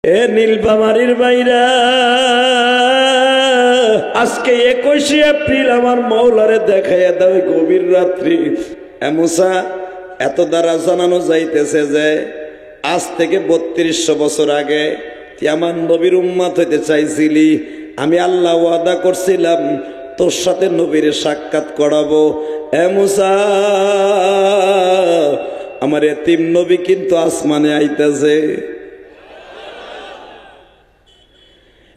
এ নীলফামারীর বাইরা, আজকে 21শে এপ্রিল আমার মৌলারে দেখাইয়া দাও গভীর রাত্রি। মুসা, এত দ্বারা জানানো যাইতেছে যে আজ থেকে 3200 বছর আগে তুই আমার নবীর উম্মত হইতে চাইছিলি। আমি আল্লাহ ওয়াদা করছিলাম তোর সাথে নবীর সাক্ষাৎ করাবো। মুসা, আমার এতিম নবী কিন্তু আসমানে আইতেছে।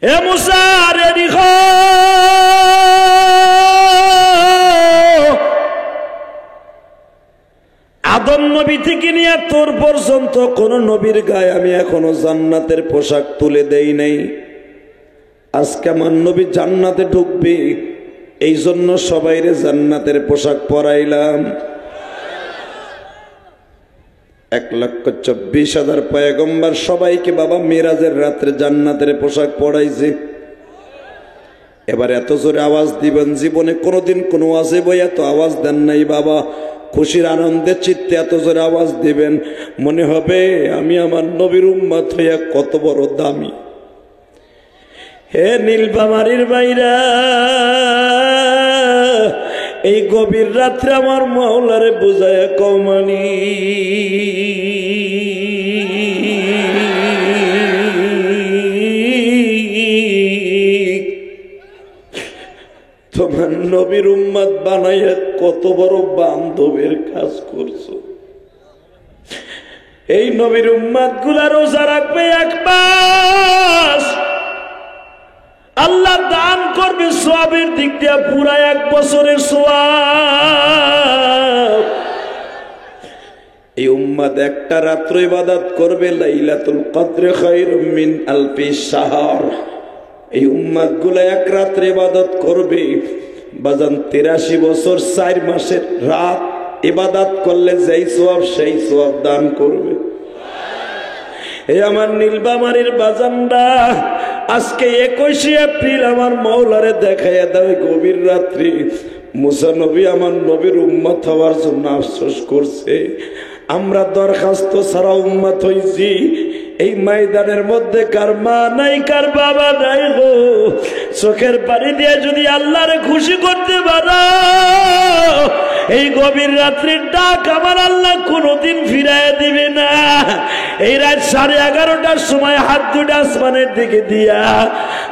এ মুসা রেডি হো, আদম নবী থেকে নিয়ে তোর পর্যন্ত কোন নবীর গায়ে আমি এখনো জান্নাতের পোশাক তুলে দেই নাই। আজকে আমার নবী জান্নাতে ঢুকবে, এই জন্য সবাইরে জান্নাতের পোশাক পরাইলাম। 1,24,000 পয়গম্বর সবাইকে বাবা মেরাজের রাত্রে জান্নাতের পোশাক পরাইছে। এবার এত জোরে আওয়াজ দিবেন, জীবনে কোনোদিন কোনো ওয়াজে বই এত আওয়াজ দেন নাই বাবা। খুশির আনন্দের চিত্তে এত জোরে আওয়াজ দিবেন, মনে হবে আমি আমার নবীর উম্মত হইয়া কত বড় দামি। হে নীলফামারীর বাইরা, এই গভীর রাত্রে আমার মাওলারে বুঝায়া কমানি। তোমার নবীর উম্মত বানাইয়া কত বড় বান্ধবের কাজ করছো। এই নবীর উম্মত গুলা রোজা রাখবে 1 মাস, আল্লাহ দান করবে সওয়াবের দিক দিয়ে পুরা 1 বছরের সওয়াব। এই উম্মত একটা রাত্র ইবাদত করবে, লাইলাতুল কদরে খায়রুম মিন আলফি শাহর। এই উম্মত গুলা 1 রাত্রে ইবাদত করবে বাজান 83 বছর 4 মাসের রাত ইবাদত করলে যেই সওয়াব সেই সওয়াব দান করবে। এই আমার নীলফামারীর বাজানরা, আজকে 21শে এপ্রিল আমার মৌলারে দেখাইয়া দাও গভীর রাত্রি। মুসা নবী আমার নবীর উম্মত হওয়ার জন্য আফসোস করছে। আমরা দরখাস্ত ছাড়া উম্মত হইছি। এই ময়দানের মধ্যে কার মা নাই, কার বাবা নাই গো। চোখের পানি দিয়ে যদি আল্লাহরে খুশি করতে পারো, এই গভীর রাত্রির ডাক আমার আল্লাহ কোনদিন ফিরাইয়া দিবে না। এই রাত 11:30টার সময় হাত দুটা আসমানের দিকে দিয়া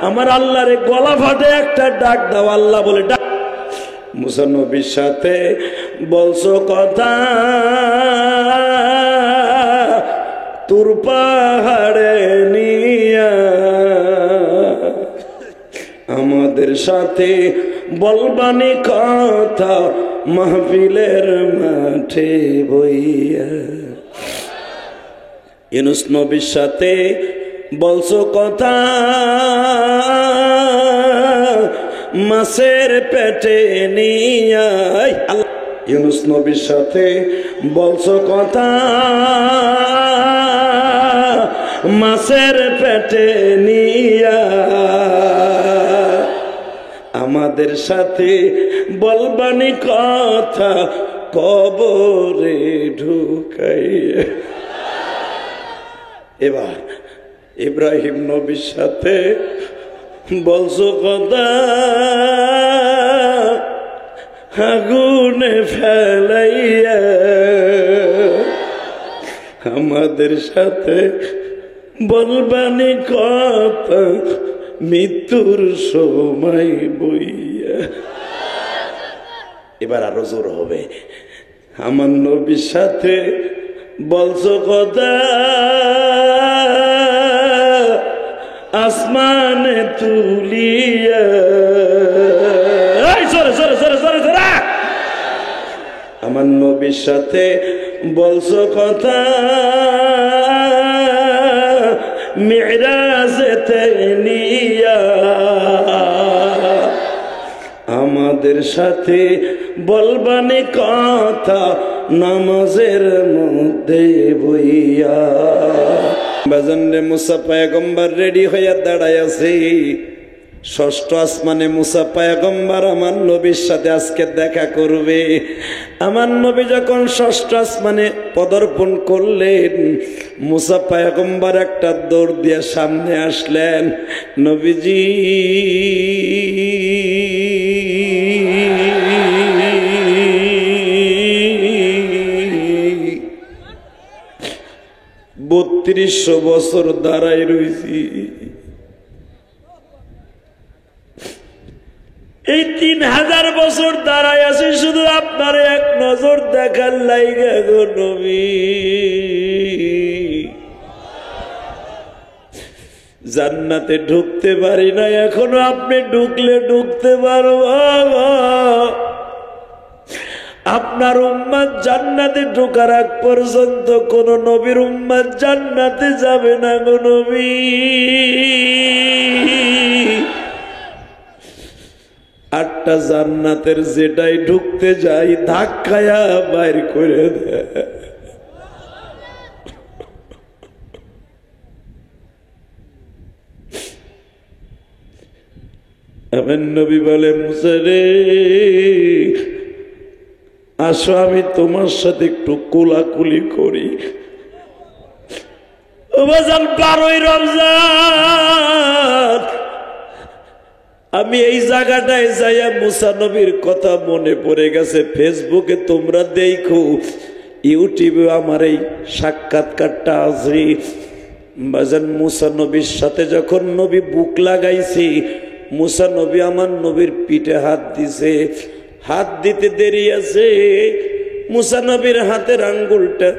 আমার আল্লাহরে গলা ফাটে একটা ডাক দাও। আল্লাহ বলে ডাক। মুসা নবীর সাথে বলছো কথা, তোর পাহাড়ে নিয়া আমাদের সাথে বলবানি কথা মাহফিলের মাঠে বইয়া। ইউনূস নবীর সাথে বলছো কথা, মাছের পেটে নিয়া। ইউনূস নবীর সাথে বলছো কথা, মাছের পেটে নিয়া। আমাদের সাথে বলবানি কথা কবরে ঢুকাইয়া। এবার ইব্রাহিম নবীর সাথে বলছো কথা, আগুনে ফেলাইয়া। আমাদের সাথে বলবানি কথা মৃত্যুর সময় বইয়া। এবার আরো জোর হবে। আমার নবীর সাথে বলছো কথা, আসমানে তুলিয়া। আমার নবীর সাথে বলছো কথা, মিরাজেতে নিয়া। আমাদের সাথে বলবানি কথা নামাজের মধ্যে বইয়া। বাজান রে, মুসা পয়গম্বর রেডি হইয়া দাঁড়ায় আছে। ষষ্ঠ আসমানে মুসা পয়গম্বর আমার নবীর সাথে আজকে দেখা করবে। আমার নবী যখন ষষ্ঠ আসমানে পদার্পণ করলেন, মুসা পয়গম্বর একটা দৌড় দিয়ে সামনে আসলেন। নবীজি বত্রিশশো বছর দাঁড়ায় রয়েছি, এই 3000 বছর দাঁড়ায় আছি শুধু আপনার এক নজর দেখার লাইগা গো নবী। জান্নাতে ঢুকতে পারি না, এখনো আপনি ঢুকলে ঢুকতে পারবো। আপনার উম্মত জান্নাতে ঢোকার আগ পর্যন্ত কোন নবীর উম্মত জান্নাতে যাবে না গো নবী। আটটা জান্নাতের যেটাই ঢুকতে যাই ধাক্কায়া বাইর করে দেয়। আমার নবী বলে, মুসা রে আসো আমি তোমার সাথে একটু কোলাকুলি করি। 12ই রমজান আমি এই জায়গাটায় যাইয়া মুসা নবীর কথা মনে পড়ে গেছে। ফেসবুকে তোমরা দেখো, ইউটিউবে আমার এই সাক্ষাৎকারটা আছে। বাজান মুসা নবীর সাথে যখন নবী বুক লাগাইছি, মুসা নবী আমার নবীর পিঠে হাত দিছে। হাত দিতে দেরি আছে, মুসা নবীর হাতের আঙ্গুলটা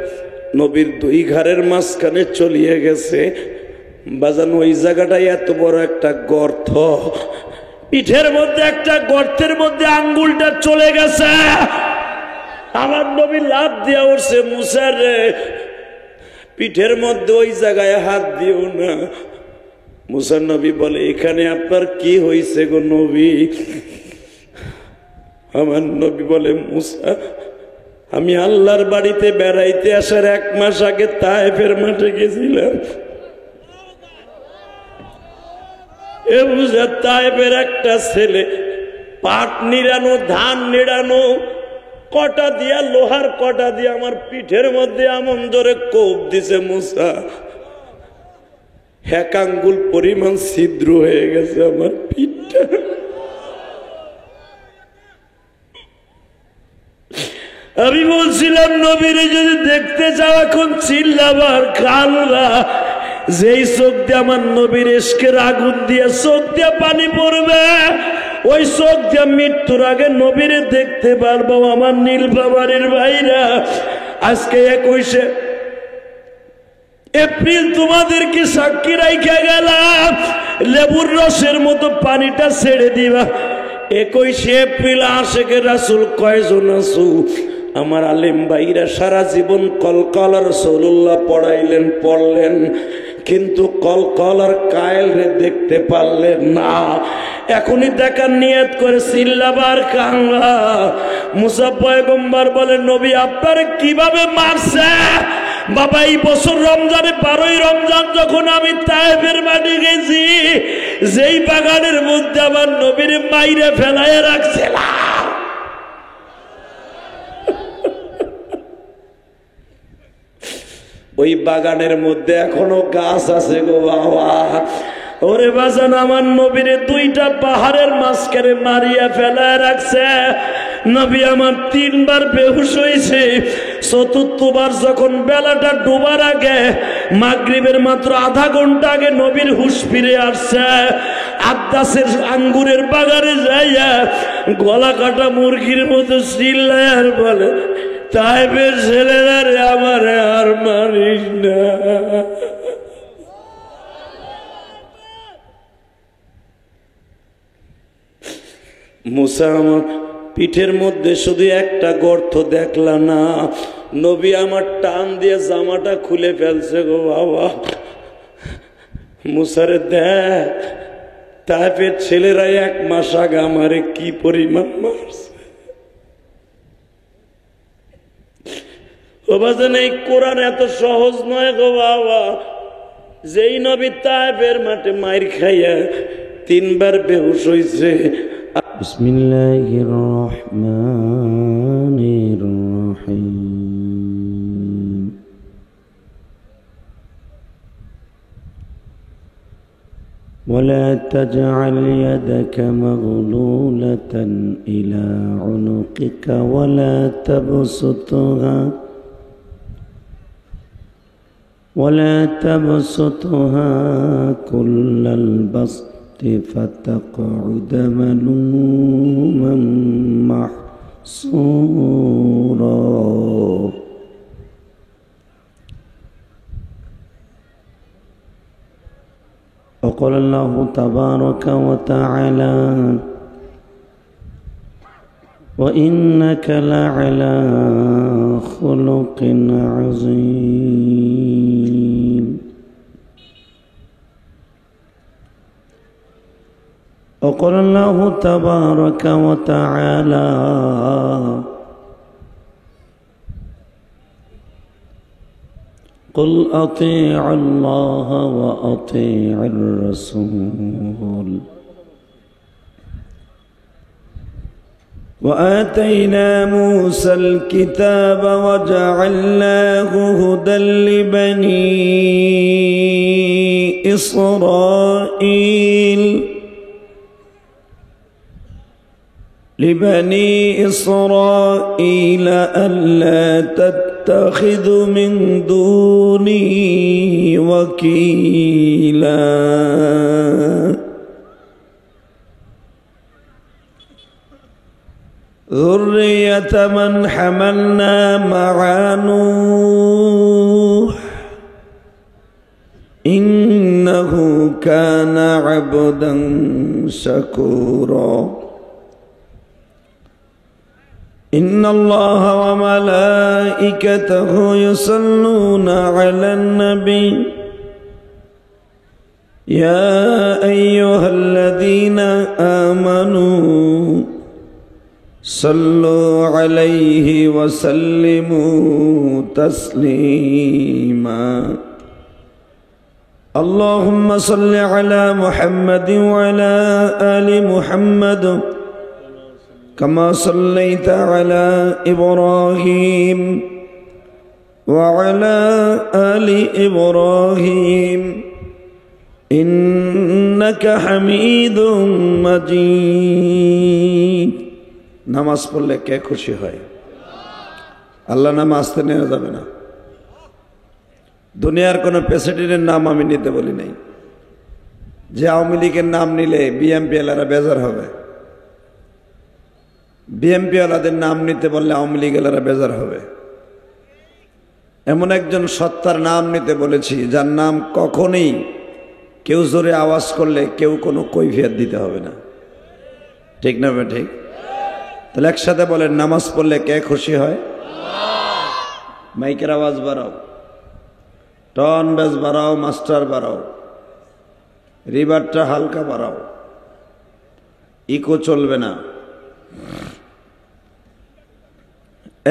নবীর 2 ঘাড়ের মাঝখানে চলিয়ে গেছে। বাজান ওই জায়গাটায় এত বড় একটা গর্ত, পিঠের মধ্যে একটা গর্তের মধ্যে আঙ্গুলটা চলে গেছে। আমার নবী লাফ দিয়া উঠছে, মুসা রে পিঠের মধ্যে ওই জায়গায় হাত দিও না। মুসা নবী বলে, এখানে আপনার কি হয়েছে গো নবী? আমার নবী বলে, মুসা আমি আল্লাহর বাড়িতে বেড়াইতে আসার 1 মাস আগে তায়েফের মাঠে গেছিলাম। এ মুসা, তায়েফের একটা ছেলে পাট নিড়ানো, ধান নিড়ানো কটা দিয়া, লোহার কটা দিয়া আমার পিঠের মধ্যে এমন জোরে কোপ দিছে, মুসা 1 আঙ্গুল পরিমাণ ছিদ্র হয়ে গেছে আমার পিঠটা। আমি বলছিলাম নবীরে যদি দেখতে যাও এখন চিল্লাবার কালবা। যেই চোখ দিয়ে আমার নবীর ইশকের আগুন দিয়ে চোখ দিয়ে পানি পড়বে, ওই চোখ দিয়ে মৃত্যুর আগে নবীরে দেখতে পারবো। আমার নীলফামারীর ভাইরা, আজকে 21শে এপ্রিল তোমাদেরকে সাক্ষী রাইখা গেলাম, লেবুর রসের মতো পানিটা ছেড়ে দিবা। 21শে এপ্রিল আশেকে রাসূল কয়জন আছো? আমার আলেম ভাইরা সারা জীবন কলকলার রাসূলুল্লাহ পড়াইলেন, পড়লেন, কিন্তু কলকলার কায়েল রে দেখতে পারলেন না। এখনই দেখার নিয়ত করে চিল্লাবার কাঙ্গা। মুসা পয়গম্বর বলে, নবী আপনার কিভাবে মারছে? বাবা এই বছর রমজানে 12ই রমজান যখন আমি তায়েফের মাঠে গেছি, যেই বাগানের মধ্যে আমার নবীর মাইরে ফেলায় রাখছিলাম, ওই বাগানের মধ্যে এখনো গাছ আছে গো বাবা। ওরে বাজান, আমার নবীরে 2টা পাহাড়ের মাঝখানে মারিয়া ফেলায় রাখছে। নবী আমার 3 বার বেহুশ হয়েছে। 4বার যখন বেলাটা ডোবার আগে, মাগরিবের মাত্র আধা ঘন্টা আগে নবীর হুশ ফিরে আসছে। আদাসের আঙ্গুরের বাগানে যাইয়া গলা কাটা মুরগির মতো চিল্লায় আর বলে, তাইবের ছেলেরা রে আমার আর মারিস না। মুসা আমার পিঠের মধ্যে শুধু একটা গর্ত দেখলা না, নবী আমার টান দিয়ে জামাটা খুলে ফেলছে গো বাবা। মুসারে দেখ, তাইফের ছেলেরা 1 মাস আগে আমারে কি পরিমাণ মারছে। ও বাজান, এই কোরআন এত সহজ নয় গো বাবা। যেই নবী তায়েফের মাঠে মাইর খাইয়া তিনবার বেহুশ হয়েছে। বিসমিল্লাহির রহমানির রহিম। ولا تجعل يدك مغلولة إلى عنقك ولا تبسطها كل البسط فتقعد ملوما محسورا. وقال الله تبارك وتعالى وإنك لعلى خلق عظيم. وقال الله تبارك وتعالى قل أطيعوا الله وأطيعوا الرسول وآتينا موسى الكتاب وجعلناه هدى لبني إسرائيل ألا تتخذوا من دوني وكيلا. ذرية من حملنا مع نوح إنه كان عبدا شكورا. إن الله وملائكته يصلون على النبي يا أيها الذين آمنوا صلوا عليه وسلموا تسليما. اللهم صل على محمد وعلى آل محمد كما صليت على إبراهيم وعلى آل إبراهيم إنك حميد مجيد. নামাজ পড়লে কে খুশি হয়? আল্লাহ নাম আসতে নেওয়া যাবে না। দুনিয়ার কোনো প্রেসিডেন্টের নাম আমি নিতে বলি নাই, যে আওয়ামী লীগের নাম নিলে বিএমপি এলারা বেজার হবে। বিএমপি ওয়ালাদের নাম নিতে বললে আওয়ামী লীগ এলারা বেজার হবে। এমন একজন সত্তার নাম নিতে বলেছি যার নাম কখনোই কেউ জোরে আওয়াজ করলে কেউ কোনো কৈফিয়ত দিতে হবে না। ঠিক না ঠিক? তাহলে একসাথে বলেন, নামাজ পড়লে কে খুশি হয়? মাইকের আওয়াজ বাড়াও, টন বেজ বাড়াও, মাস্টার বাড়াও, রিভারটা হালকা বাড়াও, ইকো চলবে না।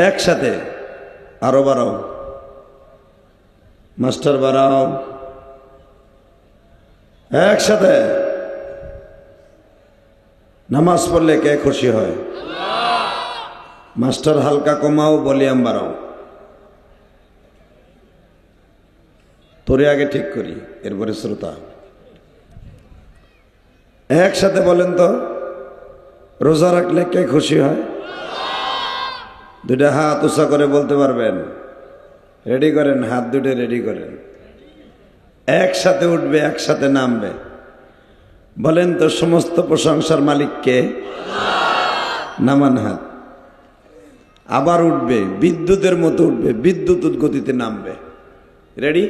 একসাথে আরো বাড়াও, মাস্টার বাড়াও, একসাথে। নামাজ পড়লে কে খুশি হয়? মাস্টার হালকা কমাও, ভলিউম বাড়াও। তোরে আগে ঠিক করি, এরপরে শ্রোতা। একসাথে বলেন তো, রোজা রাখলে কে খুশি হয়? দুইটা হাত উঁচা করে বলতে পারবেন? রেডি করেন, হাত দুটো রেডি করেন। একসাথে উঠবে, একসাথে নামবে। বলেন তো, সমস্ত প্রশংসার মালিক কে? নামান হাত। আবার উঠবে, বিদ্যুতের মতো উঠবে, বিদ্যুৎ গতিতে নামবে। রেডি?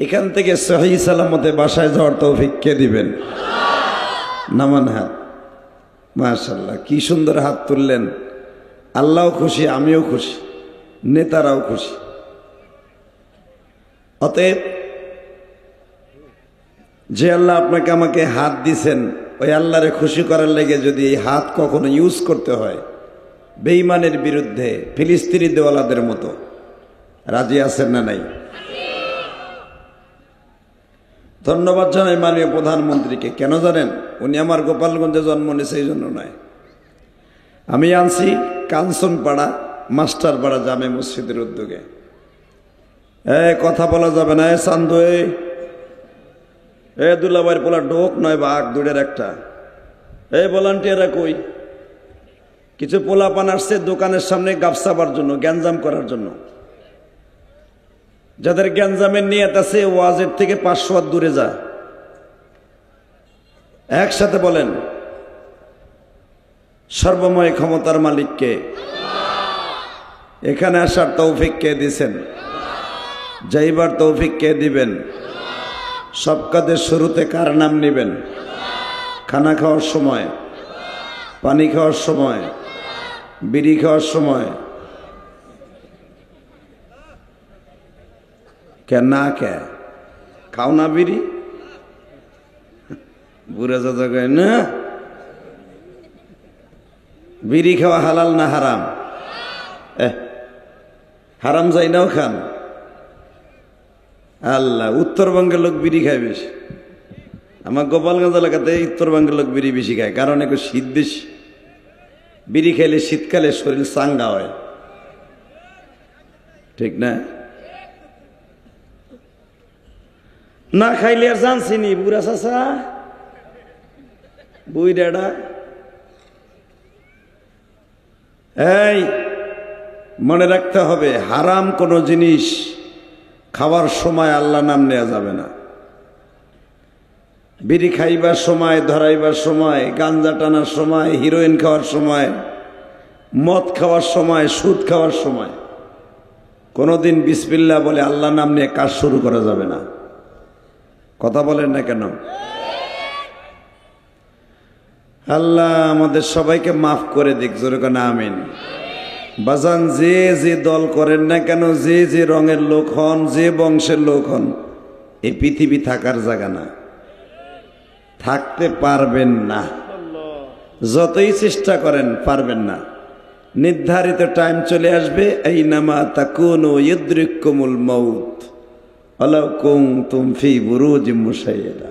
এখান থেকে সহি সালামতে বাসায় যাওয়ার তৌফিক কে দিবেন? নামান হাত। মাশাআল্লাহ, কি সুন্দর হাত তুললেন। আল্লাহও খুশি, আমিও খুশি, নেতারাও খুশি। অতএব যে আল্লাহ আপনাকে আমাকে হাত দিছেন, ওই আল্লাহরে খুশি করার লেগে যদি এই হাত কখনো ইউজ করতে হয় বেঈমানের বিরুদ্ধে, ফিলিস্তিনি দেওয়ালাদের মতো, রাজি আছেন না নাই? ধন্যবাদ জানাই মাননীয় প্রধানমন্ত্রীকে। কেন জানেন? উনি আমার গোপালগঞ্জে জন্ম নিয়েছে, এই জন্য নয়। আমি আনছি কাঞ্চনপাড়া মাস্টারপাড়া জামে মসজিদের উদ্যোগে। কথা বলা যাবে না। চান্দু দুলাভাইয়ের পোলা ঢোক নয় বাঘ দুটের একটা। ভলান্টিয়াররা কই? কিছু পোলা পান আসছে দোকানের সামনে গাবসাবার জন্য, গ্যাঞ্জাম করার জন্য। যাদের গ্যাঞ্জামের নিয়ত আছে ওয়াজের থেকে 500 হাত দূরে যা। একসাথে বলেন, সর্বময় ক্ষমতার মালিককে। এখানে আসার তৌফিক কে দিছেন? যাইবার তৌফিক কে দিবেন? সব কাজের শুরুতে কার নাম নিবেন? খানা খাওয়ার সময়, পানি খাওয়ার সময়, বিড়ি খাওয়ার সময়। কে না কে খাও না বিড়ি? বুড়া চাচা কয় না বিড়ি খাওয়া হালাল না হারাম? হারাম যাই নাও খান। আল্লাহ, উত্তরবঙ্গের লোক বিড়ি খায় বেশি। আমার গোপালগঞ্জ এলাকাতে উত্তরবঙ্গের লোক বিড়ি বেশি খায়, কারণ একটু শীত বেশি। বিড়ি খাইলে শীতকালে শরীর চাঙ্গা হয়, ঠিক না? না খাইলে আর জানছি নি বুড়া চাচা বুই ডেডা। এই মনে রাখতে হবে, হারাম কোনো জিনিস খাওয়ার সময় আল্লাহ নাম নেওয়া যাবে না। বিড়ি খাইবার সময়, ধরাইবার সময়, গাঞ্জা টানার সময়, হিরোইন খাওয়ার সময়, মদ খাওয়ার সময়, সুদ খাওয়ার সময় কোনোদিন বিসমিল্লাহ বলে আল্লাহ নাম নিয়ে কাজ শুরু করা যাবে না। কথা বলেন না কেন? আল্লাহ আমাদের সবাইকে মাফ করে দিক, জোরে কেন আমিন। বাজান, যে যে দল করেন না কেন, যে যে রঙের লোক হন, যে বংশের লোক হন, এই পৃথিবী থাকার জায়গা না, থাকতে পারবেন না। যতই চেষ্টা করেন পারবেন না। নির্ধারিত টাইম চলে আসবে, আইনামা তাকুনু ইউদরিকুমুল মাউত ওয়ালাউ কুনতুম ফি বুরুজিম মুশাইয়াদা।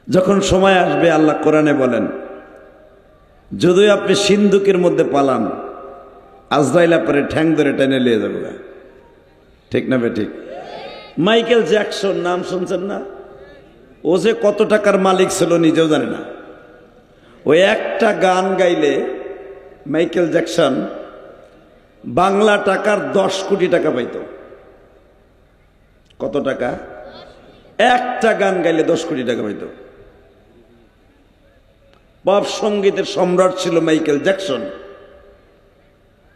যখন সময় আসবে, আল্লাহ কোরআনে বলেন, যদি আপনি সিন্ধুকের মধ্যে পালান, আজরাইল পরে ঠ্যাং ধরে টেনে নিয়ে যাবে। ঠিক না বে ঠিক? মাইকেল জ্যাকসন নাম শুনছেন না? ও যে কত টাকার মালিক ছিল নিজেও জানে না। ওই একটা গান গাইলে মাইকেল জ্যাকসন বাংলা টাকার 10 কোটি টাকা পাইত। কত টাকা? একটা গান গাইলে 10 কোটি টাকা পাইত। পপ সঙ্গীতের সম্রাট ছিল মাইকেল জ্যাকসন।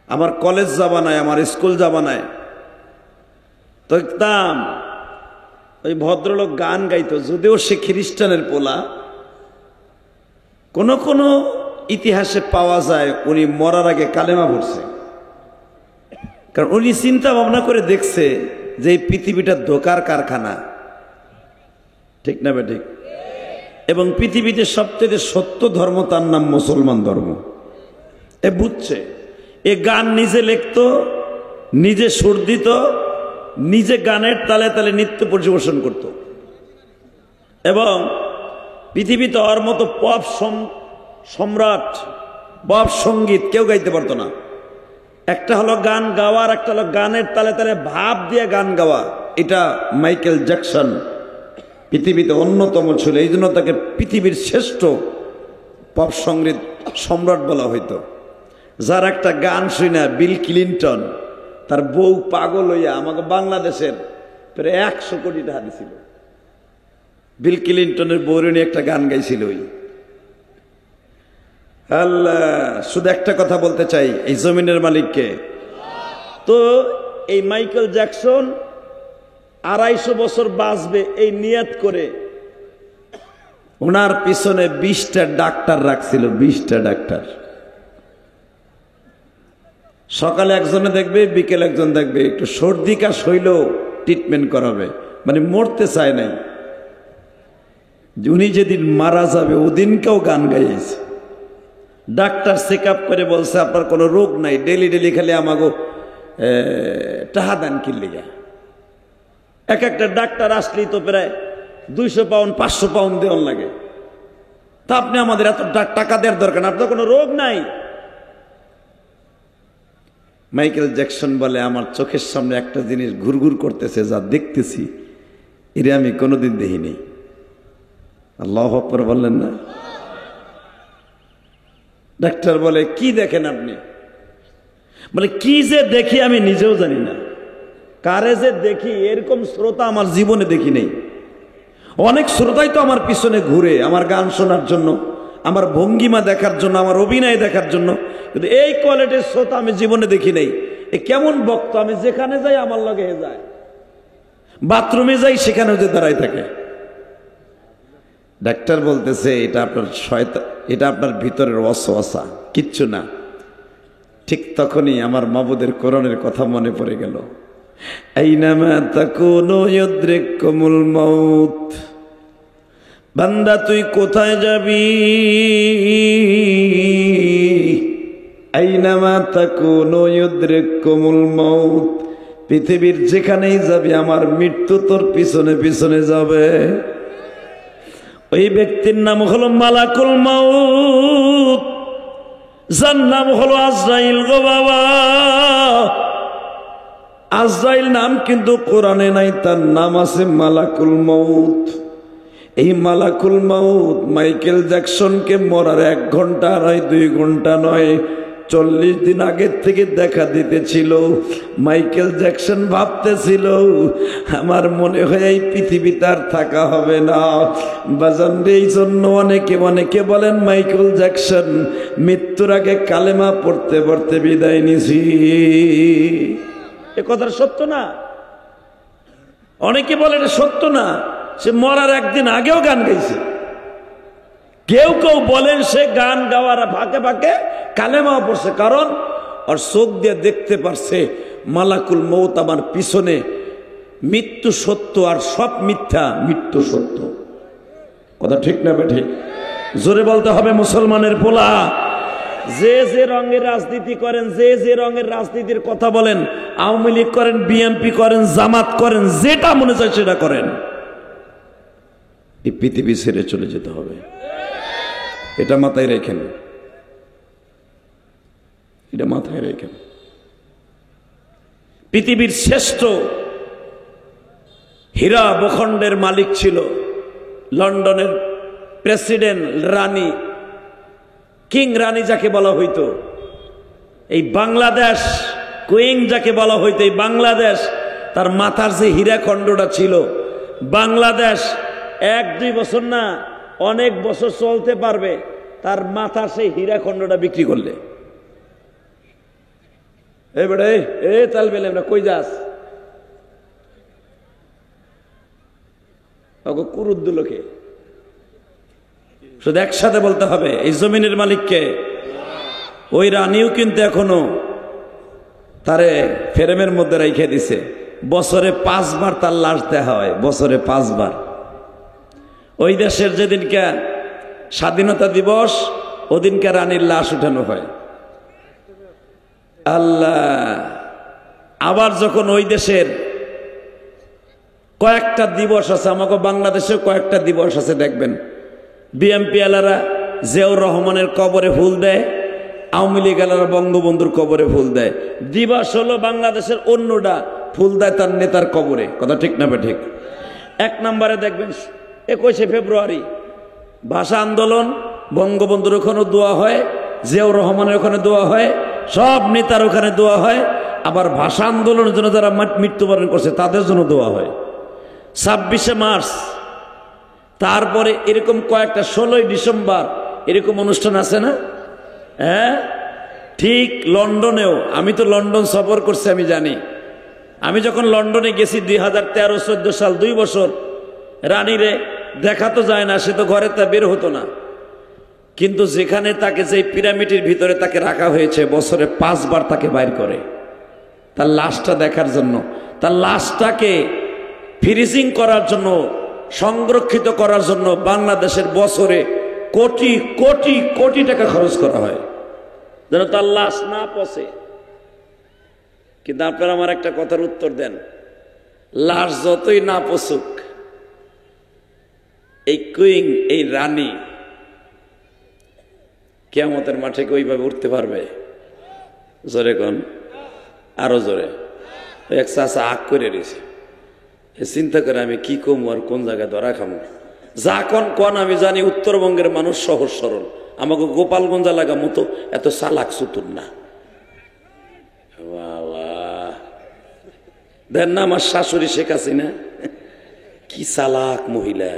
আমার কলেজ জামানায়, আমার স্কুল জামানায় তো দেখতাম ওই ভদ্রলোক গান গাইতো, যদিও সে খ্রিস্টানের পোলা। কোন কোন ইতিহাসে পাওয়া যায় উনি মরার আগে কালেমা পড়ছে, কারণ উনি চিন্তা ভাবনা করে দেখছে যে এই পৃথিবীটা ধোঁকার কারখানা। ঠিক না ঠিক? এবং পৃথিবীতে সবচেয়ে সত্য ধর্ম তার নাম মুসলমান ধর্ম। এ বুঝছে। এ গান নিজে লিখত, নিজে সুর দিত, নিজে গানের তালে তালে নৃত্য পরিবেশন করত। এবং পৃথিবীতে ওর মতো পপ সম্রাট, পপ সঙ্গীত কেউ গাইতে পারতো না। একটা হলো গান গাওয়ার, একটা হলো গানের তালে তালে ভাব দিয়ে গান গাওয়া। এটা মাইকেল জ্যাকসন পৃথিবীতে অন্যতম ছিল। এই জন্য তাকে পৃথিবীর শ্রেষ্ঠ পপ সঙ্গীত সম্রাট বলা হইতো। যার একটা গান শুনে বিল ক্লিনটন তার বউ পাগল হইয়া আমাকে বাংলাদেশের প্রায় 100 কোটি টাকা দিছিল। বিল ক্লিনটনের বউরে নিয়ে একটা গান গাইছিল। আল্লাহ, শুধু একটা কথা বলতে চাই, এই জমিনের মালিককে। তো এই মাইকেল জ্যাকসন 250 বছর বাঁচবে এই নিয়ত করে ওনার পিছনে 20টা ডাক্তার রাখছিল। 20টা ডাক্তার। সকালে একজনে দেখবে, বিকেল একজন দেখবে, একটু সর্দি কাশ হইলেও ট্রিটমেন্ট করাবে। মানে মরতে চায় নাই। উনি যেদিন মারা যাবে ওদিনকেও গান গাইছে। ডাক্তার চেক আপ করে বলছে আপনার কোনো রোগ নাই, ডেলি ডেলি খালি আমাগো টাহা দান কিনলে। এক একটা ডাক্তার আসলেই তো প্রায় 200 পাউন্ড 500 পাউন্ড দেওয়ার লাগে। তা আপনি আমাদের এত টাকা দেওয়ার দরকার না, আপনার কোনো রোগ নাই। মাইকেল জ্যাকসন বলে, আমার চোখের সামনে একটা জিনিস ঘুরঘুর করতেছে, যা দেখতেছি এরে আমি কোনোদিন দেখিনি। আল্লাহু আকবার বললেন না? ডাক্তার বলে, কি দেখেন আপনি? বলে, কি যে দেখি আমি নিজেও জানি না, কারে যে দেখি এরকম শ্রোতা আমার জীবনে দেখি নেই। অনেক শ্রোতাই তো আমার পিছনে ঘুরে আমার গান শোনার জন্য, আমার ভঙ্গিমা দেখার জন্য, আমার অভিনয় দেখার জন্য, কিন্তু এই কোয়ালিটির শ্রোতা আমি জীবনে দেখি নেই। এ কেমন বক্তা, আমি যেখানে যাই আমার লগে যায়, বাথরুমে যাই সেখানেও যে দাঁড়াই থাকে। ডাক্তার বলতেছে, এটা আপনার শয়তান, এটা আপনার ভিতরের ওয়াসওয়াসা, কিচ্ছু না। ঠিক তখনই আমার মাবুদের কোরআনের কথা মনে পড়ে গেল, আইনামা তাকুনু ইউদরিকুমুল মাউত। বান্দা তুই কোথায় যাবি? আইনামা তাকুনু ইউদরিকুমুল মাউত। পৃথিবীর যেখানেই যাবি আমার মৃত্যু তোর পিছনে পিছনে যাবে। ওই ব্যক্তির নাম হলো মালাকুল মাউত, যার নাম হলো আজরাইল গো বাবা। আজরাইল নাম কিন্তু কোরআনে নাই, তার নাম আছে মালাকুল মাউত। এই মালাকুল মাউত মাইকেল জ্যাকসনকে মরার 1 ঘন্টা নয়, 2 ঘন্টা নয়, 40 দিন আগের থেকে দেখা দিতেছিল। মাইকেল জ্যাকসন ভাবতেছিল, আমার মনে হয় এই পৃথিবীতে আর থাকা হবে না। বাজান, এই জন্য অনেকে বলেন মাইকেল জ্যাকসন মৃত্যুর আগে কালেমা পড়তে পড়তে বিদায় নিছি। এ কথাটা সত্য না? অনেকে বলে এটা সত্য না, সে মরার 1 দিন আগেও গান গাইছে। কেউ কেউ বলেন সে গান গাওয়ার ফাঁকে ফাঁকে কালেমাও পড়ছে, কারণ আর চোখ দিয়ে দেখতে পারছে মালাকুল মউত আমার পিছনে। মৃত্যু সত্য আর সব মিথ্যা, মৃত্যু সত্য। কথা ঠিক না ঠিক? জোরে বলতে হবে মুসলমানের পোলা। যে যে রঙের রাজনীতি করেন, যে যে রঙের রাজনীতির কথা বলেন, আওয়ামী লীগ করেন, বিএনপি করেন, জামাত করেন, যেটা মনে চায় সেটা করেন, এই পৃথিবী ছেড়ে চলে যেতে হবে। এটা মাথায় রেখেন, এটা মাথায় রেখেন। পৃথিবীর শ্রেষ্ঠ হীরা ভূখণ্ডের মালিক ছিল লন্ডনের প্রেসিডেন্ট রানী, কিং রানী যাকে বলা হইতো। এই বাংলাদেশ কুইং যাকে বলা হইতো, এই বাংলাদেশ, তার মাথার যে হীরাখণ্ডটা ছিল, বাংলাদেশ 1-2 বছর না, অনেক বছর চলতে পারবে তার মাথার সেই হীরাখণ্ডটা বিক্রি করলে। এই বেড়ে এ তাল বেলে না, কই যাস? কুরুদ্দুলোকে শুধু একসাথে বলতে হবে, এই জমিনের মালিককে। ওই রানীও কিন্তু এখনো তারে ফ্রেমের মধ্যে রেখে দিছে। বছরে 5 বার তার লাশ দেখা হয়, বছরে 5 বার। ওই দেশের যেদিনকে স্বাধীনতা দিবস, ওদিনকে রানীর লাশ উঠানো হয়। আল্লাহ। আবার যখন ওই দেশের কয়েকটা দিবস আছে, আমাকে বাংলাদেশেও কয়েকটা দিবস আছে, দেখবেন বিএমপি এলারা জিয়াউর রহমানের কবরে ফুল দেয়, আওয়ামী লীগ এলারা বঙ্গবন্ধুর কবরে ফুল দেয়। দিবস হলো বাংলাদেশের অন্যটা ফুল দেয় তার নেতার কবরে। কথা ঠিক না ঠিক? 1 নম্বরে দেখবেন 21শে ফেব্রুয়ারি ভাষা আন্দোলন, বঙ্গবন্ধুর ওখানে দোয়া হয়, জিয়াউর রহমানের ওখানে দোয়া হয়, সব নেতার ওখানে দোয়া হয়। আবার ভাষা আন্দোলনের জন্য যারা মৃত্যুবরণ করছে তাদের জন্য দোয়া হয়। 26শে মার্চ, তারপরে এরকম কয়েকটা 16ই ডিসেম্বর এরকম অনুষ্ঠান আছে না? হ্যাঁ, ঠিক লন্ডনেও। আমি তো লন্ডন সফর করছি, আমি জানি। আমি যখন লন্ডনে গেছি 2013-14 সাল, 2 বছর, রানীরে দেখা তো যায় না, সে তো ঘরে তা বের হতো না। কিন্তু যেখানে তাকে, যে পিরামিডের ভিতরে তাকে রাখা হয়েছে, বছরে 5 বার তাকে বাইর করে তার লাশটা দেখার জন্য। তার লাশটাকে ফ্রিজিং করার জন্য, সংরক্ষিত করার জন্য বাংলাদেশের বছরে কোটি কোটি কোটি টাকা খরচ করা হয় যেন তার লাশ না পচে। কিন্তু আপনারা আমার একটা কথার উত্তর দেন, লাশ যতই না পচুক, এই কুইং, এই রানী কিয়ামতের মাঠে কি ওইভাবে উঠতে পারবে? জোরে কোন, আরো জোরে। এক চাষা আগ করে রয়েছে, চিন্তা করে আমি কি কমু আর কোন জায়গায় ধরা খামু। যা কন আমি জানি উত্তরবঙ্গের মানুষ সহজ সরল, আমাকে গোপালগঞ্জ লাগা মতো এত চালাক চতুর না। দেন না আমার শাশুড়ি শেখ হাসিনা, কি চালাক মহিলা।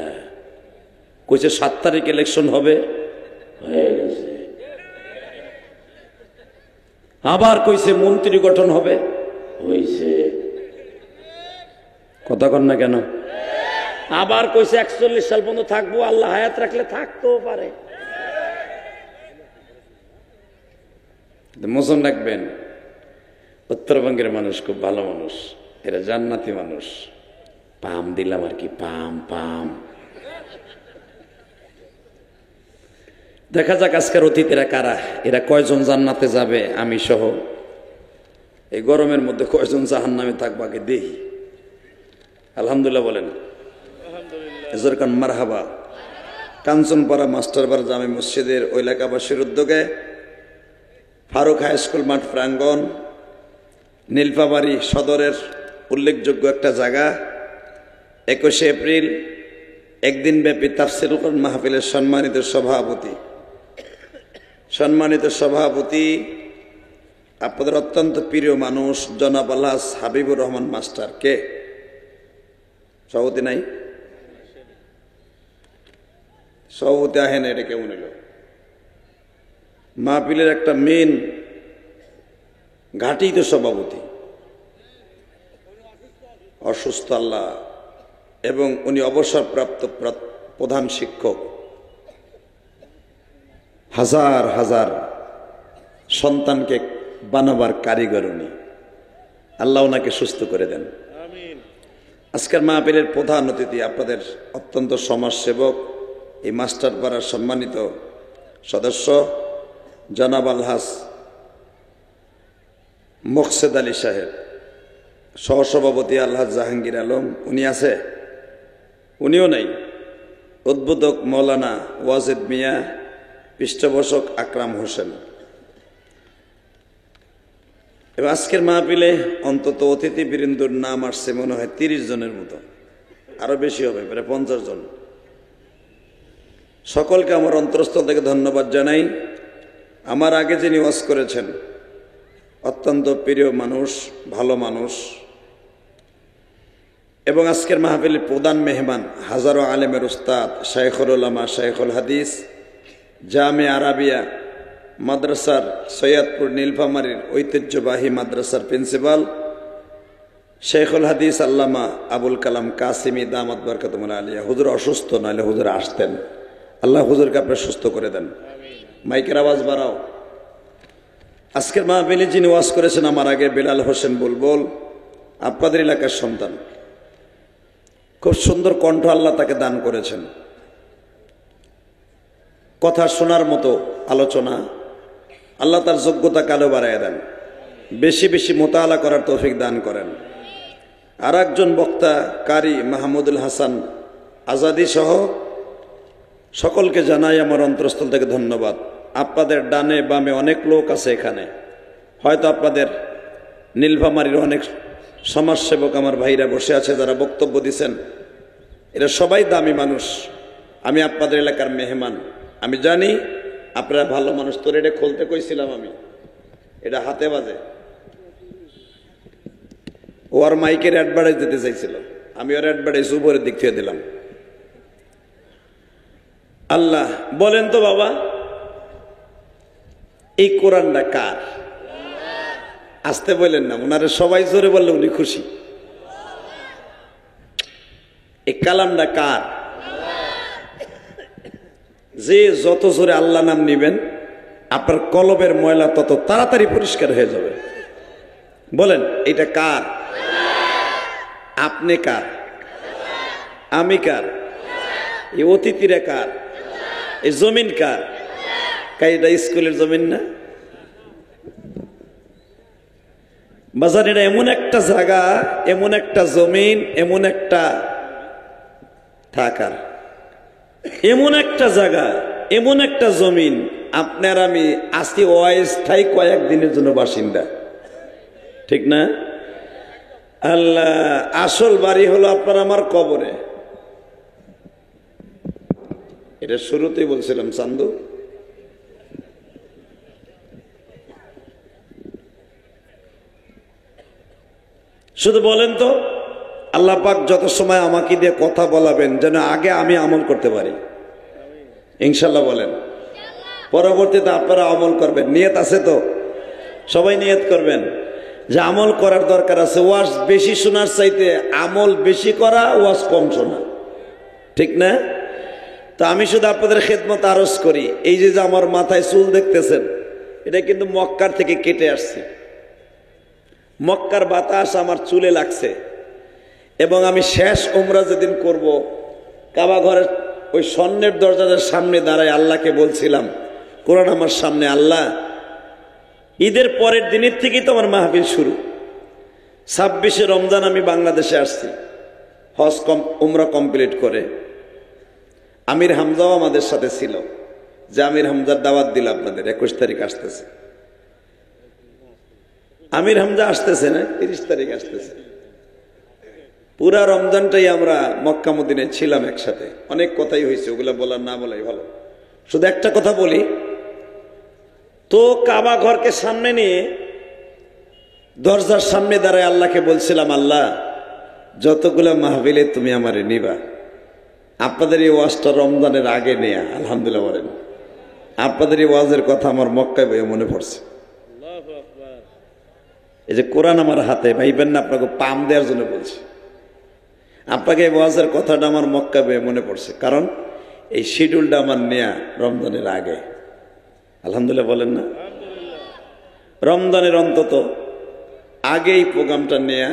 কইছে 7 তারিখ ইলেকশন হবে, হয়ে গেছে। আবার কইছে মন্ত্রী গঠন হবে, হইছে। কথা কন না কেন? আবার কইছে 41 সাল পর্যন্ত থাকবো, আল্লাহ হায়াত রাখলে থাকতেও পারে। মোজন রাখবেন, উত্তরবঙ্গের মানুষ খুব ভালো মানুষ, এরা জান্নাতি মানুষ। পাম দিলাম আর কি, পাম পাম। দেখা যাক আজকের অতিথিরা কারা, এরা কয়জন জান্নাতে যাবে আমি সহ। এই গরমের মধ্যে কয়জন জাহান্নামে থাকবো আগে দেখি। আলহামদুলিল্লাহ বলেন, এজরকান মারহাবা। কাঞ্চনপাড়া মাস্টারবার জামে মসজিদের ওই এলাকাবাসীর উদ্যোগে ফারুক হাই স্কুল মাঠ প্রাঙ্গণ, নীলফামারী সদরের উল্লেখযোগ্য একটা জায়গা, 21 এপ্রিল একদিন ব্যাপী তাফসিরুল কোরআন মাহফিলের সম্মানিত সভাপতি আপনাদের অত্যন্ত প্রিয় মানুষ জনাব আলহাজ হাবিবুর রহমান মাস্টার। কে সভাপতি? নাই সভাপতি, আহেন। এটা কেমন এলো? মাহফিলের একটা মেন ঘাটি তো সভাপতি, অসুস্থ আল্লাহ, এবং উনি অবসরপ্রাপ্ত প্রধান শিক্ষক। হাজার হাজার সন্তানকে বানাবার কারিগর উনি। আল্লাহ ওনাকে সুস্থ করে দেন। আজকের মাহফিলের প্রধান অতিথি আপনাদের অত্যন্ত সমাজসেবক, এই মাস্টারপাড়ার সম্মানিত সদস্য জনাব আলহাজ মোকসেদ আলী সাহেব, সহসভাপতি আলহাজ জাহাঙ্গীর আলম, উনি আছে? উনিও নাই। উদ্বোধক মৌলানা ওয়াজেদ মিয়া, পৃষ্ঠপোষক আকরাম হোসেন। এবং আজকের মাহফিলে অন্তত অতিথিবৃন্দর নাম আসছে মনে হয় 30 জনের মতো, আরো বেশি হবে, প্রায় 50 জন। সকলকে আমার অন্তরস্থল থেকে ধন্যবাদ জানাই। আমার আগে যিনি ওয়াজ করেছেন অত্যন্ত প্রিয় মানুষ, ভালো মানুষ, এবং আজকের মাহফিলের প্রধান মেহমান হাজারো আলেমের উস্তাদ শাইখুল উলামা, শাইখুল হাদিস, জামে আরাবিয়া মাদ্রাসার সৈয়দপুর নীলফামারীর ঐতিহ্যবাহী মাদ্রাসার প্রিন্সিপাল শাইখুল হাদিস আল্লামা আবুল কালাম কাসিমি দামাত বরকাতুল্লাহ আলিয়া। হুজুর অসুস্থ, নাহলে হুজুর আসতেন। আল্লাহ হুজুরকে আপনার সুস্থ করে দেন। মাইকের আওয়াজ বাড়াও। আজকের মাহফিলে যিনি ওয়াজ করেছেন আমার আগে, বেলাল হোসেন বুলবুল, আপনাদের এলাকার সন্তান। খুব সুন্দর কণ্ঠ আল্লাহ তাকে দান করেছেন। কথা শোনার মতো আলোচনা, আল্লাহ তার যোগ্যতা কালো বাড়ায় দেন, বেশি বেশি মোতালা করার তৌফিক দান করেন। আর একজন বক্তা কারি মাহমুদুল হাসান আজাদি সহ সকলকে জানাই আমার অন্তরস্থল থেকে ধন্যবাদ। আপনাদের ডানে বামে অনেক লোক আছে এখানে, হয়তো আপনাদের নীলফামারীর অনেক সমাজসেবক আমার ভাইরা বসে আছে যারা বক্তব্য দিচ্ছেন। এরা সবাই দামি মানুষ। আমি আপনাদের এলাকার মেহমান, আমি জানি আপনারা ভালো মানুষ। তোর এটা খুলতে কইছিলাম আমি, এটা হাতে বাজে। ও আর মাইকের অ্যাডভার্টাইজ দিতে চাইছিল, আমি ওর অ্যাডভার্টাইজ উপরের দিক থেকে দিলাম। আল্লাহ বলেন তো বাবা, এই কোরআনটা কার? আসতে বললেন না, ওনারা সবাই জোরে বললে উনি খুশি। এই কালামটা কার? যে যত জোরে আল্লাহ নাম নিবেন আপনার কলবের ময়লা তত তাড়াতাড়ি পরিষ্কার হয়ে যাবে। বলেন এটা কার? আপনি কার? আমি কার? এই অতিথিরা কার? এই জমিন কার? এটা স্কুলের জমিন না? বাজার এটা এমন একটা জায়গা, এমন একটা জমিন, এমন একটা থাকার। এমন একটা জায়গা, এমন একটা জমিন, আপনার আমি আজকে অস্থায়ী কয়েকদিনের জন্য বাসিন্দা, ঠিক না? আল্লাহ, আসল বাড়ি হলো আপনার আমার কবরে। এটা শুরুতেই বলছিলাম চান্দু। শুধু বলেন তো, আল্লাহ পাক যত সময় আমাকে দিয়ে কথা বলাবেন যেন আগে আমি আমল করতে পারি, ইনশাল্লাহ বলেন। পরবর্তীতে আপনারা আমল করবেন, নিয়ত আছে তো? সবাই নিয়ত করবেন যে আমল করার দরকার আছে। ওয়াজ বেশি শোনার চাইতে আমল বেশি করা, ওয়াজ কম শোনা, ঠিক না? তো আমি শুধু আপনাদের খেদমত আরজ করি, এই যে আমার মাথায় চুল দেখতেছেন, এটা কিন্তু মক্কার থেকে কেটে আসছে। মক্কার বাতাস আমার চুলে লাগছে। এবং আমি শেষ উমরা যেদিন করব, কাবা ঘরের ওই স্বর্ণের দরজার সামনে দাঁড়ায় আল্লাহকে বলছিলাম, কোরআন আমার সামনে, আল্লাহ ঈদের পরের দিনের থেকেই তো আমার মাহফিল শুরু। 26শে রমজান আমি বাংলাদেশে আসছি উমরা কমপ্লিট করে। আমির হামজাও আমাদের সাথে ছিল, যে আমির হামজার দাওয়াত দিল আপনাদের 21 তারিখ আসতেছে। আমির হামজা আসতেছে না, 30 তারিখ আসতেছে। পুরা রমজানটাই আমরা মক্কা মদিনায় ছিলাম একসাথে। অনেক কথাই হয়েছে, ওগুলা বলার না বলাই ভালো। শুধু একটা কথা বলি তো, কাবা ঘরকে সামনে নিয়ে দরজার সামনে দাঁড়ায় আল্লাহকে বলছিলাম, আল্লাহ যতগুলা মাহফিলে তুমি আমারে নিবা, আপনাদের এই ওয়াজটা রমজানের আগে নেয়া, আলহামদুলিল্লাহ বলেন। আপনাদের এই ওয়াজের কথা আমার মক্কায় বইয়ে মনে পড়ছে। এই যে কোরআন আমার হাতে, ভাইবেন না আপনাকে পাম দেওয়ার জন্য বলছি। আপনাকে এই ওয়াজের কথাটা আমার মক্কা বইয়ে মনে পড়ছে, কারণ এই শিডিউলটা আমার নেয়া রমজানের আগে, আলহামদুলিল্লাহ বলেন না? রমজানের অন্তত আগে এই প্রোগ্রামটা নেয়া।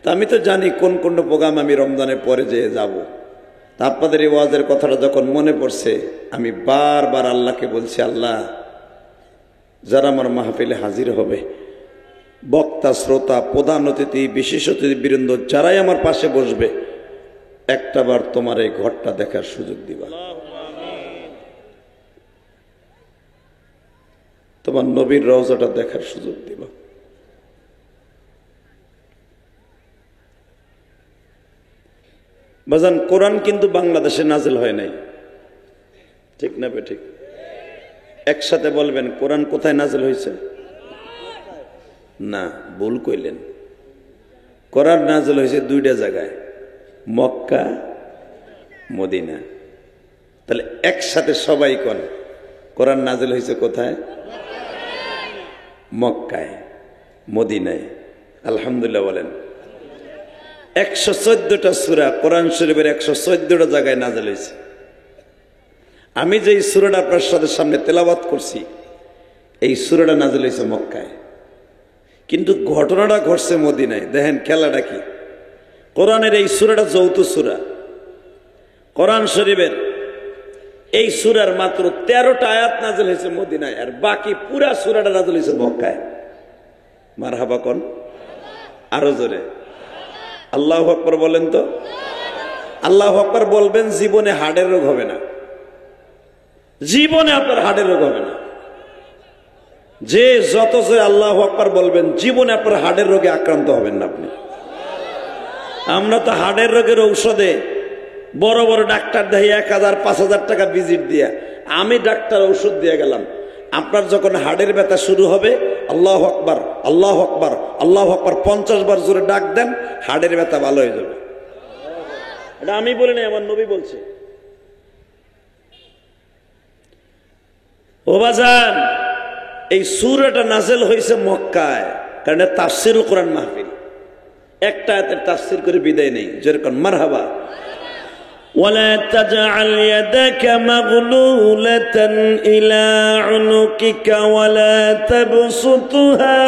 তা আমি তো জানি কোন কোন প্রোগ্রাম আমি রমজানের পরে যেয়ে যাব। তা আপনাদের এই ওয়াজের কথাটা যখন মনে পড়ছে, আমি বারবার আল্লাহকে বলছি, আল্লাহ যারা আমার মাহফিলে হাজির হবে, বক্তা, শ্রোতা, প্রধান অতিথি, বিশেষ অতিথি বৃন্দ, যারাই আমার পাশে বসবে, একটাবার তোমার এই ঘরটা দেখার সুযোগ দিবা, তোমার নবীর রওজাটা দেখার সুযোগ দিবা। বাজান, কোরআন কিন্তু বাংলাদেশে নাজিল হয় নাই, ঠিক না বে ঠিক? একসাথে বলবেন, কোরআন কোথায় নাজিল হয়েছে? না, ভুল কইলেন। কোরআন নাজিল হয়েছে 2টা জায়গায়, মক্কা, মদিনা। তাহলে একসাথে সবাই কোন, কোরআন নাজিল হয়েছে কোথায়? মক্কায়, মদিনায়। আলহামদুলিল্লাহ বলেন। 114টা সূরা কোরআন শরীফের 114টা জায়গায় নাজিল হয়েছে। আমি যে সূরাটা আপনার সামনে তেলাওয়াত করছি, এই সূরাটা নাজিল হয়েছে মক্কায়, কিন্তু ঘটনাটা ঘটছে মদিনায়। দেখেন খেলাটা কি। কোরআনের এই সূরাটা যৌথ সূরা। কোরআন শরীফের এই সূরার মাত্র 13টা আয়াত নাজিল হয়েছে মদিনায়, আর বাকি পুরা সূরাটা নাজিল হয়েছে মক্কায়। মারহাবা কোন, আরো জোরে আল্লাহু আকবার বলেন তো। আল্লাহু আকবার বলবেন, জীবনে হার্টের রোগ হবে না, জীবনে আপনার হার্টের রোগ হবে না। যে যত যে আল্লাহু আকবার বলবেন, জীবনে আপনার হার্টের রোগে আক্রান্ত হবেন না আপনি। আমরা তো হার্টের রোগের ঔষধে বড় বড় ডাক্তার দেখি 1000-5000 টাকা ভিজিট দিয়া, আমি ডাক্তার ঔষধ দিয়ে গেলাম। আপনার যখন হার্টের ব্যথা শুরু হবে, আল্লাহু আকবার, আল্লাহু আকবার, আল্লাহু আকবার 50 বার জোরে ডাক দেন, হার্টের ব্যথা ভালো হয়ে যাবে। এটা আমি বলি না, আমার নবী বলছে। ও বাজান, এই সূরাটা নাজিল হয়েছে মক্কায়, কারণ তাফসীরুল কোরআন মাহফিল। একটা আয়াতের তাফসীর করে বিদায় নেই, যেরকম মারহাবা। ولا تجعل يدك مغلولة إلى عنقك ولا تبسطها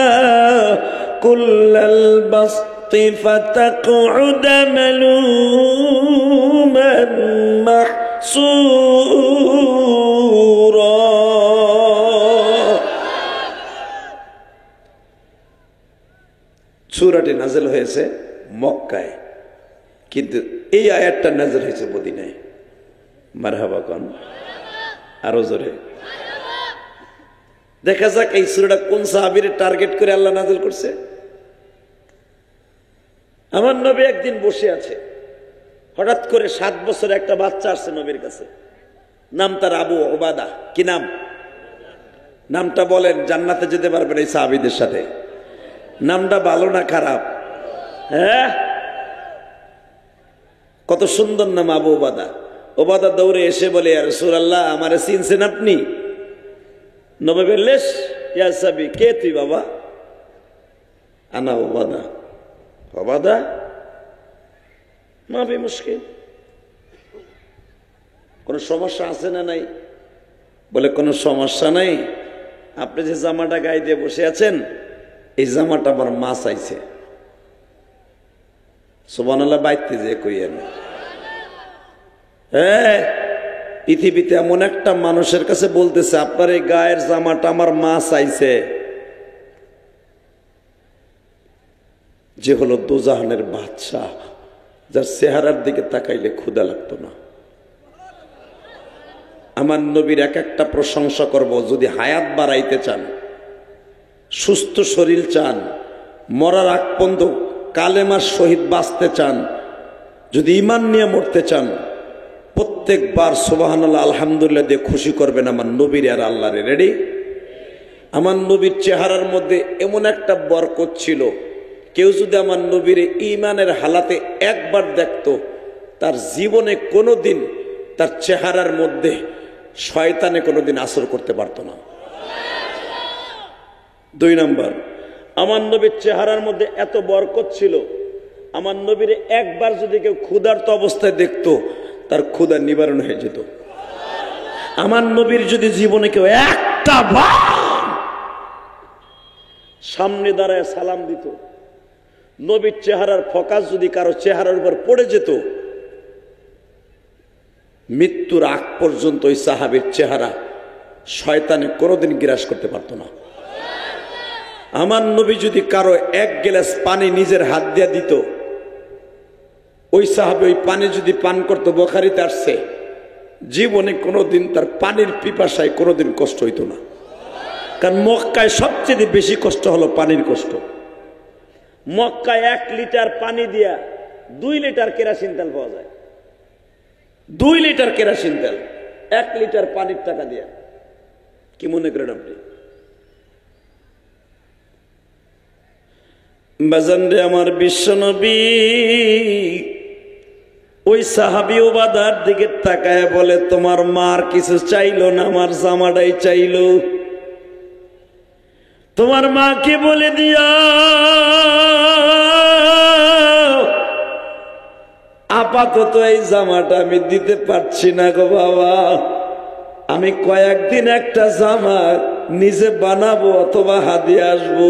كل البسط فتقعد ملوما محسورا। সূরাটি নাজিল হয়েছে মক্কায়, কিন্তু এই আয়াতটা নাজিল হয়েছে মদিনায়। মারহাবা কোন, আরো জোরে। দেখা যাক এই সূরাটা কোন সাহাবীর টার্গেট করে আল্লাহ নাযিল করছে। আমার নবী একদিন বসে আছে, হঠাৎ করে 7 বছর একটা বাচ্চা আসছে নবীর কাছে, নাম তার আবু উবাদা। কি নাম? নামটা বলেন, জান্নাতে যেতে পারবেন এই সাহাবীদের সাথে। নামটা ভালো না খারাপ? হ্যাঁ, কত সুন্দর নাম আবু উবাদা। উবাদা দৌড়ে এসে বলে, ইয়া রাসূলুল্লাহ, আমারে চিনছেন আপনি? নবী বললেন, ইয়া সাহাবী, কে তুই বাবা? আনা উবাদা। উবাদা মা বি মুশকিল, কোন সমস্যা আছে না নাই? বলে কোনো সমস্যা নাই, আপনি যে জামাটা গায়ে দিয়ে বসে আছেন এই জামাটা আমার মা চাইছে। সুবহানাল্লাহ, বাইতে যে কইয়েন। হ্যাঁ, পৃথিবীতে এমন একটা মানুষের কাছে বলতেছে আপনার এই গায়ের জামাটা আমার মা চাইছে, যে হলো দোজাহানের বাদশাহ, যার চেহারার দিকে তাকাইলে ক্ষুধা লাগতো না। আমার নবীর এক একটা প্রশংসা করব। যদি হায়াত বাড়াইতে চান, সুস্থ শরীর চান, মরার আগ পর্যন্ত কালেমার শহীদ বাঁচতে চান, যদি ঈমান নিয়ে মরতে চান, প্রত্যেকবার সুবহানাল্লাহ আলহামদুলিল্লাহ দিয়ে খুশি করবেন আমার নবীর আর আল্লাহরে। রেডি? আমার নবীর চেহারার মধ্যে এমন একটা বরকত ছিল, কেউ যদি আমার নবীর ঈমানের হালাতে একবার দেখতো, তার জীবনে কোনোদিন তার চেহারার মধ্যে শয়তানে কোনোদিন আসর করতে পারতো না। 2 নম্বর, আমার নবীর চেহারার মধ্যে এত বরকত ছিল, আমার নবীর একবার যদি কেউ ক্ষুধার্ত অবস্থায় দেখতো, তার ক্ষুধা নিবারণ হয়ে যেত। আমার নবীর যদি জীবনে কেউ একটা বার সামনে দাঁড়ায় সালাম দিত, নবীর চেহারার ফোকাস যদি কারো চেহারার উপর পড়ে যেত, মৃত্যুর আগ পর্যন্ত ওই সাহাবীর চেহারা শয়তানে কোনোদিন গ্রাস করতে পারত না। আমার নবী যদি কারো 1 গ্লাস পানি নিজের হাত দিয়ে দিত, ওই সাহাবী ওই পানি যদি পান করতো, বুখারীতে আসছে, জীবনে কোনোদিন তার পানির পিপাসায় কোনোদিন কষ্ট হইতো না। কারণ মক্কায় সবচেয়ে বেশি কষ্ট হলো পানির কষ্ট। মক্কায় 1 লিটার পানি দিয়া 2 লিটার কেরোসিন তেল পাওয়া যায়। 2 লিটার কেরোসিন তেল 1 লিটার পানির টাকা দিয়া। কি মনে করেন আপনি? বাজান রে, আমার বিশ্বনবী ওই সাহাবী উবাদার দিকে তাকায় বলে, তোমার মার কিছু চাইলো না, আমার জামাটাই চাইলো। তোমার মাকে বলে দিয়া আপাতত এই জামাটা আমি দিতে পারছি না গো বাবা, আমি কয়েকদিন একটা জামা নিজে বানাবো অথবা হাদিয়ে আসবো,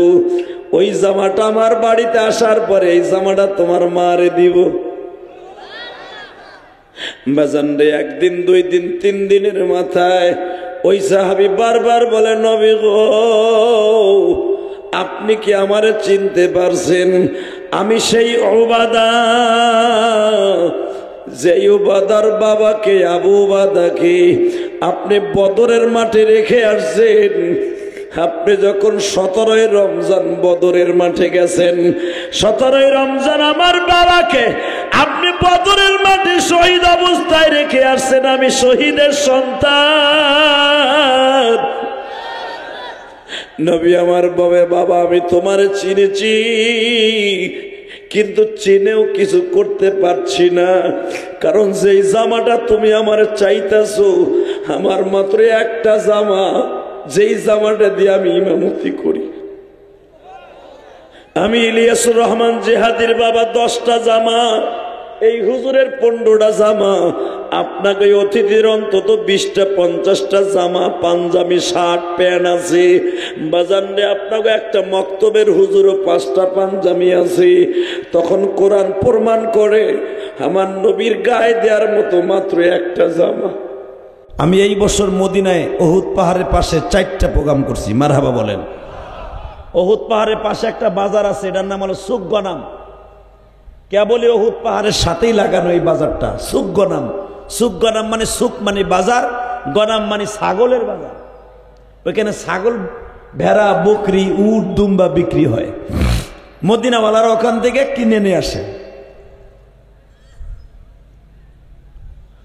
ওই জামাটা আমার বাড়িতে আসার পরে এই জামাটা তোমার মারে দিব। বাজান রে, 1 দিন 2 দিন 3 দিনের মাথায় ওই সাহাবী বারবার বলে, নবী গো, আপনি কি আমারে চিনতে পারছেন? আমি সেই উবাদা, যে উবাদার বাবাকে আবু উবাদাকে আপনি বদরের মাঠে রেখে আসছেন। আপনি যখন 17ই রমজান বদরের মাঠে গেছেন, 17ই রমজান আমার বাবাকে আপনি বদরের মাঠে শহীদ অবস্থায় রেখে আসছেন। আমি শহীদের সন্তান। নবী আমার বলে, বাবা আমি তোমারে চিনেছি, কিন্তু চিনেও কিছু করতে পারছি না, কারণ যেই জামাটা তুমি আমার চাইতেছো, আমার মাত্র একটা জামা, যেই জামাটা দিয়ে আমি ইমামতি করি। আমি ইলিয়াসুর রহমান জিহাদির বাবা 10টা জামা, এই হুজুরের 15টা জামা, আপনাকে অতিথির অন্তত 20টা 50টা জামা, পাঞ্জাবি, শার্ট, প্যান্ট আছে। বাজানে আপনাকে একটা মক্তবের হুজুরও 5টা পাঞ্জাবি আছে। তখন কোরআন প্রমাণ করে আমার নবীর গায়ে দেওয়ার মতো মাত্র একটা জামা। আমি এই বছর মদিনায় উহুদ পাহাড়ের পাশে 4টা প্রোগ্রাম করছি। মারহাবা বলেন। উহুদ পাহাড়ের পাশে একটা বাজার আছে, এটার নাম হলো সুগনাম। কেবলই উহুদ পাহাড়ের সাথেই লাগানো এই বাজারটা, সুগনাম। সুক গনাম মানে সুক মানে বাজার, গনাম মানে ছাগলের বাজার। ওইখানে ছাগল, ভেড়া, বকরি, উট, দুম্বা বিক্রি হয়। মদিনাওয়ালারা ওখান থেকে কিনে নিয়ে আসে।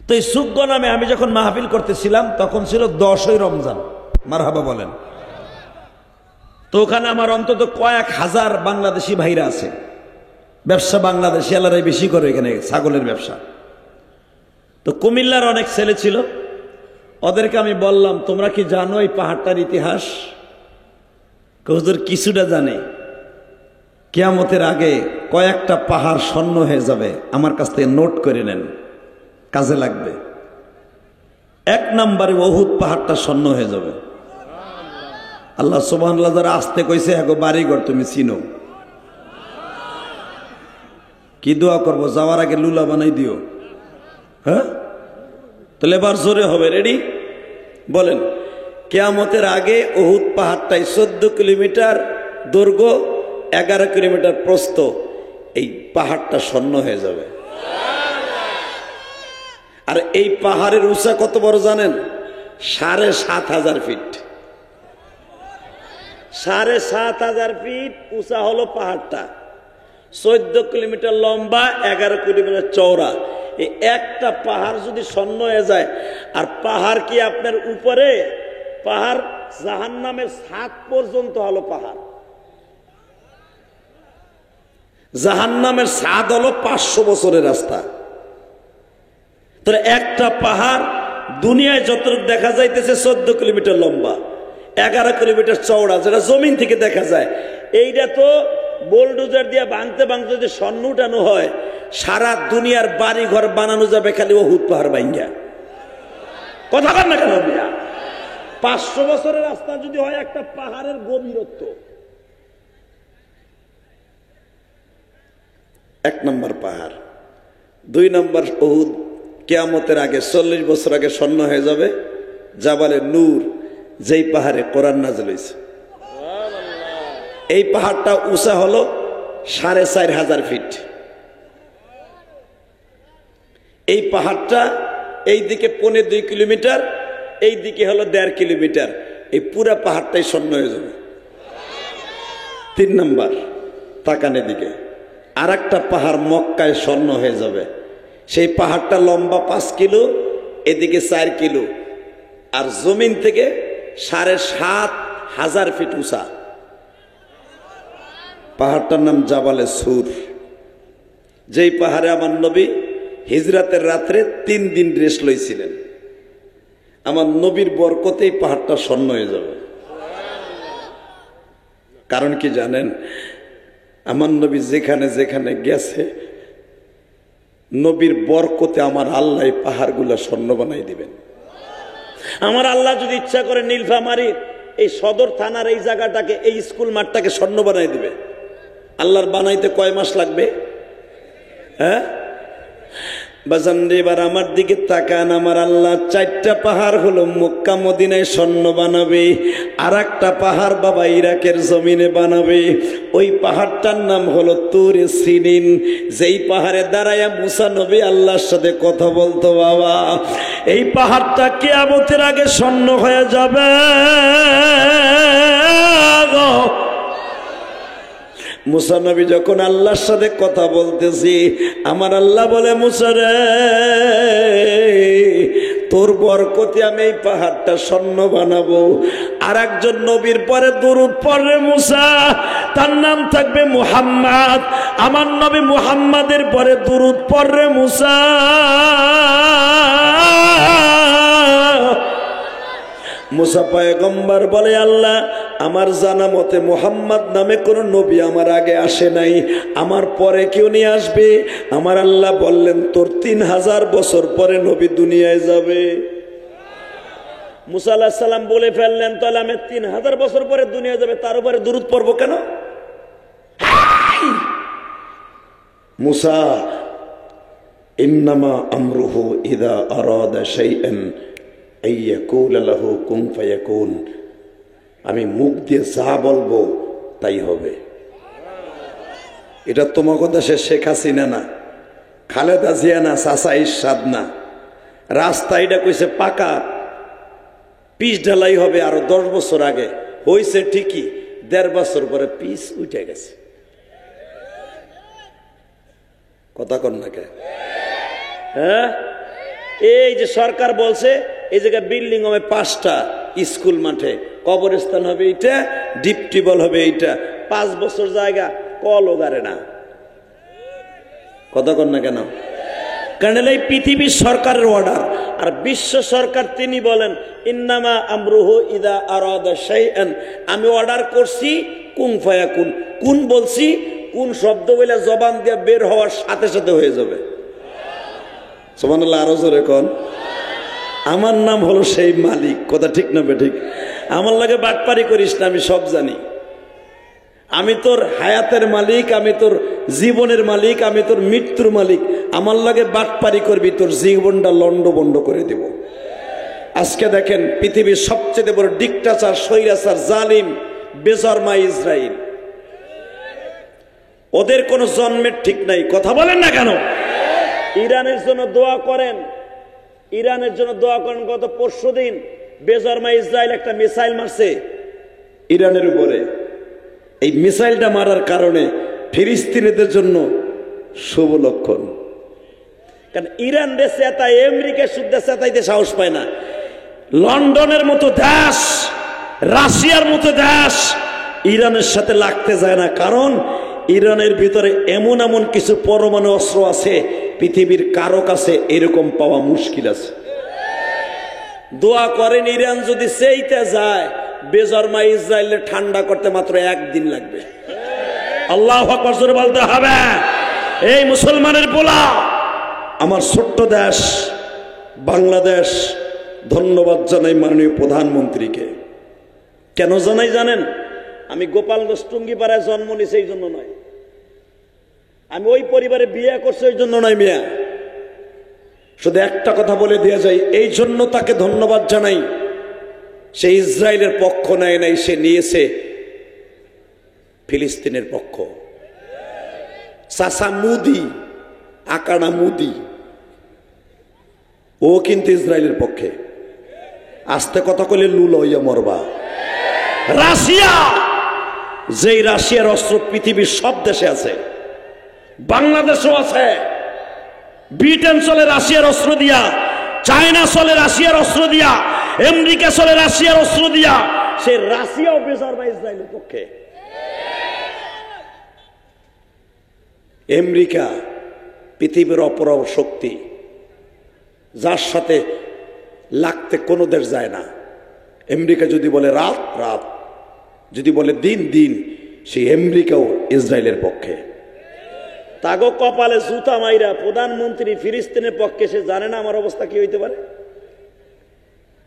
তো এই সুক গনামে আমি যখন মাহফিল করতেছিলাম তখন ছিল 10ই রমজান। মারহাবা বলেন। তো ওখানে আমার অন্তত কয়েক হাজার বাংলাদেশি ভাইরা আছে। ব্যবসা বাংলাদেশি আলারাই বেশি করে এখানে ছাগলের ব্যবসা। তো কুমিল্লার অনেক ছেলে ছিল, ওদেরকে আমি বললাম তোমরা কি জানো এই পাহাড়টার ইতিহাস? হুজুর কিছুটা জানে। কিয়ামতের আগে কয়েকটা পাহাড় স্বর্ণ হয়ে যাবে, আমার কাছ থেকে নোট করে নেন, কাজে লাগবে। 1 নম্বরে উহুদ পাহাড়টা স্বর্ণ হয়ে যাবে। আল্লাহ সুবহানাল্লাহ যারা আসতে কইছে এগো বাড়িঘর তুমি চিনো। কি দোয়া করবো? যাওয়ার আগে লুলা বানাই দিও। হ্যাঁ, তাহলে এবার জোরে হবে। রেডি? বলেন। কিয়ামতের আগে উহুদ পাহাড়টাই 14 কিলোমিটার দৈর্ঘ্য, 11 কিলোমিটার প্রস্থ। এই পাহাড়টা স্বর্ণ হয়ে যাবে। আর এই পাহাড়ের উঁচা কত বড় জানেন? 7,500 ফিট। 7,500 ফিট উঁচা হলো পাহাড়টা। 14 কিলোমিটার লম্বা, 11 কিলোমিটার চওড়া। এই একটা পাহাড় যদি স্বর্ণ হয়ে যায়, আর পাহাড় কি আপনার উপরে, পাহাড় জাহান্নামের 7 পর্যন্ত হলো পাহাড়। জাহান্নামের 7 হলো 500 বছরের রাস্তা। তাহলে একটা পাহাড় দুনিয়ায় যতটুকু দেখা যাইতেছে 14 কিলোমিটার লম্বা, 11 কিলোমিটার চওড়া, যেটা জমিন থেকে দেখা যায়। এইটা তো বোলডোজার দিয়ে ভাঙতে ভাঙতে যদি স্বর্ণ উঠানো হয়, সারা দুনিয়ার বাড়ি ঘর বানানো যাবে খালি উহুদ পাহাড় ভাঙ্গা। কথা বল না কেন? 500 বছরের রাস্তা যদি হয় একটা পাহাড়ের গভীরত্ব। 1 নম্বর পাহাড়। 2 নম্বর উহুদ কিয়ামতের আগে 40 বছর আগে স্বর্ণ হয়ে যাবে জাবালে নূর, যেই পাহাড়ে কোরআন নাযিল হয়েছে। এই পাহাড়টা উঁচা হলো 4,500 ফিট। এই পাহাড়টা এই দিকে 1.25 কিলোমিটার, এই দিকে হলো 1.5 কিলোমিটার। এই পুরা পাহাড়টাই স্বর্ণ হয়ে যাবে। 3 নম্বর তাকানের দিকে আর একটা পাহাড় মক্কায় স্বর্ণ হয়ে যাবে। সেই পাহাড়টা লম্বা 5 কিলো, এদিকে 4 কিলো, আর জমিন থেকে 7,500 ফিট উঁচা। পাহাড়টার নাম জাবালে সুর। যেই পাহাড়ে আমার নবী হিজরাতের রাত্রে 3 দিন রেস্ট লইছিলেন। আমার নবীর বরকতে এই পাহাড়টা স্বর্ণ হয়ে যাবে। কারণ কি জানেন? আমার নবী যেখানে যেখানে গেছে, নবীর বরকতে আমার আল্লাহ এই পাহাড়গুলা স্বর্ণ বানাই দিবেন। আমার আল্লাহ যদি ইচ্ছা করে নীলফামারী এই সদর থানার এই জায়গাটাকে, এই স্কুল মাঠটাকে স্বর্ণ বানাই দিবে। আল্লাহর বানাইতে কয় মাস লাগবে? হ্যাঁ বাজান রে, এবার আমার দিকে তাকান। আমার আল্লাহ 4টা পাহাড় হলো মক্কা মদিনায় স্বর্ণ বানাবে, আর একটা পাহাড় বাবা ইরাকের জমিনে বানাবে। ওই পাহাড়টার নাম হলো তুরে সিনিন। যেই পাহাড়ে দাঁড়ায়া মুসা নবী আল্লাহর সাথে কথা বলতো বাবা, এই পাহাড়টা কিয়ামতের আগে স্বর্ণ হয়ে যাবে। মুসা নবী যখন আল্লাহর সাথে কথা বলতেছি, আমার আল্লাহ বলে, মুসা রে, তোর বরকতে আমি এই পাহাড়টা স্বর্ণ বানাবো। আর একজন নবীর পরে দরুদ পড়ে মুসা, তার নাম থাকবে মুহাম্মদ। আমার নবী মুহাম্মাদের পরে দরুদ পড়ে মুসা। মুসা পয়গম্বর বলে, আল্লাহ আমার জানা মতে মুহাম্মদ নামে কোন নবী আমার আগে আসে নাই, আমার পরে কেউ নিয়ে আসবে? আমার আল্লাহ বললেন, তোর 3000 বছর পরে নবী দুনিয়ায় যাবে। মুসা আলাইহিস সালাম বলে ফেললেন, তাহলে আমি 3000 বছর পরে দুনিয়া যাবে, তার উপরে দুরূদ পড়বো কেন? মুসা, ইন্নামা আমরুহু ইযা আরাদা শাইআন আইয়াকুল লাহু কুন ফায়াকুন। আমি মুখ দিয়ে যা বলবো তাই হবে। এটা তোমার কথা সে শেখ হাসিনা না, খালেদা জিয়া না, চাচা ইরশাদ না, রাস্তা এটা কইছে পাকা, পিচ ঢালাই হবে আরো 10 বছর আগে, হইছে ঠিকই, 1.5 বছর পরে পিচ উঠে গেছে। কথা কন না কে? হ্যাঁ, এই যে সরকার বলছে এই জায়গায় বিল্ডিং হবে 5টা, স্কুল মাঠে কবরস্থান হবে এইটা, ডিপ টিউবওয়েল হবে এইটা, 5 বছর জায়গা কলও গারে না। কথা কন না কেন? কারণ এই পৃথিবীর সরকারের অর্ডার, আর বিশ্ব সরকার তিনি বলেন ইন্নামা আমরুহু ইদা আরাদা শাইআন, আমি অর্ডার করছি কুন ফায়াকুন, কুন বলছি, কোন শব্দ বলে জবান দিয়ে বের হওয়ার সাথে সাথে হয়ে যাবে। সুবহানাল্লাহ, আরো জোরে কোন। আমার নাম হলো সেই মালিক। কথা ঠিক না বেঠিক? আমার লাগে বাটপারি করিস না, আমি সব জানি। আমি তোর হায়াতের মালিক, আমি তোর জীবনের মালিক, আমি তোর মৃত্যুর মালিক। আমার লাগে বাটপারি করবি, তোর জীবনটা লন্ডভন্ড করে দেব। আজকে দেখেন পৃথিবীর সবচেয়ে বড় ডিক্টাচার, স্বৈরাচার, জালিম, বেজরমা ইসরাইল। ওদের কোনো জন্মের ঠিক নাই। কথা বলেন না কেন? ইরানের জন্য দোয়া করেন, ইরানের জন্য দোয়া করেন। গত পরশুদিন বেজরমা ইসরাইল একটা মিসাইল মারছে ইরানের উপরে। এই মিসাইলটা মারার কারণে ফিলিস্তিনিদের জন্য শুভ লক্ষণ। কারণ ইরান দেশে তাই আমেরিকা শুদ্ধ চেতাইতে সাহস পায় না। লন্ডনের মতো দেশ, রাশিয়ার মতো দেশ ইরানের সাথে লাগতে যায় না, কারণ ইরানের ভিতরে এমন এমন কিছু পরমাণু অস্ত্র আছে পৃথিবীর কারো কাছে এরকম পাওয়া মুশকিল আছে। দোয়া করেন ইরান যদি সেইতে যায়, বেজরমা ইসরায়েলে ঠান্ডা করতে মাত্র 1 দিন লাগবে। আল্লাহু আকবার জোরে বলতে হবে। এই মুসলমানের পোলা, আমার ছোট্ট দেশ বাংলাদেশ, ধন্যবাদ জানাই মাননীয় প্রধানমন্ত্রীকে। কেন জানাই জানেন? আমি গোপালগঞ্জ টুঙ্গিপাড়ায় জন্ম নিয়েছি এই জন্য নয়, আমি ওই পরিবারে বিয়ে করছি ওই জন্য নয় মিয়া। শুধু একটা কথা বলে দেওয়া যায়, এই জন্য তাকে ধন্যবাদ জানাই, সে ইসরায়েলের পক্ষ নেয় নাই, সে নিয়েছে ফিলিস্তিনের পক্ষ। চাচা মুদি, আকানা মুদি, ও কিন্তু ইসরায়েলের পক্ষে। আস্তে কথা কইলে লুল হইয়া মরবা। রাশিয়া, যেই রাশিয়ার অস্ত্র পৃথিবীর সব দেশে আছে, বাংলাদেশও আছে। ব্রিটেন চলে রাশিয়ার অস্ত্র দিয়া, চায়না চলে রাশিয়ার অস্ত্র দিয়া, আমেরিকা চলে রাশিয়ার অস্ত্র দিয়া। সে রাশিয়াও বেজরমা ইসরায়েলের পক্ষে। আমেরিকা পৃথিবীর অপর শক্তি, যার সাথে লাগতে কোনো দেশ যায় না। আমেরিকা যদি বলে রাত রাত, যদি বলে দিন দিন, সেই আমেরিকাও ইসরায়েলের পক্ষে। তাগো কপালে জুতা মাইরা প্রধানমন্ত্রী ফিলিস্তিনের পক্ষে, সে জানে না আমার অবস্থা কি হইতে পারে?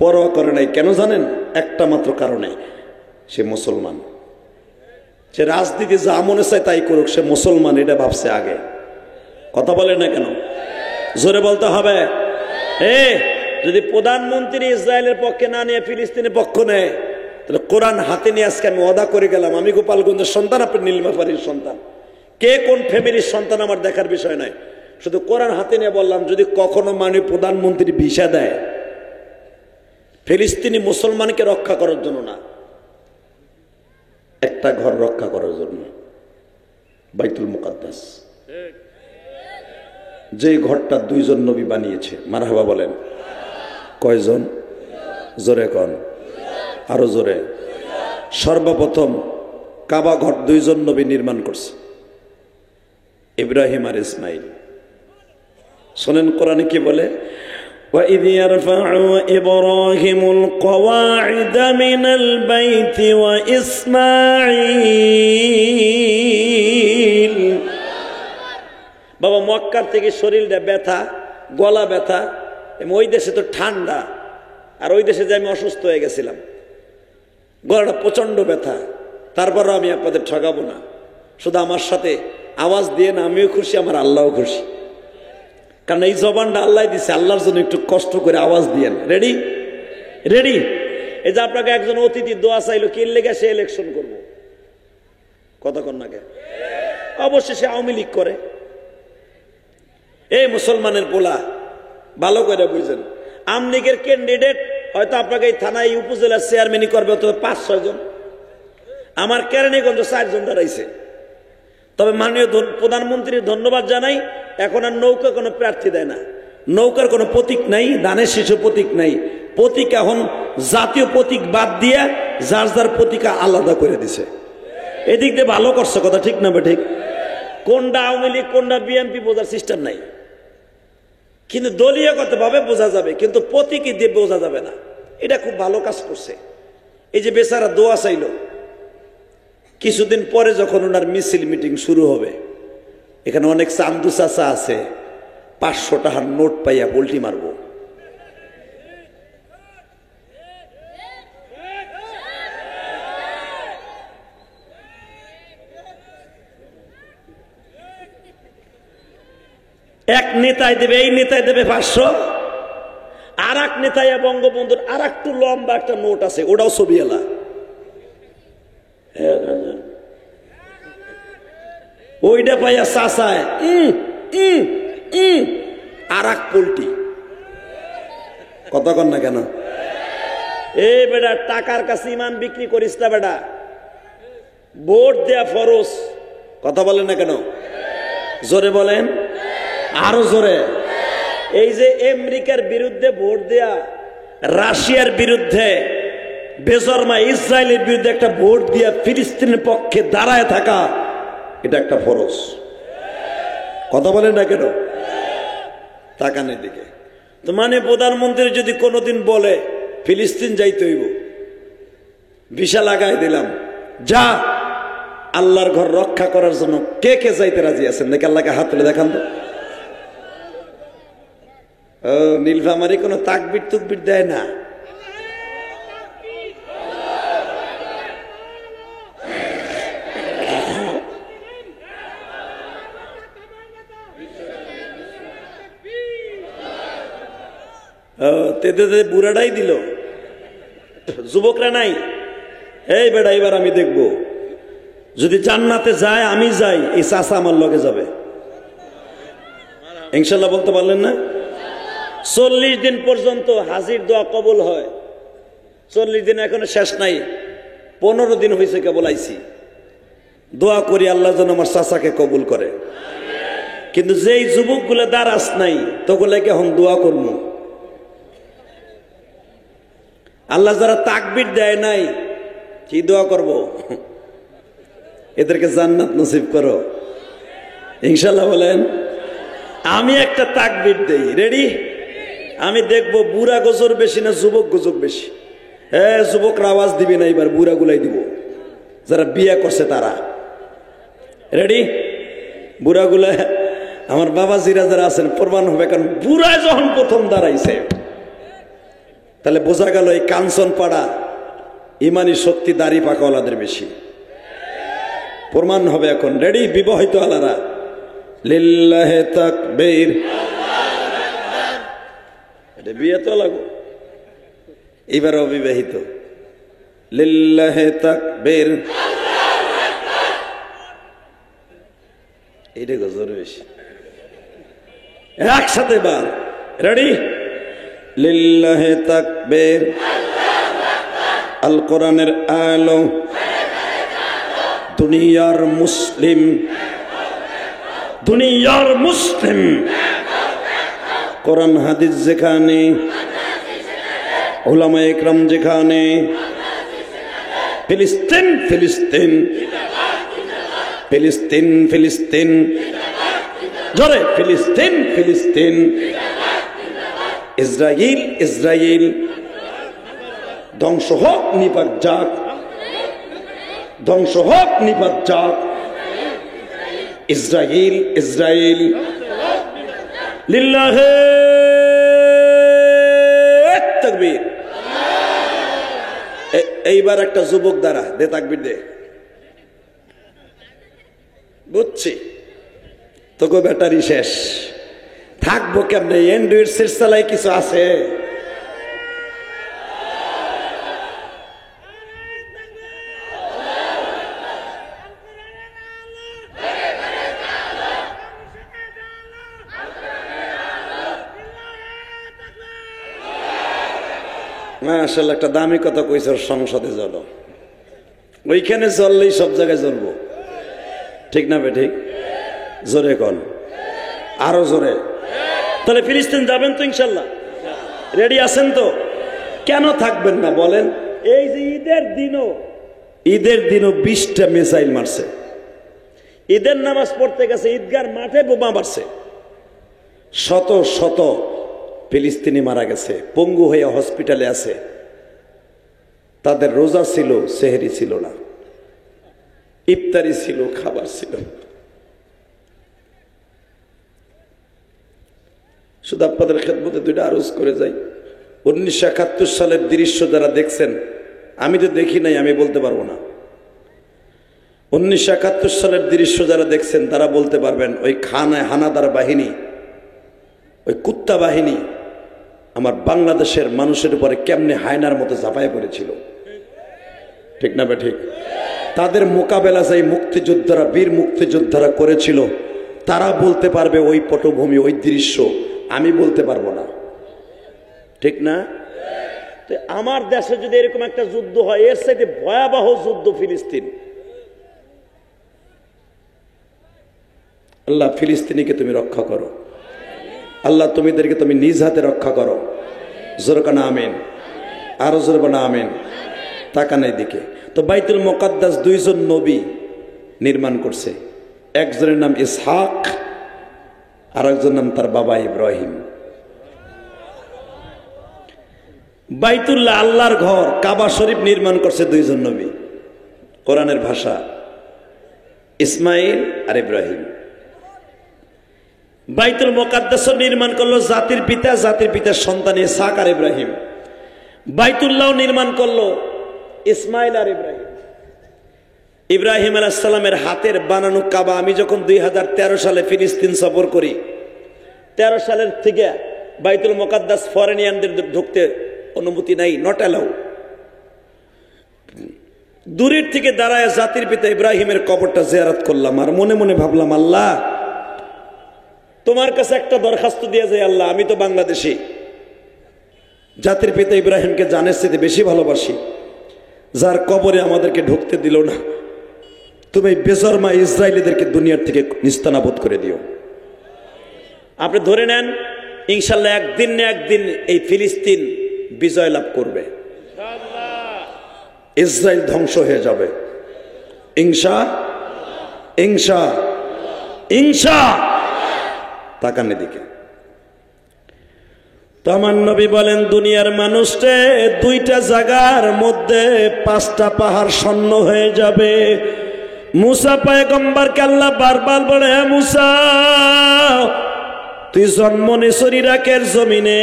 পরোয়া করে নাই। কেন জানেন? একটা মাত্র কারণে, সে মুসলমান। সে রাজনীতি যা মনে চায় তাই করুক, সে মুসলমান, এটা ভাবছে আগে। কথা বলে না কেন? জোরে বলতে হবে। যদি প্রধানমন্ত্রী ইসরায়েলের পক্ষে না নিয়ে ফিলিস্তিনের পক্ষ নেয়, তাহলে কোরআন হাতে নিয়ে আজকে আমি ওয়াদা করে গেলাম, আমি গোপালগঞ্জের সন্তান, আপনি নীলমাফারির সন্তান, কে কোন ফ্যামিলির সন্তান আমার দেখার বিষয় নয়। শুধু কোরআন হাতে নিয়ে বললাম, যদি কখনো মাননীয় প্রধানমন্ত্রী ভিসা দেয় ফিলিস্তিনি মুসলমানকে রক্ষা করার জন্য না, একটা ঘর রক্ষা করার জন্য, বাইতুল মুকাদ্দাস, যে ঘরটা 2 জন নবী বানিয়েছে। মারহাবা বলেন। কয়জন? জোরে কন, আরো জোরে। সর্বপ্রথম কাবা ঘর 2 জন নবী নির্মাণ করছে, ইব্রাহিম আর ইসমাইল। শোনেন কোরআনে কি বলে? وَإِذْ يَرْفَعُ إِبْرَاهِيمُ الْقَوَاعِدَ مِنَ الْبَيْتِ وَإِسْمَاعِيلُ। বাবা মক্কার থেকে শরীরটা ব্যথা, গলা ব্যথা, ওই দেশে তো ঠান্ডা, আর ওই দেশে যে আমি অসুস্থ হয়ে গেছিলাম, গলাটা প্রচন্ড ব্যথা। তারপরও আমি আপনাদের ঠকাবো না, শুধু আমার সাথে আওয়াজ দিয়ে না, আমিও খুশি, আমার আল্লাহও খুশি। কারণ এই জবানটা আল্লাহ দিছে, আল্লাহর জন্য একটু কষ্ট করে আওয়াজ দিয়েন। রেডি? রেডি? এই যে আপনাকে একজন অতিথি দোয়া চাইলো, কি লেগে সে ইলেকশন করবো, কথা কন না কে? অবশ্যই সে আওয়ামী লীগ করে। এই মুসলমানের পোলা, ভালো করে বুঝেন, আমলিগের ক্যান্ডিডেট হয়তো আপনাকে এই থানায় উপজেলার চেয়ারম্যানই করবে তো 5-6 জন, আমার কেরানীগঞ্জ 4 জন দাঁড়াইছে। তবে মাননীয় প্রধানমন্ত্রীর ধন্যবাদ জানাই, এখন আর নৌকা কোনো প্রার্থী দেয় না, নৌকার কোনো প্রতীক নাই, ধানের শিশু প্রতীক নাই, প্রতীক এখন জাতীয় প্রতীক বাদ দিয়ে যার যার প্রতীক আলাদা করে দিছে। এদিক দিয়ে ভালো করছে, কথা ঠিক না? ঠিক। কোনটা আওয়ামী লীগ কোনটা বিএনপি বোঝার সিস্টেম নাই, কিন্তু দলীয়গতভাবে বোঝা যাবে, কিন্তু প্রতীকী দিয়ে বোঝা যাবে না। এটা খুব ভালো কাজ করছে। এই যে বেচারা দোয়া চাইল, কিছুদিন পরে যখন ওনার মিছিল মিটিং শুরু হবে, এখানে অনেক চান্দু চাচা আছে, 500 টাকার নোট পাইয়া পোল্টি মারবো। এক নেতায় দেবে, এই নেতায় দেবে 500, আর এক নেতায় বঙ্গবন্ধুর আর একটু লম্বা একটা নোট আছে, ওটাও ছবি এলা, ওইটা পাইয়া চাচায় আর এক পোল্টি। কথা কন না কেন? এই বেটা টাকার কাছে ইমান বিক্রি করিস না বেটা, ভোট দেয়া ফরজ। কথা বলেন না কেন? জোরে বলেন, আরো জোরে। এই যে আমেরিকার বিরুদ্ধে ভোট দেয়া, রাশিয়ার বিরুদ্ধে, বেজরমা ইসরায়েলের বিরুদ্ধে একটা ভোট দিয়া ফিলিস্তিনের পক্ষে দাঁড়ায় থাকা, এটা একটা ফরজ। কথা বলেন না কেন? তাকানের দিকে তো মানে প্রধানমন্ত্রী যদি কোনোদিন বলে ফিলিস্তিন যাইতে হইব, ভিসা লাগাই দিলাম, যা, আল্লাহর ঘর রক্ষা করার জন্য কে কে যাইতে রাজি আছেন? দেখে আল্লাহকে হাত তুলে দেখান তো। নীলফামারি কোনো তাকবির তুকবির দেয় না। বুড়াটাই দিল, যুবকরা নাই। এই বেড়া, এবার আমি দেখব যদি জান্নাতে যায়, আমি যাই, এই চাচা আমার লগে যাবে ইনশাল্লাহ। বলতে পারলেন না? 40 দিন পর্যন্ত হাজির দোয়া কবুল হয়। 40 দিন এখনো শেষ নাই, 15 দিন হয়েছে কেবল আইছি। দোয়া করি আল্লাহ যেন আমার চাচাকে কবুল করে। কিন্তু যেই যুবকগুলো দারাস নাই, তোগুলোকে এখন দোয়া করবো। আল্লাহ যারা তাকবীর দেয় নাই, কি দোয়া করব? এদেরকে জান্নাত নসিব করো ইনশাল্লাহ। বলেন, আমি একটা তাকবীর দেই, রেডি? আমি দেখবো বুড়া গজর বেশি না যুবক গজর বেশি। হ্যাঁ, যুবকরা আওয়াজ দিবি না, এবার বুড়া গুলাই দিব, যারা বিয়ে করছে তারা। রেডি? বুড়া গুলা আমার বাবাজিরা যারা আছেন প্রমাণ হবে, কারণ বুড়া যখন প্রথম দাঁড়াইছে, তাহলে বোঝা গেল এই কাঞ্চন পাড়া ইমানি শক্তি দাড়ি পাকাওয়ালাদের বেশি। প্রমাণ হবে এখন। রেডি? বিবাহিত আলারা লিল্লাহে তাকবীর, এটা বিয়ে তো লাগো। এবার অবিবাহিত লিল্লাহে তাকবীর, এইটা গজর বেশি। একসাথে বার, রেডি? লিল্লাহে তাকবীর, আল কোরআনের আলো, দুনিয়ার মুসলিম, দুনিয়ার মুসলিম, কোরআন হাদিস যেখানে, উলামা ইকরাম যেখানে, ফিলিস্তিন ফিলিস্তিন ফিলিস্তিন ফিলিস্তিন, জোরে ফিলিস্তিন ফিলিস্তিন, ইসরায়েল ইসরায়েল, ধ্বংস হোক নিপাত যাক, ধ্বংস হোক নিপাত যাক, ইসরায়েল ইসরায়েল, লিল্লাহে তাকবীর। এইবার একটা যুবক দ্বারা দে তাকবীর দে। বুঝছি তোকে ব্যাটারি শেষ, থাকবো কেমনে? অ্যান্ড্রয়েড সেট চালাই কিছু আছে? আসলে একটা দামি কথা কইছে, সংসদে জ্বলো, ওইখানে জ্বললেই সব জায়গায় জ্বলবো, ঠিক না ঠিক? জোরে কন, আরো জোরে। তাহলে ফিলিস্তিন যাবেন তো ইনশাল্লাহ? রেডি আছেন তো? কেন থাকবেন না বলেন? এই যে ঈদের দিনও 20টা মিসাইল মারছে, ঈদের নামাজ পড়তে গেছে ঈদগার মাঠে বোমা মারছে, শত শত ফিলিস্তিনি মারা গেছে, পঙ্গু হয়ে হসপিটালে আছে, তাদের রোজা ছিল, সেহরি ছিল না, ইফতারি ছিল, খাবার ছিল। শুধু আপনাদের খেদমতে দুইটা আরজ করে যাই। 1971 সালের দৃশ্য যারা দেখছেন, আমি তো দেখি নাই, আমি বলতে পারবো না। 1971 সালের দৃশ্য যারা দেখছেন তারা বলতে পারবেন ওই হানাদার বাহিনী, ওই কুত্তা বাহিনী আমার বাংলাদেশের মানুষের উপরে কেমনে হায়নার মতো ঝাঁপায় পড়েছিল, ঠিক না ঠিক? তাদের মোকাবেলা যাই মুক্তিযোদ্ধারা, বীর মুক্তিযোদ্ধারা করেছিল, তারা বলতে পারবে ওই পটভূমি, ওই দৃশ্য, আমি বলতে পারবো না, ঠিক না? তো আমার দেশে যদি এরকম একটা যুদ্ধ হয়, এর চাইতে ভয়াবহ যুদ্ধ ফিলিস্তিন। আল্লাহ ফিলিস্তিনিকে তুমি রক্ষা করো, আল্লাহ তুমিদেরকে তুমি নিজ হাতে রক্ষা করো। জোরকানা আমিন, আরো জোরকানা আমিন। তাকান দিকে তো বাইতুল মুকাদ্দাস 2 জন নবী নির্মাণ করছে, একজনের নাম ইসহাক আর একজনের নাম তার বাবা ইব্রাহিম। বাইতুল্লাহ আল্লাহর ঘর কাবা শরীফ নির্মাণ করছে 2 জন নবী, কোরআনের ভাষা ইসমাইল আর ইব্রাহিম। বাইতুল মুকাদ্দাস নির্মাণ করলো জাতির পিতার সন্তান ইসহাক আর ইব্রাহিম। বাইতুল্লাহ নির্মাণ করলো ইসমাইল আর ইব্রাহিম। ইব্রাহিম আলাইহিস সালামের হাতের বানানো কাবা আমি যখন 2013 সালে ফিলিস্তিন সফর করি, 13 সালের থেকে বাইতুল মুকাদ্দাস ফরেনিয়ানদের ঢুকতে অনুমতি নাই, নট অ্যালাউ। দূরের থেকে দাঁড়ায় জাতির পিতা ইব্রাহিমের কবরটা জিয়ারত করলাম, আর মনে মনে ভাবলাম, আল্লাহ তোমার কাছে একটা দরখাস্ত দিয়ে যায়, আল্লাহ আমি তো বাংলাদেশি, জাতির পিতা ইব্রাহিমকে জানের চেয়ে বেশি ভালোবাসি, যার কবরে আমাদেরকে ঢুকতে দিল না, তুমি বেজরমা ইসরায়েলিদেরকে দুনিয়ার থেকে নিস্তানাবুদ করে দিও। আপনি ধরে নেন ইনশাল্লাহ একদিন না একদিন এই ফিলিস্তিন বিজয় লাভ করবে, ইসরায়েল ধ্বংস হয়ে যাবে, ইনশা। তাকান দিকে তো আমার নবী বলেন, দুনিয়ার মানুষকে 2টা জায়গার মধ্যে 5টা পাহাড় শূন্য হয়ে যাবে। মুসা পয়গম্বরকে আল্লাহ বারবার বলে, হে মুসা তুই জন্ম নিছর ইরাকের জমিনে,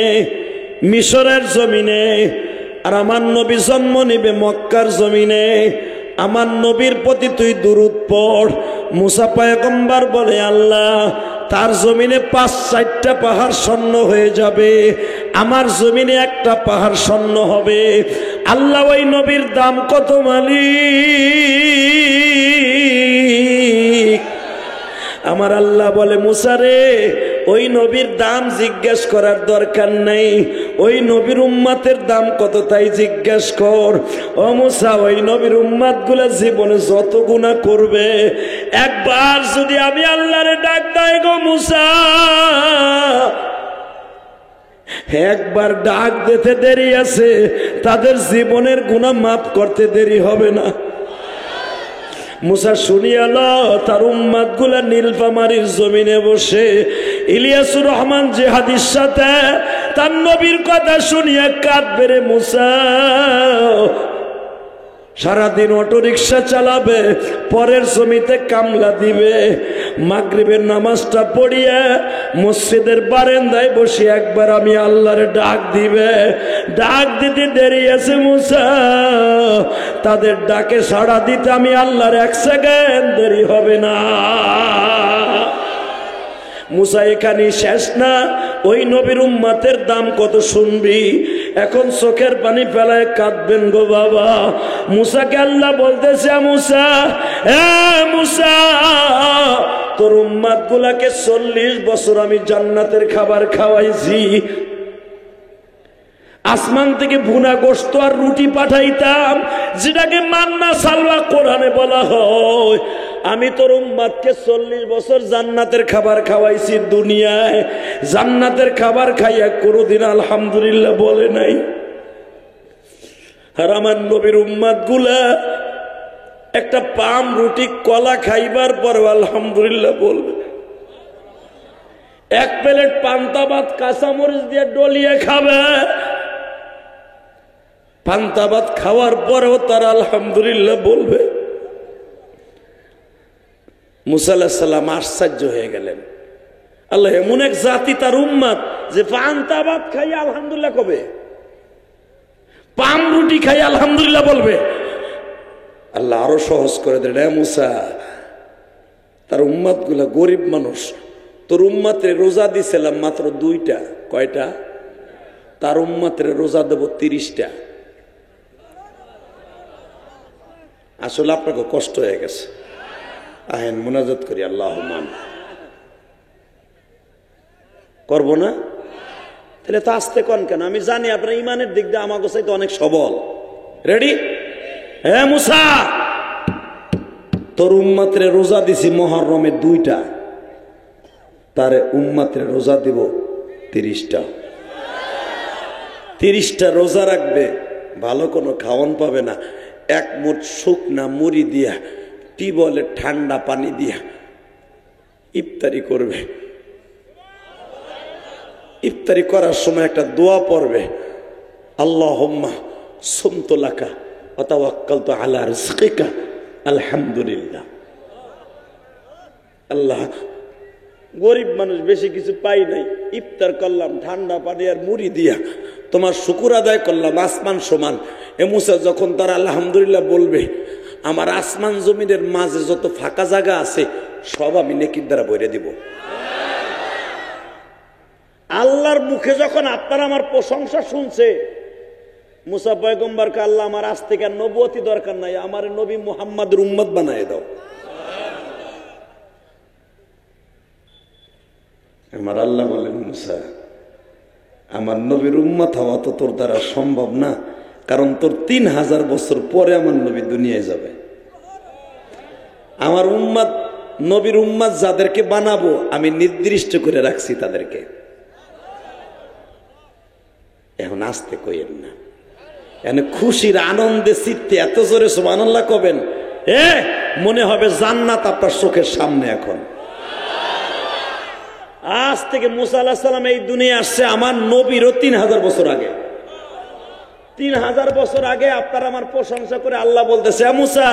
মিশরের জমিনে, আর আমার নবী জন্ম নিবে মক্কার জমিনে, আমার নবীর প্রতি তুই দুরূদ পড়। মুসা পয়গম্বর বলে, আল্লাহ তার জমিনে 5-4টা পাহাড় শূন্য হয়ে যাবে, আমার জমিনে একটা পাহাড় শূন্য হবে। আল্লাহ ওই নবীর দাম কত মালিক? আমার আল্লাহ বলে, মুসা রে ওই নবীর দাম জিজ্ঞেস করার দরকার নাই, ওই নবীর উম্মতের দাম কত তাই জিজ্ঞেস কর। ও মুসা ওই নবীর উম্মত গুলা জীবনে যত গুনাহ করবে, একবার যদি আমি আল্লাহরে ডাক দেই, গো মুসা একবার ডাক দিতে দেরি আছে, তাদের জীবনের গুনাহ মাফ করতে দেরি হবে না। মুসা শুনিয়াল তার উম্মত গুলা নীলফামারীর জমিনে বসে ইলিয়াসুর রহমান জিহাদির সাথে তার নবীর কথা শুনিয়া কাঁদবে রে মুসা। সারাদিন অটো রিক্সা চালাবে, পরের জমিতে কামলা দিবে, মাগরিবের নামাজটা পড়িয়া মসজিদের বারান্দায় বসে একবার আমি আল্লাহর ডাক দিবে, ডাক দিতে দেরি আছে মুসা, তাদের ডাকে সাড়া দিতে আমি আল্লাহর 1 সেকেন্ড দেরি হবে না। মুসা এখানে শেষ না, ওই নবীর উম্মতের দাম কত শুনবি, এখন চোখের পানি ফেলায় কাঁদবেন গো বাবা। মুসাকে আল্লাহ বলতেছে, মুসা মুসা তোর উম্মত গুলাকে 40 বছর আমি জান্নাতের খাবার খাওয়াইছি, আসমান থেকে ভুনা গোশত আর রুটি পাঠাইতাম, যেটাকে মান্না সালওয়া কোরআনে বলা হয়। আমি তোর উম্মতকে 40 বছর জান্নাতের খাবার খাওয়াইছি দুনিয়ায়, জান্নাতের খাবার খাইয়া কোনোদিন আলহামদুলিল্লাহ বলে নাই। আর আমার নবীর উম্মত গুলা একটা পাম রুটি কলা খাইবার পর আলহামদুলিল্লাহ বলবে। এক প্লেট পান্তা ভাত কাঁচামরিচ দিয়ে ডলিয়ে খাবে, পান্তা ভাত খাওয়ার পরেও তারা আলহামদুলিল্লাহ বলবে। মুসা আলাইহিস সালাম আশ্চর্য হয়ে গেলেন, আল্লাহ এমন এক জাতি তার উম্মত যে পান্তা ভাত খাইয়া আলহামদুলিল্লাহ কবে, পাম রুটি খাইয়া আলহামদুলিল্লাহ বলবে। আল্লাহ আরো সহজ করে দেন, মুসা তার উম্মত গুলা গরিব মানুষ, তোর উম্মতের রোজা দিছিলাম মাত্র 2টা, কয়টা? তার উম্মতের রোজা দেব 30টা। আসলে আপনাকে কষ্ট হয়ে গেছে, আহেন মুনাজাত করি, আল্লাহ মান করবো না? তাহলে তো আসতে কন কেন? আমি জানি আপনার ইমানের দিক দিয়ে আমাকে চাইতে অনেক সবল। রেডি? হ্যাঁ মুসা, তোর উম্মতের রোজা দিছি মুহররমে 2টা, তার উম্মতের রোজা দিব 30টা। 30টা রোজা রাখবে, ভালো কোনো খাওয়ান পাবে না, এক মুঠ শুকনা মুড়ি দিয়া টিবলে ঠান্ডা পানি দিয়া ইফতারি করবে। ইফতারি করার সময় একটা দোয়া পড়বে, আল্লাহুম্মা সুমতু লাকা ওয়া তাওয়াক্কালতু আলা রিজকিকা আলহামদুলিল্লাহ। আল্লাহ, গরিব মানুষ, বেশি কিছু পাই নাই, ইফতার করলাম ঠান্ডা পানি আর মুড়ি দিয়া, তোমার শুকুর আদায় করলাম আসমান সমান। এ মুসা যখন তারা আলহামদুলিল্লাহ বলবে, আমার আসমান জমিনের মাঝে যত ফাঁকা জায়গা আছে সব আমি নেকির দ্বারা ভরে দিব। আল্লাহর মুখে যখন আপনারা আমার প্রশংসা শুনছে, মুসা পয়গম্বরকে আল্লাহ আমার আজ থেকে নবুয়তি দরকার নাই, আমার নবী মুহাম্মদের উম্মত বানায় দাও। আমার আল্লাহ বলেন, মুসা আমার নবীর উম্মত হওয়া তো তোর দ্বারা সম্ভব না, কারণ তোর 3000 বছর পরে আমার নবী দুনিয়ায় যাবে। আমার উম্মত, নবীর উম্মত যাদেরকে বানাবো আমি নির্দিষ্ট করে রাখছি তাদেরকে। এখন আসতে কইেন না, এনে খুশির আনন্দে চিত্তে এত জোরে সুবহানাল্লাহ কবেন, মনে হবে জান্নাত আপনার চোখের সামনে। এখন আজ থেকে মুসা আলাইহিস সালাম এই দুনিয়া আসছে আমার নবীরও 3000 বছর আগে। 3000 বছর আগে আপনারা আমার প্রশংসা করে আল্লাহ বলতেছে, মুসা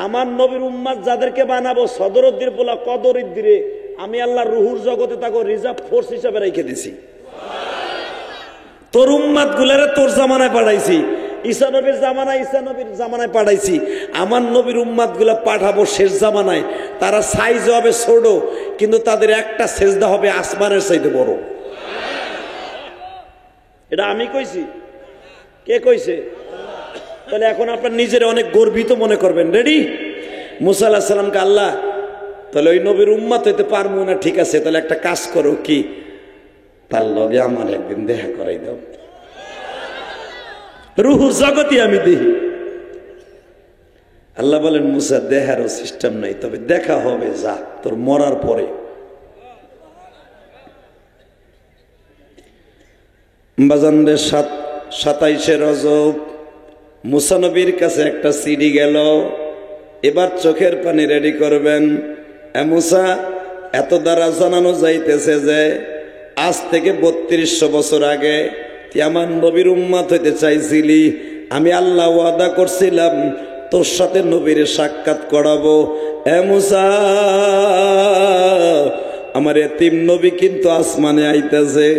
আমার নবীর উম্মত যাদেরকে বানাবো সদরুদ্দির বলা কদরুদ্দিরে আমি আল্লাহ রুহুর জগতে তাকে রিজার্ভ ফোর্স হিসেবে রেখে দিছি। তোর উম্মত গুলারে তোর জামানায় পাঠাইছি, ঈসা নবীর জামানায় পাঠাইছি, আমার নবীর উম্মত গুলা পাঠাবো শেষ জামানায়। তারা সাইজ হবে ছোট, কিন্তু তাদের একটা সেজদা হবে আসমানের চাইতে বড়। এটা আমি কইছি? কে কইছে? তাহলে এখন আপনার নিজের অনেক গর্বিত মনে করবেন। রেডি? মুসা আলাইহিস সালামকে আল্লাহ, তাহলে ওই নবীর উম্মত হইতে পারবো না, ঠিক আছে, তাহলে একটা কাজ করো, কি তার লগে আমার একদিন দেখা করাই দাও, রুহুর জগতে আমি দেখি। আল্লাহ বলেন, মুসা দেখারও সিস্টেম নাই, তবে দেখা হবে, যা তোর মরার পরে। বাজানদের 27শে রজব মুসা নবীর কাছে একটা সিডি গেল, এবার চোখের পানি রেডি করবেন। মুসা, এত দ্বারা জানানো যাইতেছে যে আজ থেকে 3200 বছর আগে তুই আমার নবীর উম্মত হইতে চাইছিলি, আমি আল্লাহ ওয়াদা করছিলাম তোর সাথে নবীর সাক্ষাৎ করাবো। মুসা, আমার এতিম নবী কিন্তু আসমানে আইতেছে।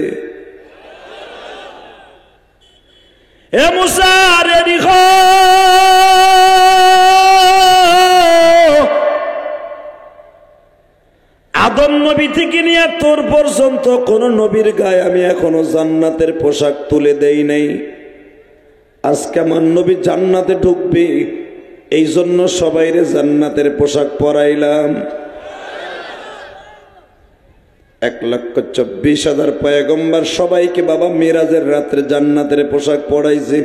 মুসা রেডি হ, আদম নবী থেকে নিয়ে তোর পর্যন্ত কোন নবীর গায়ে আমি এখনো জান্নাতের পোশাক তুলে দেই নাই। আজকে আমার নবী জান্নাতে ঢুকবে, এই জন্য সবাইরে জান্নাতের পোশাক পরাইলাম। 1,24,000 পয়গম্বর সবাইকে বাবা মিরাজের রাত্রে জান্নাতের পোশাক পরাইছে।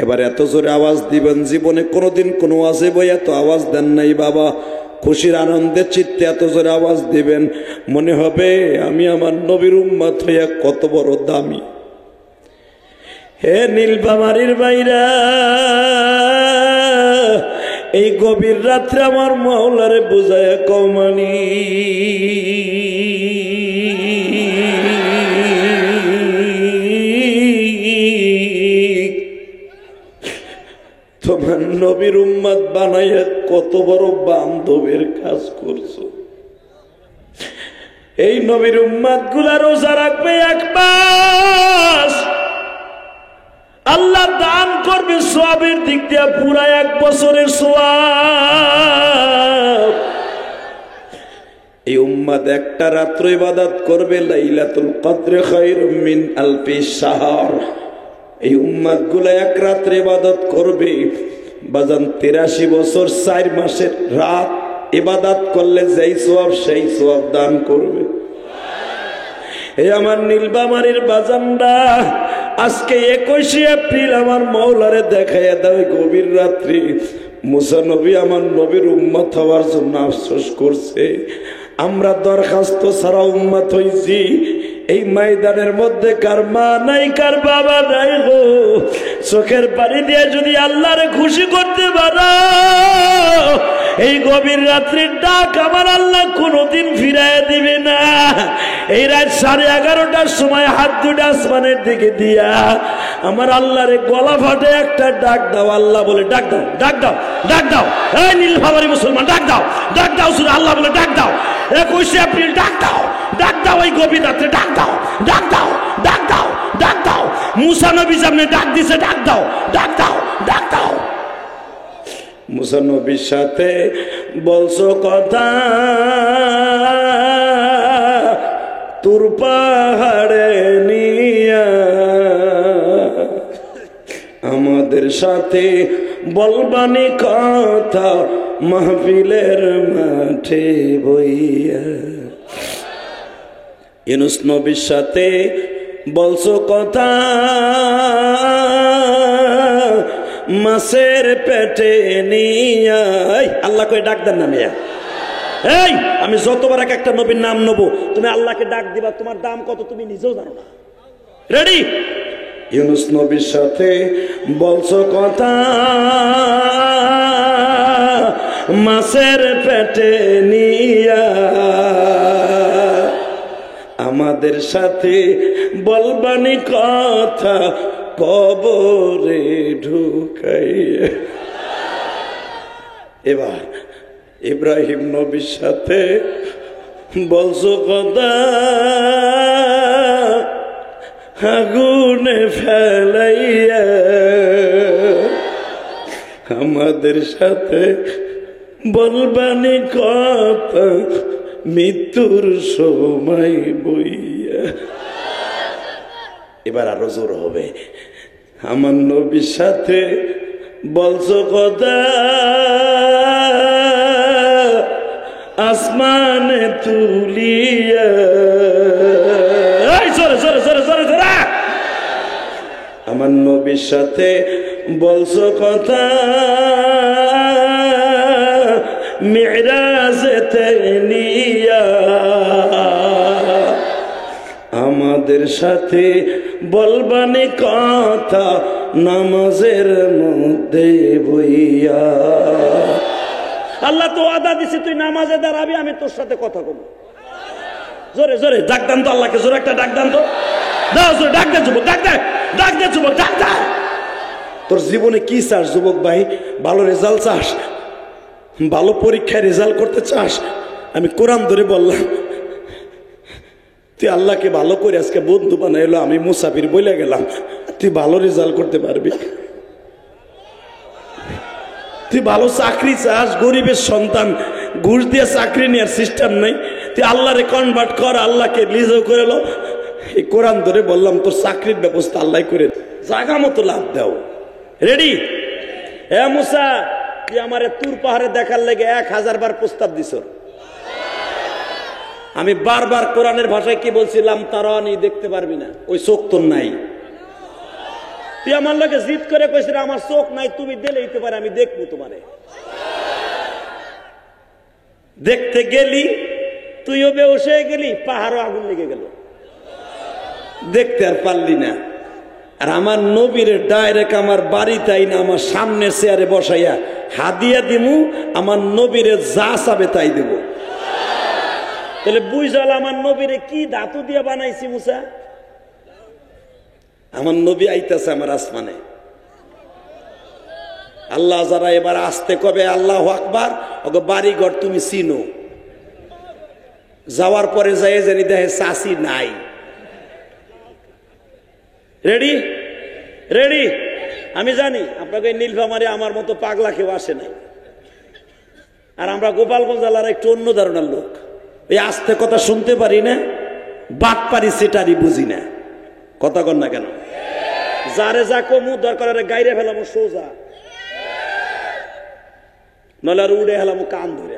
এবার এত জোরে আওয়াজ দিবেন, জীবনে কোনোদিন কোনো ওয়াজে বই এত আওয়াজ দেন নাই বাবা। খুশির আনন্দের চিত্তে এত জোরে আওয়াজ দিবেন, মনে হবে আমি আমার নবীর উম্মত হইয়া কত বড় দামি। হে নীলফামারীর বাইরা, এই গভীর রাত্রে আমার মাওলারে বুঝায়া কমানি। তোমার নবীর উম্মত বানাইয়া কত বড় বান্ধবের কাজ করছো। এই নবীর উম্মত গুলা রোজা রাখবে 1 মাস, আল্লাহ দান করবে সওয়াবের দিক দিয়ে পুরা 1 বছরের সওয়াব। এই উম্মত একটা রাত্র ইবাদত করবে, লাইলাতুল কদর খায়রুম মিন আলফি শাহর। এই উম্মত গুলা 1 রাত্রে ইবাদত করবে বাজান 83 বছর 4 মাসের রাত ইবাদত করলে যেই সওয়াব সেই সওয়াব দান করবে। এই আমার নীলফামারীর বাজানরা, আজকে 21 এপ্রিল আমার মাওলারে দেখাইয়া দাও গভীর রাত্রি। মুসা নবী আমার নবীর উম্মত হওয়ার জন্য আফসোস করছে। আমরা দরখাস্ত ছাড়া উম্মত হইছি। এই ময়দানের মধ্যে কার মা নাই, কার বাবা নাই গো। চোখের পানি দিয়ে যদি আল্লাহরে খুশি করতে পারো, এই গভীর রাত্রির ডাক আমার আল্লাহ কোনোদিন ফিরাইয়া দিবে না। এই রাত 11:30টার সময় হাত দুটো আসমানের দিকে দিয়া আমার আল্লাহরে গলা ফাটে একটা ডাক দাও। আল্লাহ বলে ডাক দাও, ডাক দাও, ডাক দাও। এই নীলফামারী মুসলমান ডাক দাও, ডাক দাও। শুধু আল্লাহ বলে ডাক দাও। 21 এপ্রিল ডাক দাও, ডাক দাও। এই গভীর রাত্রে ডাক দাও, ডাক দাও, ডাক দাও, ডাক দাও। মুসা নবী সামনে ডাক দিছে, ডাক দাও, ডাক দাও, ডাক দাও। মুসা নবীর সাথে বলছো কথা, তুর পাহাড়ে নিয়া আমাদের সাথে বলবানি কথা মাহফিলের মাঠে বইয়া। ইউনূস নবীর সাথে বলছো কথা মাছের পেটে নিয়া। আল্লাহ কই ডাক দেন না মিয়া। এই আমি যতবার একটা নবীর নাম নেবো, তুমি আল্লাহকে ডাক দিবা, তোমার দাম কত তুমি নিজেও জানো না। রেডি? ইউনূস নবীর সাথে বলছো কথা মাছের পেটে নিয়া, আমাদের সাথে বলবানি কথা কবরে ঢুকাইয়া। এবার ইব্রাহিম নবীর সাথে বলছো কথা আগুনে ফেলাইয়া, আমাদের সাথে বলবানি কথা মৃত্যুর সময় বইয়া। এবার আরো জোর হবে। আমার নবীর সাথে বলছো কথা আসমানে তুলিয়া। জোরে জোরে জোরে জোরে জোরে। আমার নবীর সাথে বলছো কথা মিরাজেতে নিয়া, আমাদের সাথে বলবানি কথা নামাজের মধ্যে বইয়া। আল্লাহ তো ওয়াদা দিছে তুই নামাজে দাঁড়াবি, আমি তোর সাথে কথা বলবো। জোরে জোরে ডাক দেন তো আল্লাহকে, জোরে একটা ডাক দেন তো। দাও জোরে ডাক দে যুবক, ডাক দে, ডাক দে যুবক, ডাক দে। তোর জীবনে কি চাস যুবক ভাই? ভালো রেজাল্ট চাস? ভালো পরীক্ষায় রেজাল্ট করতে চাস? আমি কোরআন ধরে বললাম, তুই আল্লাহকে ভালো করে আজকে বন্ধু বানাইলো, আমি মুসাফির বলে গেলাম, তুই ভালো রেজাল্ট করতে পারবি। তুই ভালো চাকরি চাস, গরিবের সন্তান, ঘুষ দিয়ে চাকরি নেওয়ার সিস্টেম নাই, তুই আল্লাহরে কনভার্ট কর, আল্লাহকে নিজেও করে লো। এই কোরআন ধরে বললাম তোর চাকরির ব্যবস্থা আল্লাহ করে জায়গা মতো লাভ দাও। রেডি? এ মুসা, তুই আমারে তুর পাহাড়ে দেখার লেগে 1000 বার প্রস্তাব দিছ। আমি বারবার কোরআনের ভাষায় কি বলছিলাম, তারানি দেখতে পারবি না, ওই চোখ তোর নাই। তুই আমার লোকে জিদ করে কইছিস আমার চোখ নাই, তুমি দিলে দিতে পারে, আমি দেখবো তোমারে। দেখতে গেলি, তুইও বেহুশ হয়ে গেলি, পাহাড়ও আগুন লেগে গেল, দেখতে আর পারলি না। আর আমার নবীর ডাইরেক্ট আমার বাড়িতেই না, আমার সামনে চেয়ারে বসাইয়া হাদিয়া দিমু, আমার নবীরে যা চাবে তাই দেব। তাহলে বুঝাল আমার নবীরে কি ধাতু দিয়ে বানাইছি মুসা। আমার নবী আইতাছে আমার আসমানে। আল্লাহ যারা এবার আসতে কবে আল্লাহু আকবার, ওকে বাড়ি ঘর তুমি চিনো, যাওয়ার পরে যাই জানি দেখে চাষি নাই। Ready ready. আমি জানি আপনাকে নীলফামারী আমার মতো পাগলা কেউ আসে নাই, আর আমরা গোপালগঞ্জ জেলার একটু অন্য ধরনের লোক, এই আস্তে কথা শুনতে পারি না, বাদ পারি সেটারই বুঝি না। কথা কর না কেন? যারে যা কমু দরকার গাইরে ফেলামো সোজা, নলে আর উড়ে হেলামো কান ধরে।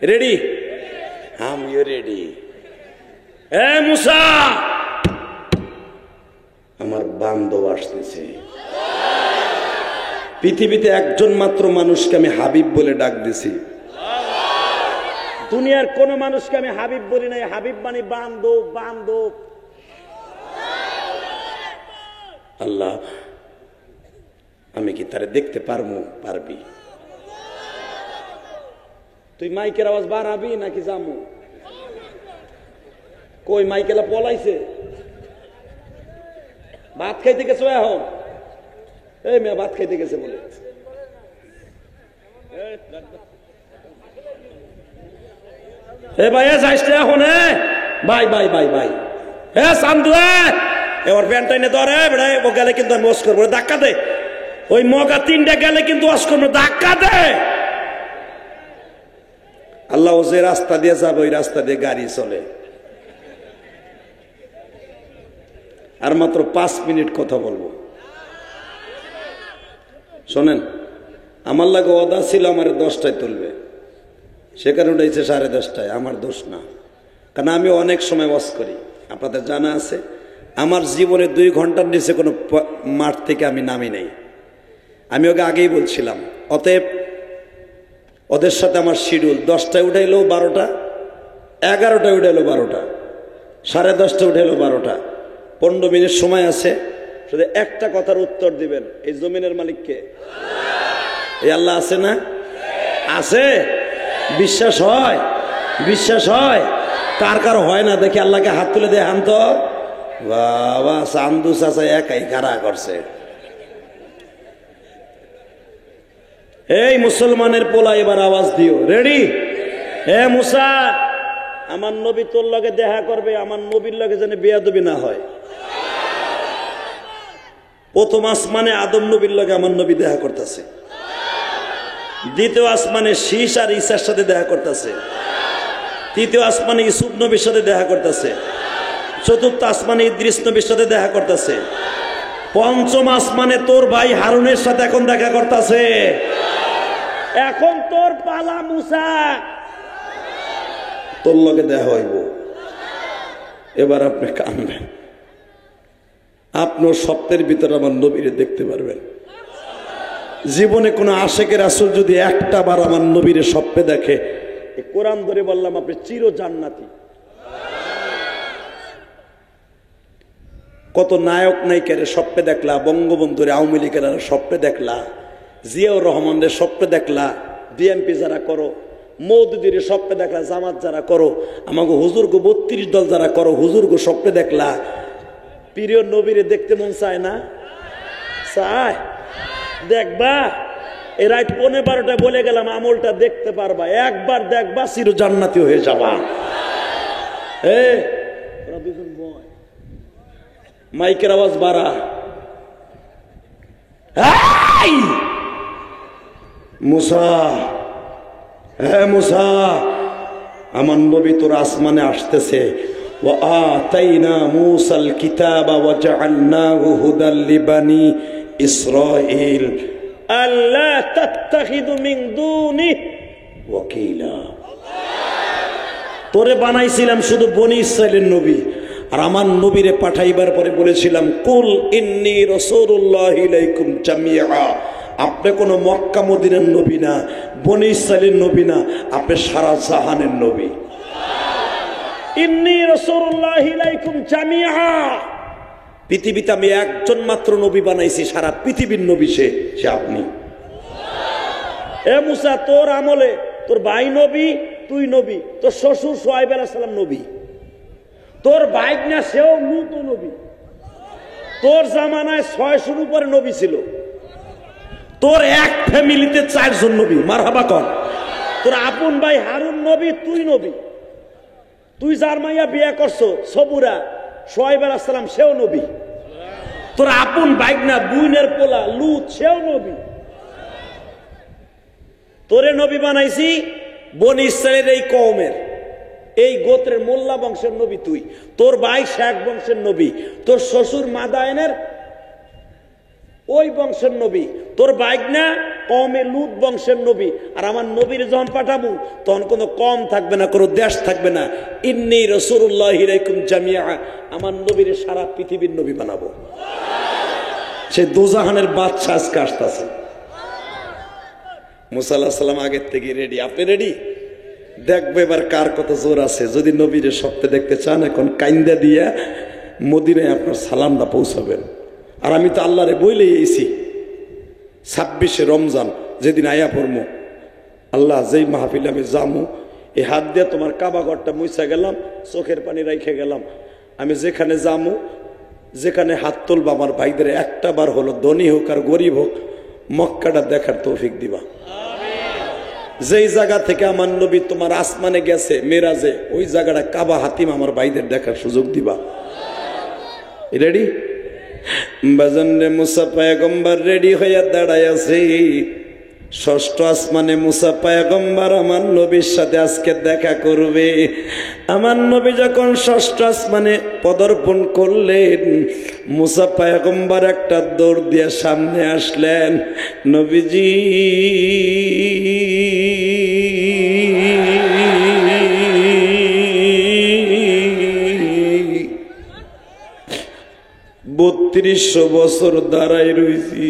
রেডি? আমিও রেডি। এ মুসা, আমার বান্ধব আসতেছে। পৃথিবীতে একজন মাত্র মানুষকে আমি হাবিব বলে ডাক দিছি, দুনিয়ার কোন মানুষকে আমি হাবিব বলি নাই। হাবিব মানে বান্ধব, বান্ধব। আল্লাহ, আমি কি তারে দেখতে পারবো? পারবি। তুই মাইকের আওয়াজ বাড়াবি নাকি জামু? কই মাইকেলা পলাইছে? ভাত খাইতে গেছো এখন? এই মেয়ে ভাত খাইতে গেছে বলে। এ ভাই যাইস এখন? ভাই ভাই ভাই ভাই, এ চান্দু, এবার প্যান্টাইনে ধরে বেড়া, ও গেলে কিন্তু আমি ওয়াশ করবো, ধাক্কা দে। ওই মগা তিনটা গেলে কিন্তু ওয়াশ করবো, ধাক্কা দে। আল্লাহ যে রাস্তা দিয়ে যাবে ওই রাস্তা দিয়ে গাড়ি চলে। আর মাত্র 5 মিনিট কথা বলবো, শোনেন। আমার লাগে ওদা ছিল আমার 10টায় তুলবে, সেখানে উঠেছে 10:30টায়। আমার দোষ না, কারণ আমি অনেক সময় ওয়াজ করি, আপনাদের জানা আছে। আমার জীবনে 2 ঘন্টার নিচে কোনো মাঠ থেকে আমি নামি নাই। আমি ওকে আগেই বলছিলাম, অতএব ওদের সাথে আমার শিডিউল 10টায় উঠাইলো 12টা, 11টায় উঠাইলো 12টা, 10:30টায় উঠাইলো 12টা। 15 মিনিট সময় আছে, শুধু একটা কথার উত্তর দিবেন। এই জমিনের মালিককে? এই আল্লাহ আছে না? আছে। বিশ্বাস হয়? বিশ্বাস হয়? কার কার হয় না দেখি আল্লাহকে হাত তুলে দেখান তো। বাবা, চান্দু চাচা একাই খাড়া করছে। এই মুসলমানের পোলা, এবার আওয়াজ দিও। রেডি? হে মুসা, আমার নবী তোর লগে দেখা করবে, আমার নবীর লগে যেন বেয়াদবি না হয়। প্রথম আসমানে আদম নবীর লগে আমার নবী দেখা করতেছে, দ্বিতীয় আসমানে শীষ আর ঈসার সাথে দেখা করতেছে, তৃতীয় আসমানে ইউসুফ নবীর সাথে দেখা করতেছে, চতুর্থ আসমানে ইদ্রিস নবীর সাথে দেখা করতেছে, পঞ্চম আসমানে তোর ভাই হারুনের সাথে এখন দেখা করতেছে। এখন তোর পালা মুসা, তোর লগে দেখা হইব। এবার আপনি কানবেন, আপনার স্বপ্নের ভিতরে আমার নবীরে দেখতে পারবেন। জীবনে কোনো আশেকের রাসূল যদি একটা বার আমার নবীরে স্বপ্নে দেখে, কোরআন ধরে বললাম আপনি চির জান্নাতি। কত নায়ক নায়িকার স্বপ্নে দেখলা, বঙ্গবন্ধুর আওয়ামী লীগের স্বপ্নে দেখলা, জিয়াউর রহমানের স্বপ্নে দেখলা, বিএনপি যারা করো, মৌদুদির স্বপ্নে দেখলা, জামাত যারা করো, আমাকে হুজুরগো 32 দল যারা করো, হুজুরগো স্বপ্নে দেখলা। প্রিয় নবীরে দেখতে মন চায় না? চায়। দেখবা, এই রাত 11:15 বলে গেলাম, আমলটা দেখতে পারবা, একবার দেখবা চির জান্নাতি হয়ে যাবা। দুজন বয়, মাইকের আওয়াজ বাড়া। মুসা, হ্যাঁ মুসা, আমার নবী তোর আসমানে আসতেছে। وآتينا موسى الكتاب وجعلناه هدى لبني إسرائيل ألا تتخذوا من دونه وكيلا। তোরে বানাইছিলাম শুধু বনি ইসরাইলের নবী, আর আমার নবীরে পাঠাইবার পরে বলেছিলাম কুল ইন্নী রাসূলুল্লাহি ইলাইকুম জামিআ, আপনি কোনো মক্কা মদিনার নবী না, বনি ইসরাইলের নবী না, আপনি সারা জাহানের নবী। ইন্নী রাসূলুল্লাহি ইলাইকুম জামিআ, পৃথিবীতে আমি একজন মাত্র নবী বানাইছি, সারা পৃথিবীর নবী সে আপনি। এ মুসা, তোর আমলে তোর ভাই নবী, তুই নবী, তোর শ্বশুর শুআয়ব আলাইহিস সালাম নবী, তোর ভাইগনা সেও লূত নবী, তোর জামানায় 600-র উপরে নবী ছিল, তোর এক ফ্যামিলিতে 4 জন নবী। মারহাবা কর। তোর আপন ভাই হারুন নবী, তুই নবী, তুই যার মাইয়া বিয়ে করছো সবুরা শুআয়ব আলাইহিস সালাম সেও নবী, তোর আপন ভাইগনা বুইনের পোলা লূত সেও নবী। তোরে নবী বানাইছি বনি ইসরাইলের এই কওমের, এই গোত্রের মোল্লা বংশের নবী তুই, তোর ভাই শেখ বংশের নবী, তোর শ্বশুর মাদায়েনের ওই বংশের নবী, তোর ভাইগনা কওমে লূত বংশের নবী। আর আমার নবীর যখন পাঠাবো তখন কোনো কম থাকবে না, কোনো দেশ থাকবে না। ইন্নী রাসূলুল্লাহি ইলাইকুম জামিআ, আমার নবীর সারা পৃথিবীর নবী বানাবো। সে দোজাহানের বাদশা আজকে আসতেছে। মুসা আলাইহিস সালাম আগের থেকে রেডি। আপনি রেডি? দেখবো এবার কার কত জোর আছে। যদি নবীর সপ্তাহে দেখতে চান, এখন কাইন্দা দিয়া মদিনায় আপনার সালামটা পৌঁছাবেন। আর আমি তো আল্লাহরে বইলেই এসি 26শে রমজান যেদিন আয়া পড়মু, আল্লাহ যেই মাহফিলে আমি যামু, এই হাত দিয়ে তোমার কাবা ঘরটা মুছা গেলাম, চোখের পানি রাইখে গেলাম। আমি যেখানে যামু, যেখানে হাত তুলব, আমার ভাইদের একটা বার হলো, ধনী হোক আর গরিব হোক, মক্কাটা দেখার তৌফিক দিবা। যেই জায়গা থেকে আমার নবী তোমার আসমানে গেছে মেরাজে, ওই জায়গাটা কাবা হাতিম আমার ভাইদের দেখার সুযোগ দিবা। রেডি? বাজানে মুসা পয়গম্বর রেডি হইয়া দাঁড়ায় আছে। 6ষ্ঠ আসমানে মুসা পয়গম্বর আমার নবীর সাথে আজকে দেখা করবে। আমার নবী যখন 6ষ্ঠ আসমানে পদার্পণ করলেন, মুসা পয়গম্বর একটা দৌড় দিয়ে সামনে আসলেন। নবীজি বত্রিশশো বছর দাঁড়াই রয়েছি,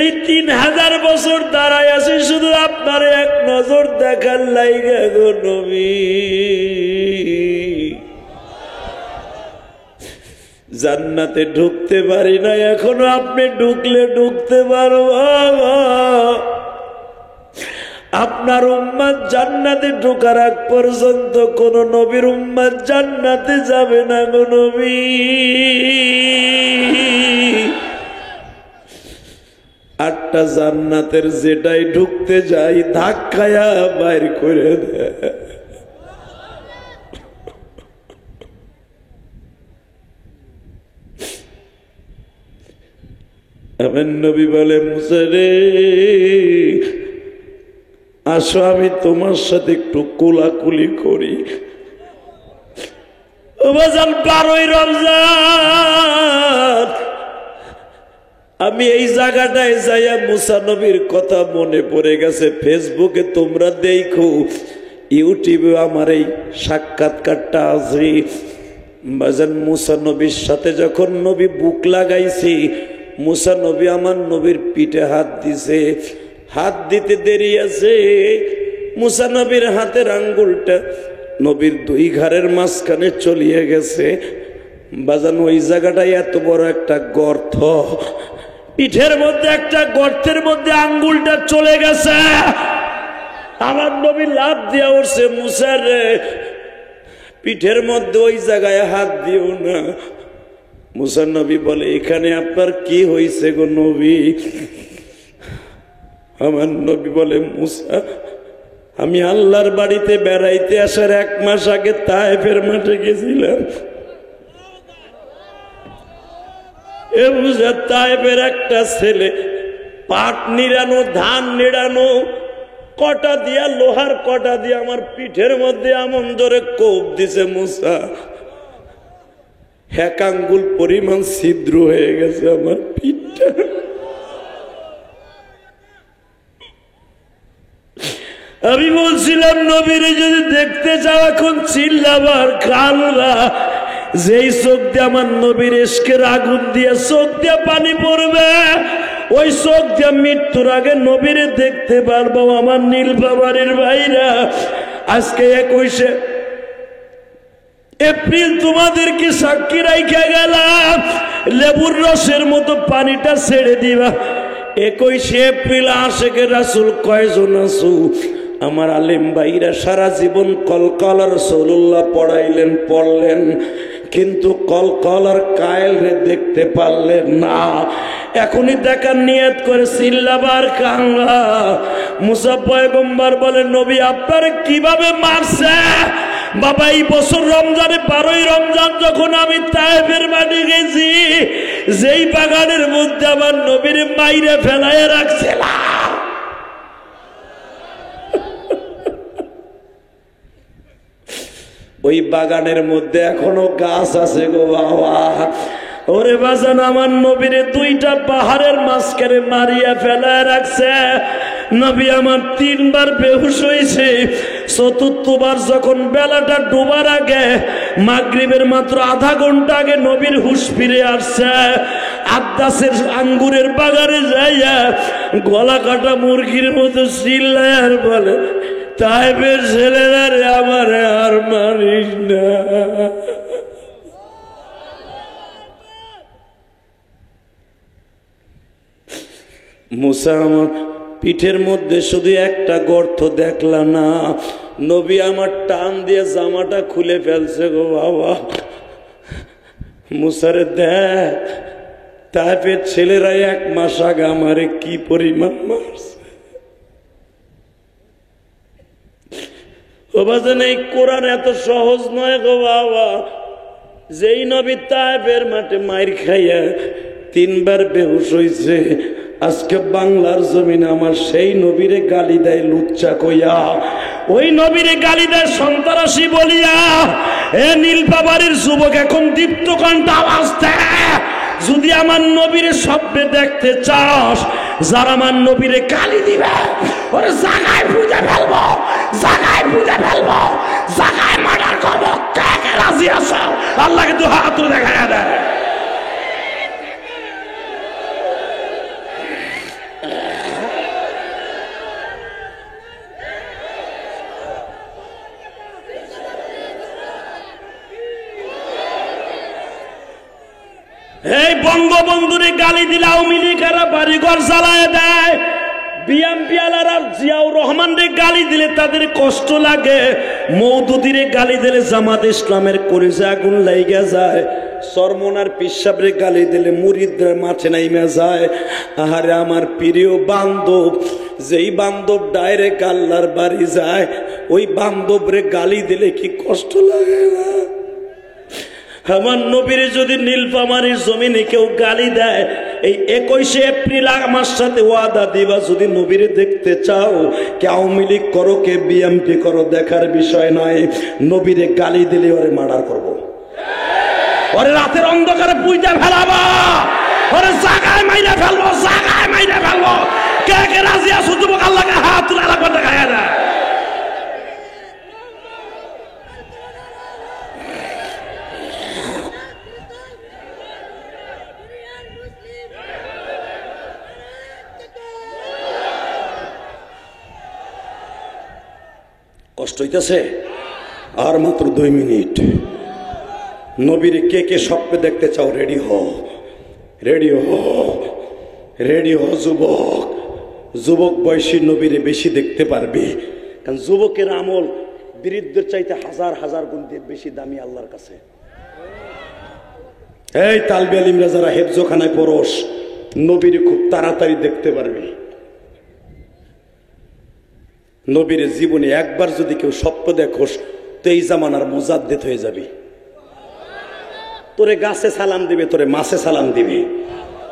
এই 3000 বছর দাঁড়ায় আছি শুধু আপনার এক নজর দেখার লাইগা গো নবী। জান্নাতে ঢুকতে পারি না এখনো, আপনি ঢুকলে ঢুকতে পারবো। আপনার উম্মত জান্নাতে ঢোকার আগ পর্যন্ত কোন নবীর উম্মত জান্নাতে যাবে না গো নবী। 8টা জান্নাতের যেটাই ঢুকতে যাই ধাক্কায়া বাইর করে দেয়। আমার নবী বলে, মুসা রে আসো, আমি তোমার সাথে একটু কোলাকুলি করি। 12ই রমজান আমি এই জায়গাটায় যাইয়া মুসা নবীর কথা মনে পড়ে গেছে। ফেসবুকে তোমরা দেখো, ইউটিউবে আমার এই সাক্ষাৎকারটা আছে। বাজান মুসা নবীর সাথে যখন নবী বুক লাগাইছি, মুসা নবী আমার নবীর পিঠে হাত দিছে। হাত দিতে দেরি আছে, মুসা নবীর হাতের আঙ্গুলটা নবীর 2 ঘাড়ের মাঝখানে চলিয়ে গেছে। বাজান ওই জায়গাটায় এত বড় একটা গর্ত, পিঠের মধ্যে একটা গর্তের মধ্যে আঙ্গুলটা চলে গেছে। আমার নবী লাফ দিয়া উঠছে, মুসা রে পিঠের মধ্যে ওই জায়গায় হাত দিও না। মুসা নবী বলে, এখানে আপনার কি হয়েছে গো নবী? আমার নবী বলে, মুসা আমি আল্লাহর বাড়িতে বেড়াইতে আসার 1 মাস আগে তায়েফের মাঠে গেছিলাম। এ মুসা, তায়েফের একটা ছেলে পাট নিড়ানো, ধান নিড়ানো কটা দিয়া, লোহার কটা দিয়া আমার পিঠের মধ্যে এমন ধরে কোপ দিছে। মুসা 1 আঙ্গুল পরিমাণ ছিদ্র হয়ে গেছে আমার পিঠটা। আমি বলছিলাম নবীরে যদি দেখতে যাও এখন চিল্লাবার কালবা, যেই চোখ দিয়ে আমার নবীর ইশকের আগুন দিয়ে চোখ দিয়ে পানি পড়বে, ওই চোখ দিয়ে মৃত্যুর আগে নবীরে দেখতে পারবো। আমার নীলফামারীর ভাইরা, আজকে 21 এপ্রিল তোমাদেরকে সাক্ষী রাইখা গেলাম, লেবুর রসের মতো পানিটা ছেড়ে দিবা। 21 এপ্রিল আশেকে রাসূল কয়জন আছো? আমার আলেম ভাইরা সারা জীবন কলকলা রাসূলুল্লাহ পড়লেন, কিন্তু কলকলার কায়েলরে দেখতে পারলেন না। এখনই দেখার নিয়ত করে চিল্লাবার কাঙ্গা। মুসা পয়গম্বর বলে, নবী আপনার কিভাবে মারছে? বাবা, এই বছর রমজানে 12ই রমজান যখন আমি তায়েফের মাঠে গেছি, যেই বাগানের মধ্যে আমার নবীর মাইরে ফেলায় রাখছিলাম, ওই বাগানের মধ্যে এখনো গাছ আছে গো বাবা। ওরে বাজান, আমার নবীরে 2টা পাহাড়ের মাঝখানে মারিয়া ফেলায় রাখছে। নবী আমার 3 বার বেহুশ হয়েছে। 4বার যখন বেলাটা ডোবার আগে, মাগরিবের মাত্র আধা ঘন্টা আগে নবীর হুশ ফিরে আসছে। আদাসের আঙ্গুরের বাগানে যাইয়া গলা কাটা মুরগির মতো চিল্লায় আর বলে, তাইবের ছেলেরা রে, আমার আর মানিস না। মুসা আমার পিঠের মধ্যে শুধু একটা গর্ত দেখলা না, নবী আমার টান দিয়ে জামাটা খুলে ফেলছে গো বাবা। মুসারে দেখ, তাইপের ছেলেরা 1 মাস আগে আমারে কি পরিমাণ মারছে। ও বাজান, এই কোরআন এত সহজ নয় গো বাবা। যেই নবী তায়েফের মাঠে মাইর খাইয়া 3 বার বেহুশ হইছে, আজকে বাংলার জমিনে আমার সেই নবীরে গালি দেয় লুচ্চা কইয়া, ওই নবীরে গালি দেয় সন্ত্রাসী বলিয়া। এ নীলফামারীর যুবক, এখন দীপ্ত কণ্ঠে আওয়াজ দেয়, যদি আমার নবীরে স্বপ্নে দেখতে চাস, যারা আমার নবীরে গালি দিবে ওরে জায়গায় বুঝে ফেলবো, জায়গায় বুঝে ফেলবো, জায়গায় মার্ডার করবো। কে কে রাজি আছো? আল্লাহকে 2 হাত তুলে দেখা দেয়। এই বঙ্গবন্ধুরে গালি দিলে আওয়ামী লীগেরা বাড়িঘর জ্বালায় দেয়, বিএনপি আলারা জিয়াউর রহমানরে গালি দিলে তাদের কষ্ট লাগে, মওদুদিরে গালি দিলে জামাত ইসলামের কলিজা আগুন লাইগা যায়, সরমনার পিসাবরে গালি দিলে মুরিদদের মাঠে নাইমা যায়। আহারে আমার প্রিয় বান্ধব, যেই বান্ধব ডাইরেক্ট আল্লাহর বাড়ি যায়, ওই বান্ধবরে গালি দিলে কি কষ্ট লাগে না? আমার নবীরে যদি নীলফামারীর জমিনে কেউ গালি দেয়, এই 21 এপ্রিল আমার সাথে ওয়াদা দিবা, যদি নবীরে দেখতে চাও, কে আওয়ামী লীগ করো, কে বিএনপি করো, দেখার বিষয় নয়, নবীরে গালি দিলে ওরে মার্ডার করবো, ওরে রাতের অন্ধকারে পুইতে ফেলাবো, ওরে জায়গায় মাইরে ফেলবো, জায়গায় মাইরে ফেলবো। কে কে রাজি আছো? যুবক আল্লাহকে হাত তুলে আলাদা করে দেখায় না। কষ্ট হইতেছে? আর মাত্র 2 মিনিট। নবীর কে কে স্বপ্নে দেখতে চাও? রেডি হও, রেডি হও, রেডি হও যুবক। যুবক বয়সী নবীরে বেশি দেখতে পারবি, কারণ যুবকের আমল বৃদ্ধের চাইতে 1000 গুণ বেশি দামি আল্লাহর কাছে। এই তালবে আলিমরা যারা হেফজখানায় পড়স, নবীরে খুব তাড়াতাড়ি দেখতে পারবি। নবীর জীবনে একবার যদি কেউ স্বপ্ন দেখোস, তো এই জামানার মুজাদ্দিদ হয়ে যাবি। তোরে গাছে সালাম দিবে, তোরে মাছে সালাম দিবে,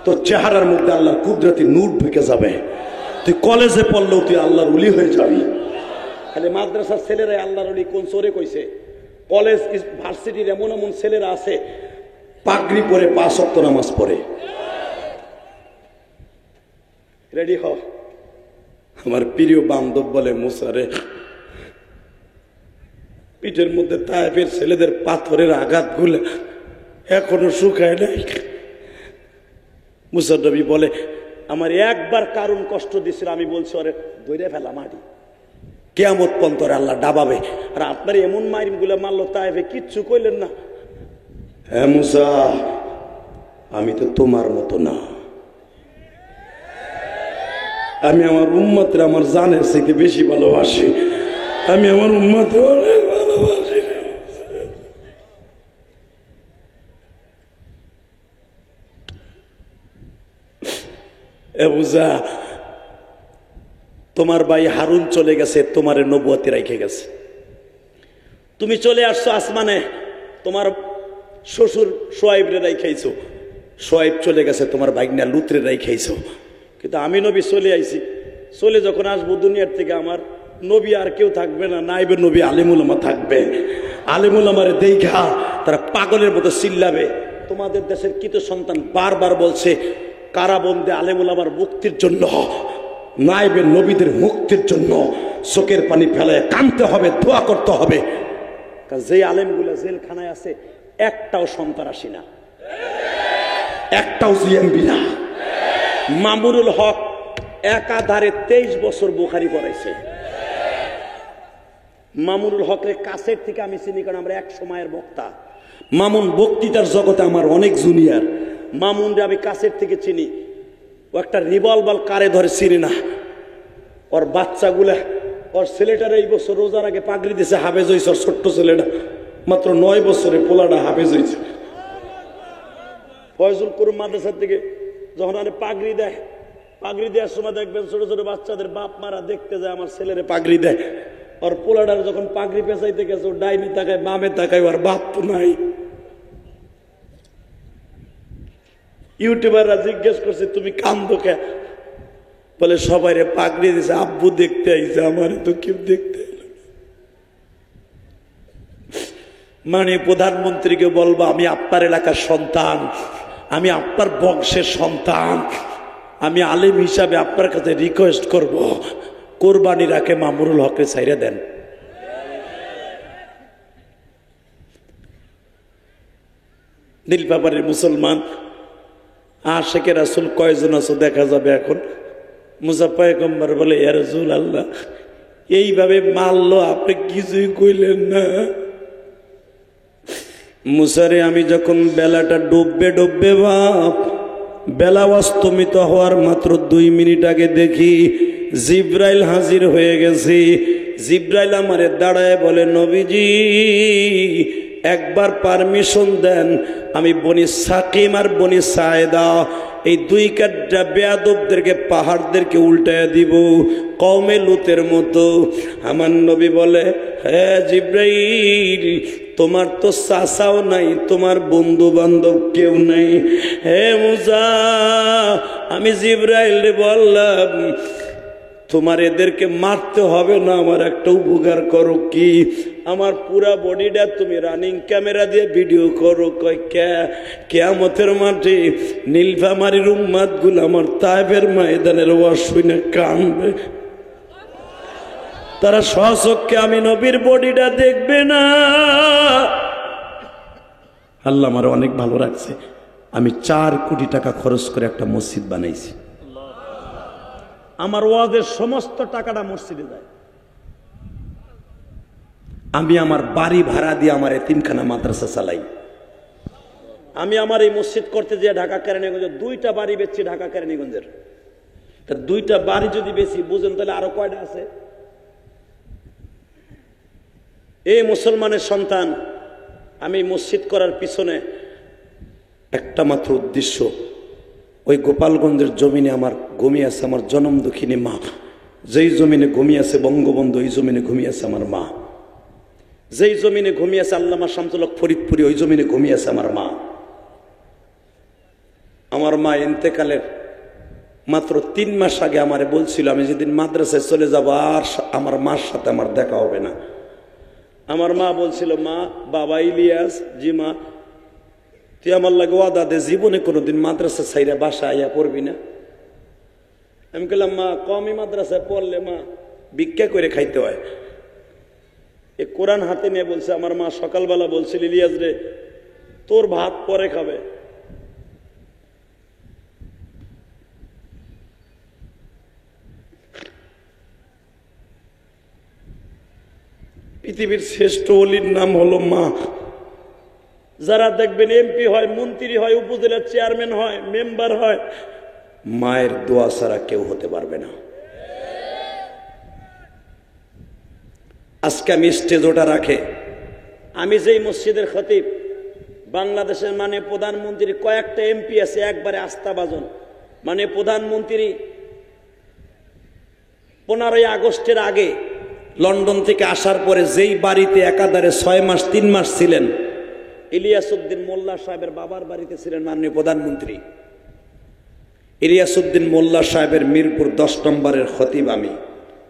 তোর চেহারার মধ্যে আল্লাহর কুদরতি নূর ঢুকে যাবে। তুই কলেজে পড়লেও তুই আল্লাহর ওলি হয়ে যাবি। খালি মাদ্রাসার ছেলেরাই আল্লাহর ওলি কোন চোরে কইছে? কলেজ ভার্সিটির এমন এমন ছেলেরা আছে, পাগড়ি পরে 5 ওয়াক্ত নামাজ পড়ে। রেডি হ, আমার প্রিয় বান্ধব বলে, মুসারে, পিঠের মধ্যে তায়েফের ছেলেদের পাথরের আঘাতগুলো এখনো শুকায় নাই। মুসা নবী বলে, আমার একবার কারণ কষ্ট দিছিল, আমি বলছি ওরে ধরে ফেলা মাটি, কিয়ামত পর্যন্ত আল্লাহ ডাবাবে। আর আপনার এমন মাইরিম গুলো মারলো তায়েফে, কিচ্ছু কইলেন না। হ্যাঁ মুসা, আমি তো তোমার মতো না, আমি আমার উম্মতরে আমার জানের চাইতে বেশি ভালোবাসি, আমি আমার উম্মতরে অনেক ভালোবাসি। এ বুঝা, তোমার ভাই হারুন চলে গেছে, তোমার নবুয়তে রেখে গেছে। তুমি চলে আসছো আসমানে, তোমার শ্বশুর সোয়াইবরে রাইখাইছো, সোয়াইব চলে গেছে, তোমার ভাইগনা লুতরে রাইখাইছো। কিন্তু আমি নবী চলে আইছি, চলে যখন আসবো দুনিয়ার থেকে, আমার নবী আর কেউ থাকবে না, নাইবে নবী আলিমুল আমা থাকবে। আলিমুল আমারে দেখা তারা পাগলের মতো চিল্লাবে। তোমাদের দেশের কিতো সন্তান বারবার বলছে কারাবন্দে আলিমুল আমার মুক্তির জন্য, নাইবে নবীদের মুক্তির জন্য চোখের পানি ফেলায় কাঁদতে হবে, দোয়া করতে হবে। কারণ যে আলেমগুলা জেলখানায় আছে, একটাও সন্ত্রাসী না, একটাও জিএমবি না। মামুনুল হক একাধারে 23 বছর বুখারী পড়াইছে। মামুনুল হকের কাছের থেকে আমি চিনি, কারণ আমরা এক সময়ের বক্তা। মামুন বক্তৃতার জগতে আমার অনেক জুনিয়র। মামুনরে আমি কাছের থেকে চিনি। ও একটা রিভলভার কারে ধরে চিনি না। ওর বাচ্চাগুলা, ওর ছেলেটার এই বছর রোজার আগে পাগড়ি দিয়েছে, হাফেজ হয়েছে। ওর ছোট্ট ছেলেটা মাত্র 9 বছরে পোলাটা হাফেজ হয়েছে। ফয়জুল করিম মাদ্রাসার থেকে যখন আরে পাগড়ি দেয়, পাগড়ি দেওয়ার সময় দেখবেন ছোট ছোট বাচ্চাদের বাপ মারা দেখতে যায়, আমার ছেলেরে পাগড়ি দেয়। ওর পোলাটার যখন পাগড়ি পেঁচাইতে গেছে, ও ডাইনি তাকায়, বামে তাকায়, ওর বাপ তো নাই। ইউটিউবাররা জিজ্ঞেস করছে, তুমি কান্দো কে? বলে সবাইরে পাগড়ি দিছে, আব্বু দেখতে আইছে, আমার তো কেউ দেখতে এলো। মানে প্রধানমন্ত্রীকে বলবো, আমি আপনার এলাকার সন্তান, আমি আপনার বংশের সন্তান, আমি আলেম হিসাবে আপনার কাছে রিকোয়েস্ট করব, কোরবানির আগে মামুনুল হককে ছাইরে দেন। নীলফামারীর মুসলমান আশেকে রাসূল কয়জন আছো দেখা যাবে এখন। মুসা পয়গম্বর বলে, ইয়া রাসূলুল্লাহ, এইভাবে মারলো, আপনি কিছুই কইলেন না। মুসারে, আমি যখন বেলাটা ডুববে বাপ, বেলা অস্তমিত হওয়ার মাত্র 2 মিনিট আগে দেখি জিব্রাইল হাজির হয়ে গেছি। জিব্রাইল আমারে দাঁড়ায় বলে, নবীজি একবার পারমিশন দেন, আমি বনি সাকিম আর বনি সায়েদা এই 2 কাঠটা বেয়াদবদেরকে, পাহাড়দেরকে উল্টায় দিব কওমে লুতের মতো। আমার নবী বলে, হ্যাঁ জিব্রাইল, তোমার তো চাচাও নাই, তোমার বন্ধু বান্ধব কেউ নাই। হে মুসা, আমি জিব্রাইল বললাম, তোমার এদেরকে মারতে হবে না, আমার একটা উপকার করো। কি? আমার পুরা বডিটা তুমি রানিং ক্যামেরা দিয়ে ভিডিও করো। কয় কিয়ামতের মাঠে নীলফামারীর উম্মাত গুলো আমার তায়েফের ময়দানের ওয়াজ শুনে কাঁদবে, তারা স্বচক্ষে আমি নবীর বডিটা দেখবে না। আল্লাহ আমার অনেক ভালো রাখছে, আমি 4 কোটি টাকা খরচ করে একটা মসজিদ বানাইছি। আমার ওয়াজের সমস্ত টাকাটা মসজিদে যায়। আমি আমার বাড়ি ভাড়া দিয়ে আমার এতিমখানা মাদ্রাসা চালাই। আমি আমার এই মসজিদ করতে যে ঢাকা কেরানীগঞ্জে 2টা বাড়ি বেচছি, ঢাকা কেরানীগঞ্জের। তার 2টা বাড়ি যদি বেশি বুঝেন, তাহলে আরো কয়টা আছে? এই মুসলমানের সন্তান, আমি মসজিদ করার পিছনে একটা মাত্র উদ্দেশ্য, ওই গোপালগঞ্জের জমিনে আমার ঘুমিয়ে আছে আমার জনম দুঃখিনী মা। যেই জমিনে ঘুমিয়ে আছে বঙ্গবন্ধু, ওই জমিনে ঘুমিয়ে আছে আমার মা। যেই জমিনে ঘুমিয়ে আছে আল্লামা শামসুল হক ফরিদপুরি, ওই জমিনে ঘুমিয়ে আছে আমার মা। আমার মা ইন্তেকালের মাত্র 3 মাস আগে আমারে বলছিল, আমি যেদিন মাদ্রাসায় চলে যাব আর আমার মার সাথে আমার দেখা হবে না। আমার মা বলছিল, মা, বাবা ইলিয়াস, জি মা, তুই আমার লাগে ওয়াদা দে, জীবনে কোনোদিন মাদ্রাসা ছাইরা বাসা আইয়া পড়বি না। আমি বললাম, মা কমই মাদ্রাসায় পড়লে মা ভিক্ষা করে খাইতে হয়। এ কোরআন হাতে নিয়ে বলছে, আমার মা সকালবেলা বলছিল, ইলিয়াস রে তোর ভাত পরে খাবে। পৃথিবীর শ্রেষ্ঠ ওলির নাম হলো মা। যারা দেখবেন এমপি হয়, মন্ত্রী হয়, উপজেলার চেয়ারম্যান হয়, মেম্বার হয়, মায়ের দোয়া ছাড়া কেউ হতে পারবে না। আজকে আমি স্টেজ ওটা রাখে, আমি যেই মসজিদের খতিব, বাংলাদেশের মানে প্রধানমন্ত্রী কয়েকটা এমপি আছে একবারে আস্থাভাজন। মানে প্রধানমন্ত্রী 15ই আগস্টের আগে লন্ডন থেকে আসার পরে যেই বাড়িতে একাধারে 6 মাস 3 মাস ছিলেন, ইলিয়াস উদ্দিন মোল্লা সাহেবের বাবার বাড়িতে ছিলেন মাননীয় প্রধানমন্ত্রী। ইলিয়াস উদ্দিন মোল্লা সাহেবের মিরপুর 10 নম্বরের খতিব আমি।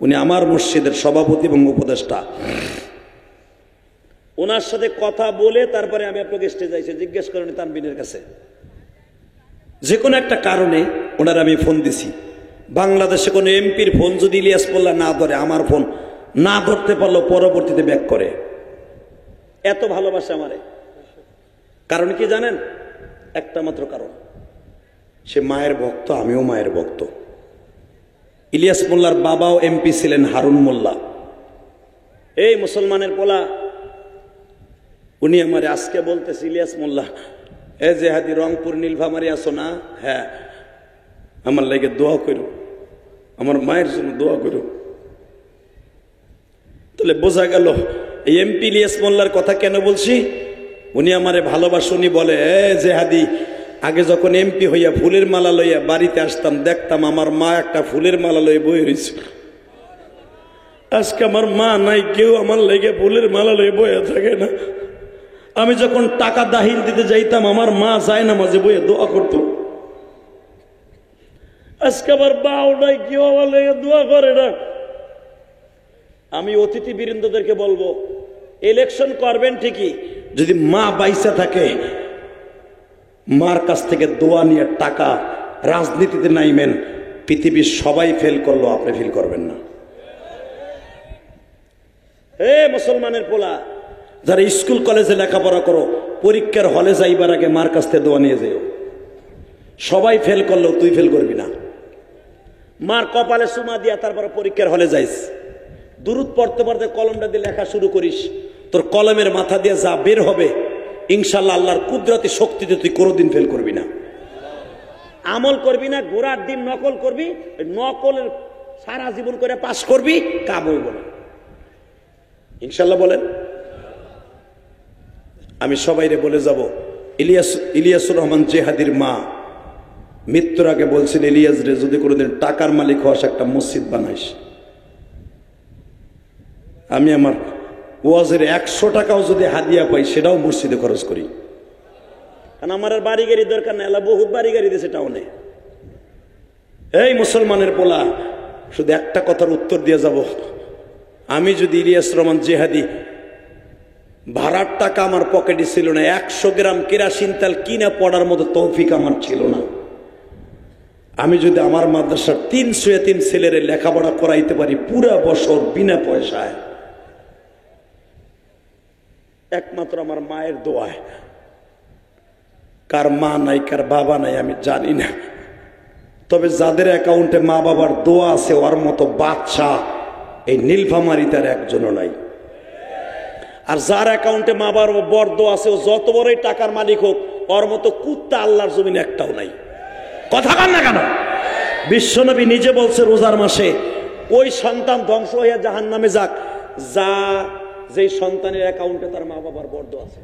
উনি আমার মসজিদের সভাপতি এবং উপদেষ্টা। ওনার সাথে কথা বলে তারপরে আমি আপনাকে স্টেজে যাইছি, জিজ্ঞেস করেন তানবিনের কাছে। যে কোনো একটা কারণে ওনার আমি ফোন দিছি। বাংলাদেশে কোনো এমপির ফোন যদি ইলিয়াস মোল্লা না ধরে, আমার ফোন না ধরতে পারলো পরবর্তীতে ব্যাক করে। এত ভালোবাসে আমারে। কারণ কি জানেন? একটা মাত্র কারণ, সে মায়ের ভক্ত, আমিও মায়ের ভক্ত। ইলিয়াস মোল্লার বাবাও এমপি ছিলেন, হারুন মোল্লা। এই মুসলমানের পোলা, উনি আমারে আজকে বলতেছে, ইলিয়াস মোল্লা এ জেহাদি রংপুর নীলফামারী আসো না? হ্যাঁ, আমার লাগে দোয়া করো, আমার মায়ের জন্য দোয়া করো। তাহলে বোঝা গেল এই এমপি ইলিয়াস মোল্লার কথা কেন বলছি। উনি আমারে ভালোবাসে। উনি বলে, এ জেহাদি, আগে যখন এমপি হইয়া ফুলের মালা লইয়া বাড়িতে আসতাম, দেখতাম আমার মা একটা ফুলের মালা লইয়া বয়ে রয়েছে। আজকে আমার মা নাই, কেউ আমার লেগে ফুলের মালা লইয়া বয়ে থাকে না। আমি যখন টাকা দাহিল দিতে যাইতাম, আমার মা যায় না মাঝে বইয়ে দোয়া করত। আজকে আমার বাও নাই, কেউ আমার লেগে দোয়া করে না। আমি অতিথি বৃন্দদেরকে বলবো, ইলেকশন করবেন ঠিকই, যদি মা বাইসা থাকে, মার কাছ থেকে দোয়া নিয়ে টাকা রাজনীতিতে নাইবেন। পৃথিবীর সবাই ফেল করলো, আপনি ফেল করবেন না। হে মুসলমানের পোলা, যারা স্কুল কলেজে লেখাপড়া করো, পরীক্ষার হলে যাইবার আগে মার কাছ থেকে দোয়া নিয়ে যাও। সবাই ফেল করলেও তুই ফেল করবি না। মার কপালে চুমা দিয়া তারপরে পরীক্ষার হলে যাইস। দুরুদ পড়তে পড়তে কলমটা দিয়ে লেখা শুরু করিস, তোর কলমের মাথা দিয়ে যা বের হবে ইনশাল্লাহ আল্লাহর কুদরতি শক্তিতে তুই কোনোদিন ফেল করবি না। আমল করবি না, ঘোড়ার দিন নকল করবি, নকলের সারা জীবন করে পাস করবি, কাম হইব না ইনশাল্লাহ। বলেন। আমি সবাইরে বলে যাব, ইলিয়াসুর রহমান জেহাদির মা মৃত্যুর আগে বলছেন, ইলিয়াস রে যদি কোনোদিন টাকার মালিক হওয়াস, একটা মসজিদ বানাইস। আমি আমার ওয়াজের 100 টাকাও যদি হাদিয়া পাই, সেটাও মসজিদে খরচ করি। কারণ আমার আর বাড়ি গাড়ি দরকার নেই, আল্লাহ বহুত বাড়ি গাড়ি দিয়েছে টাউনে। এই মুসলমানের পোলা, শুধু একটা কথার উত্তর দিয়ে যাব, আমি যদি ইলিয়াস রহমান জেহাদি ভাড়ার টাকা আমার পকেটে ছিল না, 100 গ্রাম কেরাসিন তেল কিনা পড়ার মতো তৌফিক আমার ছিল না, আমি যদি আমার মাদ্রাসার 303 ছেলের লেখাপড়া করাইতে পারি পুরা বছর বিনা পয়সায়, একমাত্র আমার মায়ের দোয়ায়। কার মা নাই, কার বাবা নাই আমি জানি না, তবে যাদের অ্যাকাউন্টে মা বাবার দোয়া আছে, ওর মতো বাদশা এই নীলফামারী তার একজনও নাই। আর যার অ্যাকাউন্টে মা বাবার বর দোয়া আছে, ও যত বড়ই টাকার মালিক হোক, ওর মতো কুত্তা আল্লাহর জমিনে একটাও নাই। কথা কান না কেন? বিশ্বনবী নিজে বলছে রোজার মাসে, ওই সন্তান ধ্বংস হইয়া জাহান্নামে যাক, যা যেই সন্তানের অ্যাকাউন্টে তার মা বাবার বর্দ আছে।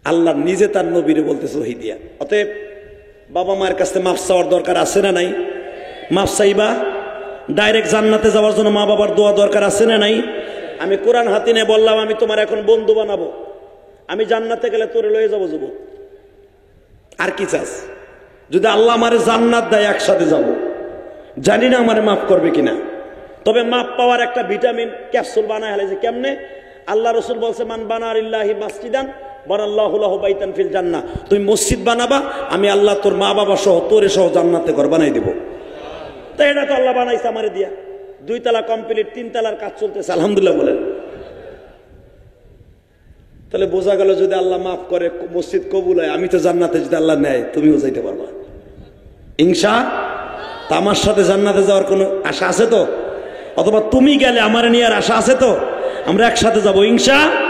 আল্লাহ নিজে তার নবীরে বলতেছে ওহী দিয়া। অতএব বাবা মায়ের কাছে মাফ চাওয়ার দরকার আছে না নাই? মাফ চাইবা। ডাইরেক্ট জান্নাতে যাওয়ার জন্য মা বাবার দোয়া দরকার আছে না নাই? আমি কোরআন হাতে নিয়ে বললাম, আমি তোমার এখন বন্ধু বানাবো, আমি জান্নাতে গেলে তোরে লয়ে যাবো যুবক। আর কি চাস? যদি আল্লাহ আমারে জান্নাত দেয়, একসাথে যাব। জানি না আমারে মাফ করবে কিনা, তবে মাফ পাওয়ার একটা ভিটামিন ক্যাপসুল বানায় হেলেছে। কেমনে? আল্লাহ রসুল বলছে, মান বানা লিল্লাহি মাসজিদান বানাল্লাহু লাহু বাইতান ফিল জান্নাহ, তুমি মসজিদ বানাবা, আমি আল্লাহ তোর মা বাবা সহ তোরে সহ জান্নাতে ঘর বানাই দেব। তো এটা তো আল্লাহ বানাইছে আমারে দিয়া। 2 তলা কমপ্লিট, 3 তলার কাজ চলতেছে, আলহামদুলিল্লাহ বলেন। তাহলে বোঝা গেল যদি আল্লাহ মাফ করে, মসজিদ কবুল হয়, আমি তো জান্নাতে যদি আল্লাহ নেয়, তুমিও যাইতে পারবা ইনশাআল্লাহ। তা আমার সাথে জান্নাতে যাওয়ার কোনো আশা আছে তো? অথবা তুমি গেলে আমার নিয়ে আর আশা আছে তো? আমরা একসাথে যাবো ইনশাআল্লাহ।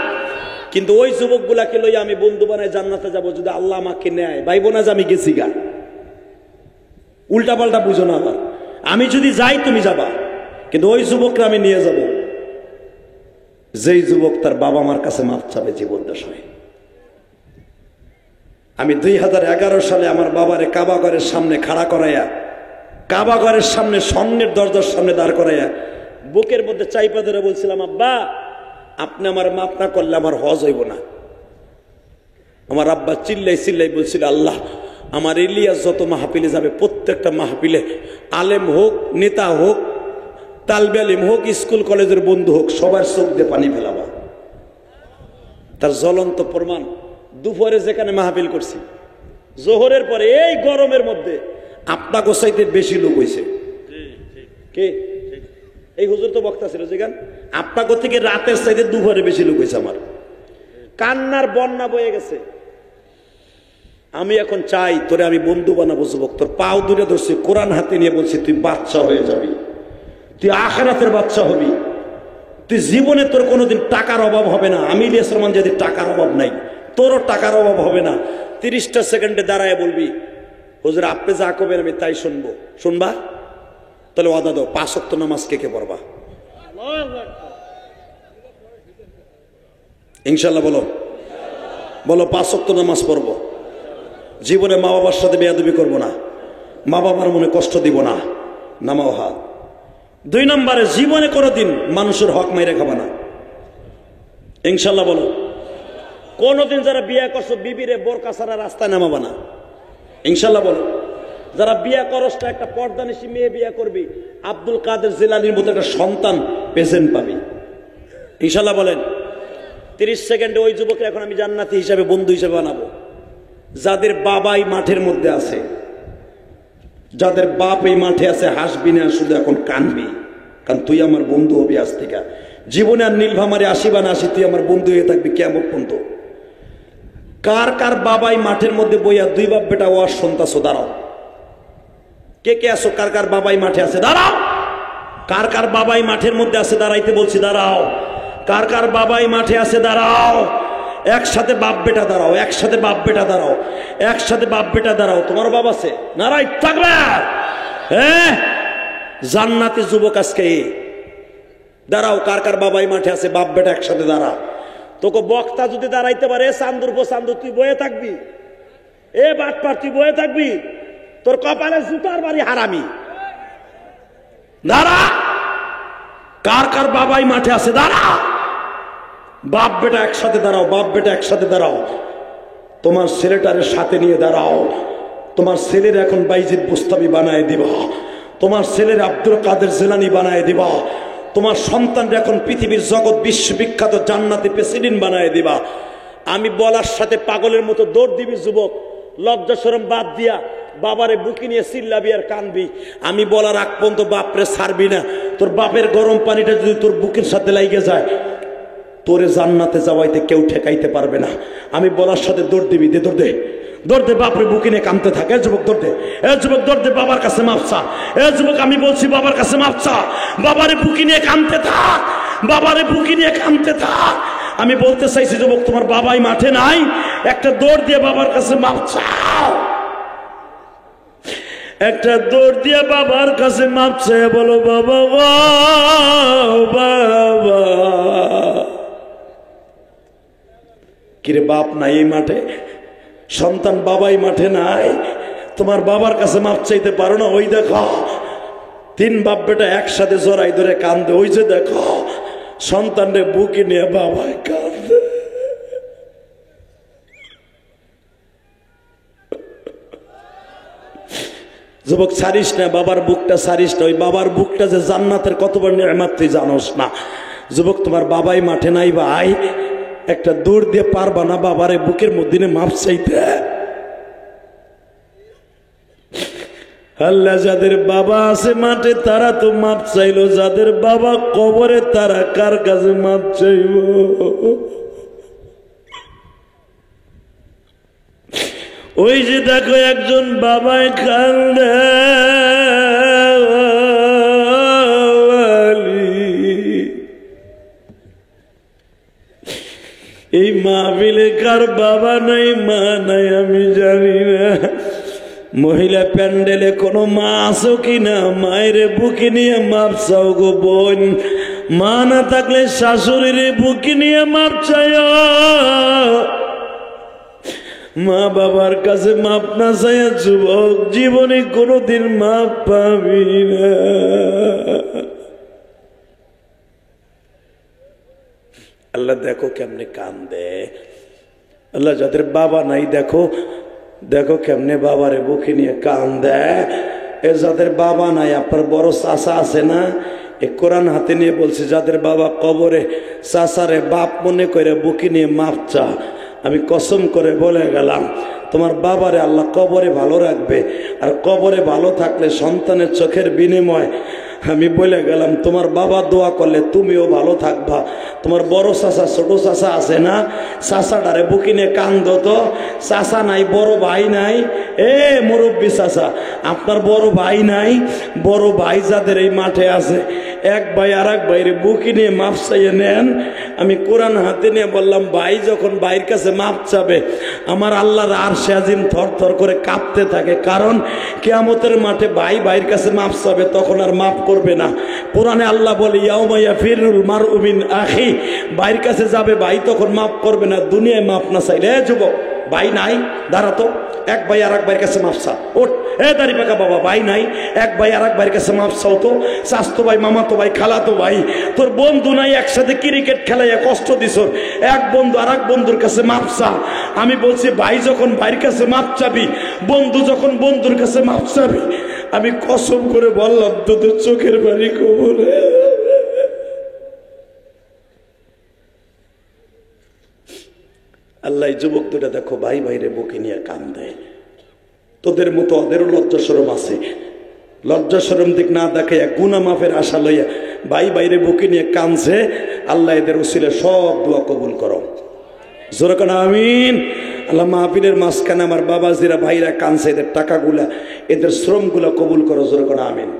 কিন্তু ওই যুবকগুলাকে লইয়া আমি বন্ধু বানায় জান্নাতে যাব, যদি আল্লাহ আমাকে নেয়, ভাইবো না যে আমি গেছি গা। উল্টা পাল্টা বুঝো না আবার। আমি যদি যাই তুমি যাবা, কিন্তু ওই যুবকরা আমি নিয়ে যাব যেই যুবক তার বাবা মার কাছে মাফ চাবে জীবন দশায়। আমি 2011 সালে আমার বাবারে কাবাঘরের সামনে খাড়া করাইয়া, কাবাঘরের সামনে স্বর্ণের দরজার সামনে দাঁড় করাইয়া বুকের মধ্যে চাইপা ধরে বলছিলাম, আব্বা আপনি আমার মাফ না করলে আমার হজ হইব না। আমার আব্বা চিল্লাই চিল্লাই বলছিল, আল্লাহ আমার ইলিয়াস যত মাহফিলে যাবে, প্রত্যেকটা মাহফিলে আলেম হোক, নেতা হোক, তালবে আলিম হোক, স্কুল কলেজের বন্ধু হোক, সবার চোখ দিয়ে পানি ফেলাবা। তার জ্বলন্ত প্রমাণ দুপুরে যেখানে মাহফিল করছি, জোহরের পরে এই গরমের মধ্যে আপনা গোসাইতে বেশি লোক হয়েছে। কে এই হুজুর তো বক্তা ছিল, যেখানে আপনাকে থেকে রাতের চাইতে দুপুরে বেশি লোক হয়েছে। আমার কান্নার বন্যা বয়ে গেছে। আমি এখন চাই তোরে আমি বন্ধু বানাবো যুবক, তোর পাও দূরে ধরছি, কোরআন হাতে নিয়ে বলছি তুই বাচ্চা হয়ে যাবি, তুই আখিরাতের বাচ্চা হবি, তুই জীবনে তোর কোনোদিন টাকার অভাব হবে না। আমি ইলিয়াস রহমান যদি টাকার অভাব নাই, তোরও টাকার অভাব হবে না। 30টা সেকেন্ডে দাঁড়ায় বলবি, হুজুর আপনি যা করবেন আমি তাই শুনবো। শুনবা? তাহলে ওয়াদা দাও, 5 ওয়াক্ত নামাজ কে কে পড়বা ইনশাল্লাহ? বলো বলো 5 ওয়াক্ত নামাজ পড়বো। জীবনে মা বাবার সাথে বেয়াদবি করবো না, মা বাবার মনে কষ্ট দিব না, নামাও হাত। 2 নম্বরে জীবনে কোনোদিন মানুষের হক মাইরে খাবা না ইনশাল্লাহ। বলো কোনোদিন যারা বিয়ে করছো বিবিরে বোরকা ছাড়া রাস্তায় নামাবা না ইনশাল্লাহ। বলো যারা বিয়ে করস না, একটা পর্দানিশী মেয়ে বিয়ে করবি, আব্দুল কাদের জিলানীর মতো একটা সন্তান পেশেন্ট পাবি ইনশাল্লাহ। বলেন 30 সেকেন্ডে ওই যুবকের এখন আমি জান্নাতি হিসাবে, বন্ধু হিসাবে বানাবো, যাদের বাবাই মাঠের মধ্যে আছে, যাদের বাপ এই মাঠে আছে, হাসবি না, শুধু এখন কানবি, কারণ তুই আমার বন্ধু হবি আজ থেকে। জীবনে আর নীলভামারে আসি বা না আসি, তুই আমার বন্ধু হয়ে থাকবি কিয়ামত পর্যন্ত। কার কার বাবাই মাঠের মধ্যে বইয়া 2 বাপ বেটা ওয়াজ শুনতাছো? দাঁড়াও, কে কে আসো? কার কার বাবাই মাঠে আছে? দাঁড়াও। কার কার বাবাই মাঠের মধ্যে আছে? দাঁড়াইতে বলছি, দাঁড়াও। কার কার বাবাই মাঠে আছে? দাঁড়াও। একসাথে বাপ বেটা দাঁড়াও, একসাথে বাপ বেটা দাঁড়াও, একসাথে বাপ বেটা দাঁড়াও। তোমার বাপ আছে? নারাই থাকবে। হ্যাঁ, জান্নাতি যুবক আজকে দাঁড়াও। কার কার বাবাই মাঠে আছে? বাপ বেটা একসাথে দাঁড়া। তোকে বক্তা যদি দাঁড়াইতে পারে, চান্দুর পো চান্দুর, তুই বয়ে থাকবি। এ বাটপার, তুই বয়ে থাকবি, তোর কপালে জুতার বাড়ি হারামি। দাঁড়া। কার কার বাবাই মাঠে আছে? দাঁড়া। বাপ বেটা একসাথে দাঁড়াও, বাপ বেটা একসাথে দাঁড়াও। তোমার ছেলেটারে সাথে নিয়ে দাঁড়াও। তোমার ছেলের এখন বাইজিদ বুস্তামি বানায় দিবা, তোমার ছেলের আব্দুল কাদের জিলানী বানায় দিবা, তোমার সন্তানরা এখন পৃথিবীর জগৎ বিশ্ববিখ্যাত জান্নাতি প্রেসিডেন্ট বানায় দিবা। আমি বলার সাথে পাগলের মতো দৌড় দিবি যুবক, লজ্জা শরম বাদ দিয়া বাবারে বুকি নিয়ে চিল্লাবি আর কানবি। আমি বলার আগ পর্যন্ত বাপরে ছাড়বি না। তোর বাপের গরম পানিটা যদি তোর বুকের সাথে লাইগে যায়, তোরে জান্নাতে যাওয়াইতে কেউ ঠেকাইতে পারবে না। আমি বলার সাথে দৌড় দিবি, দে দৌড় দে, দৌড় দে, বাপরে বুকি নিয়ে কানতে থাকে। যুবক দৌড় দে, যুবক দৌড় দে, বাবার কাছে মাফ চা। যুবক আমি বলছি বাবার কাছে মাফ চা, বাবারে বুকি নিয়ে কানতে থাক, বাবারে বুকি নিয়ে কানতে থাক। আমি বলতে চাইছি যুবক, তোমার বাবাই মাঠে নাই, একটা দৌড় দিয়ে বাবার কাছে মাফ চাও, একটা দৌড় দিয়ে বাবার কাছে মাফ চাই, বলো বাবা বাবা। কিরে বাপ নাই এই মাঠে, সন্তান বাবাই মাঠে নাই, তোমার বাবার কাছে মাপ চাইতে পারো না? ওই দেখো 3 বাপ বেটা একসাথে জড়াই ধরে কান্দে, ওই যে দেখো সন্তানরে বুকে নিয়ে বাবাই কান্দে। যুবক ছাড়িস না, বাবার বুকটা ছাড়িস না। ওই বাবার বুকটা যে জান্নাতের কত বড় নিয়ামত তুই জানোস না। যুবক তোমার বাবাই মাঠে নাই ভাই, একটা দৌড় দিয়ে পারবা না বাবারে বুকের মধ্যে মাপ চাইতে? আল্লাহ যাদের বাবা আছে মাঠে তারা তো মাপ চাইলো, যাদের বাবা কবরে তারা কার কাছে মাপ চাইব? ওই যে দেখো একজন বাবায় কান্দে, এই মাহফিলে কার বাবা নাই মা নাই আমি জানি না। মহিলা প্যান্ডেলে কোনো মা আছো কিনা? মায়ের বুকে নিয়ে মাপ চাও গো বোন। মা না থাকলে শাশুড়ির বুকে নিয়ে মাপ চাই। মা বাবার কাছে মাপ না চাইয়া যুবক জীবনে কোনোদিন মাপ পাবি না। আল্লাহ দেখো কেমনে কান্দে। আল্লাহ যাদের বাবা নাই দেখো দেখো কেমনে বাবারে বুকে নিয়ে কান্দে। এ যাদের বাবা নাই, আপনার বড় চাচা আছে না, এ কোরআন হাতে নিয়ে বলছে যাদের বাবা কবরে চাচারে বাপ মনে করে বুকে নিয়ে মাপ চা। আমি কসম করে বলে গেলাম তোমার বাবারে আল্লাহ কবরে ভালো রাখবে, আর কবরে ভালো থাকলে সন্তানের চোখের বিনিময় আমি বলে গেলাম তোমার বাবা দোয়া করলে তুমিও ভালো থাকবা। তোমার বড় চাচা ছোট চাচা আছে না, চাচাটারে বুকে নিয়ে কান্দো তো। চাচা নাই, বড় ভাই নাই। এ মুরব্বী চাচা, আপনার বড় ভাই নাই? বড় ভাই যাদের এই মাঠে আছে, এক ভাই আর এক ভাইয়ের বুকে নিয়ে মাপ চাইয়ে নেন। আমি কোরআন হাতে নিয়ে বললাম ভাই যখন ভাইয়ের কাছে মাপ চাবে আমার আল্লাহর আরশে আজিম থর থর করে কাঁপতে থাকে। কারণ কিয়ামতের মাঠে ভাই ভাইয়ের কাছে মাপ চাবে, তখন আর মাপ করবে না। কোরআনে আল্লাহ বলে ইয়াউমা ইয়াফিরুল মারউ মিন আখি, ভাইয়ের কাছে যাবে ভাই তখন মাপ করবে না। দুনিয়ায় মাপ না চাইলে যুবক ভাই নাই দাঁড়াতো, এক ভাই আর এক ভাইয়ের কাছে মাপ চা। ওঠ এ দাড়ি পাকা বাবা, ভাই নাই, এক ভাই আর এক ভাইয়ের কাছে মাপ চাও তো। চাচতো ভাই, মামাতো ভাই, খালাতো ভাই, তোর বন্ধু নাই, একসাথে ক্রিকেট খেলাইয়া কষ্ট দিছ, এক বন্ধু আর এক বন্ধুর কাছে মাপ চা। আমি বলছি ভাই যখন ভাইয়ের কাছে মাপ চাবি, বন্ধু যখন বন্ধুর কাছে মাপ চাবি, আমি কসম করে বললাম তোদের চোখের বাড়ি কবরে। আল্লাহ যুবক দুটা দেখো ভাই ভাইরে বুকে নিয়ে কান্দে। তোদের মতো ওদেরও লজ্জা শরম আছে, লজ্জা শরম দিক না দেখে গুনাহ মাফের আশা লইয়া ভাই ভাইরে বুকে নিয়ে কান্দছে। আল্লাহ এদের উসিলে সব দোয়া কবুল করো, জোরে কোন আমিন। আল্লাহ মাহফিলের মাঝখানে আমার বাবাজিরা ভাইরা কান্দছে, এদের টাকাগুলা এদের শ্রমগুলা কবুল করো, জোরে কোন আমিন।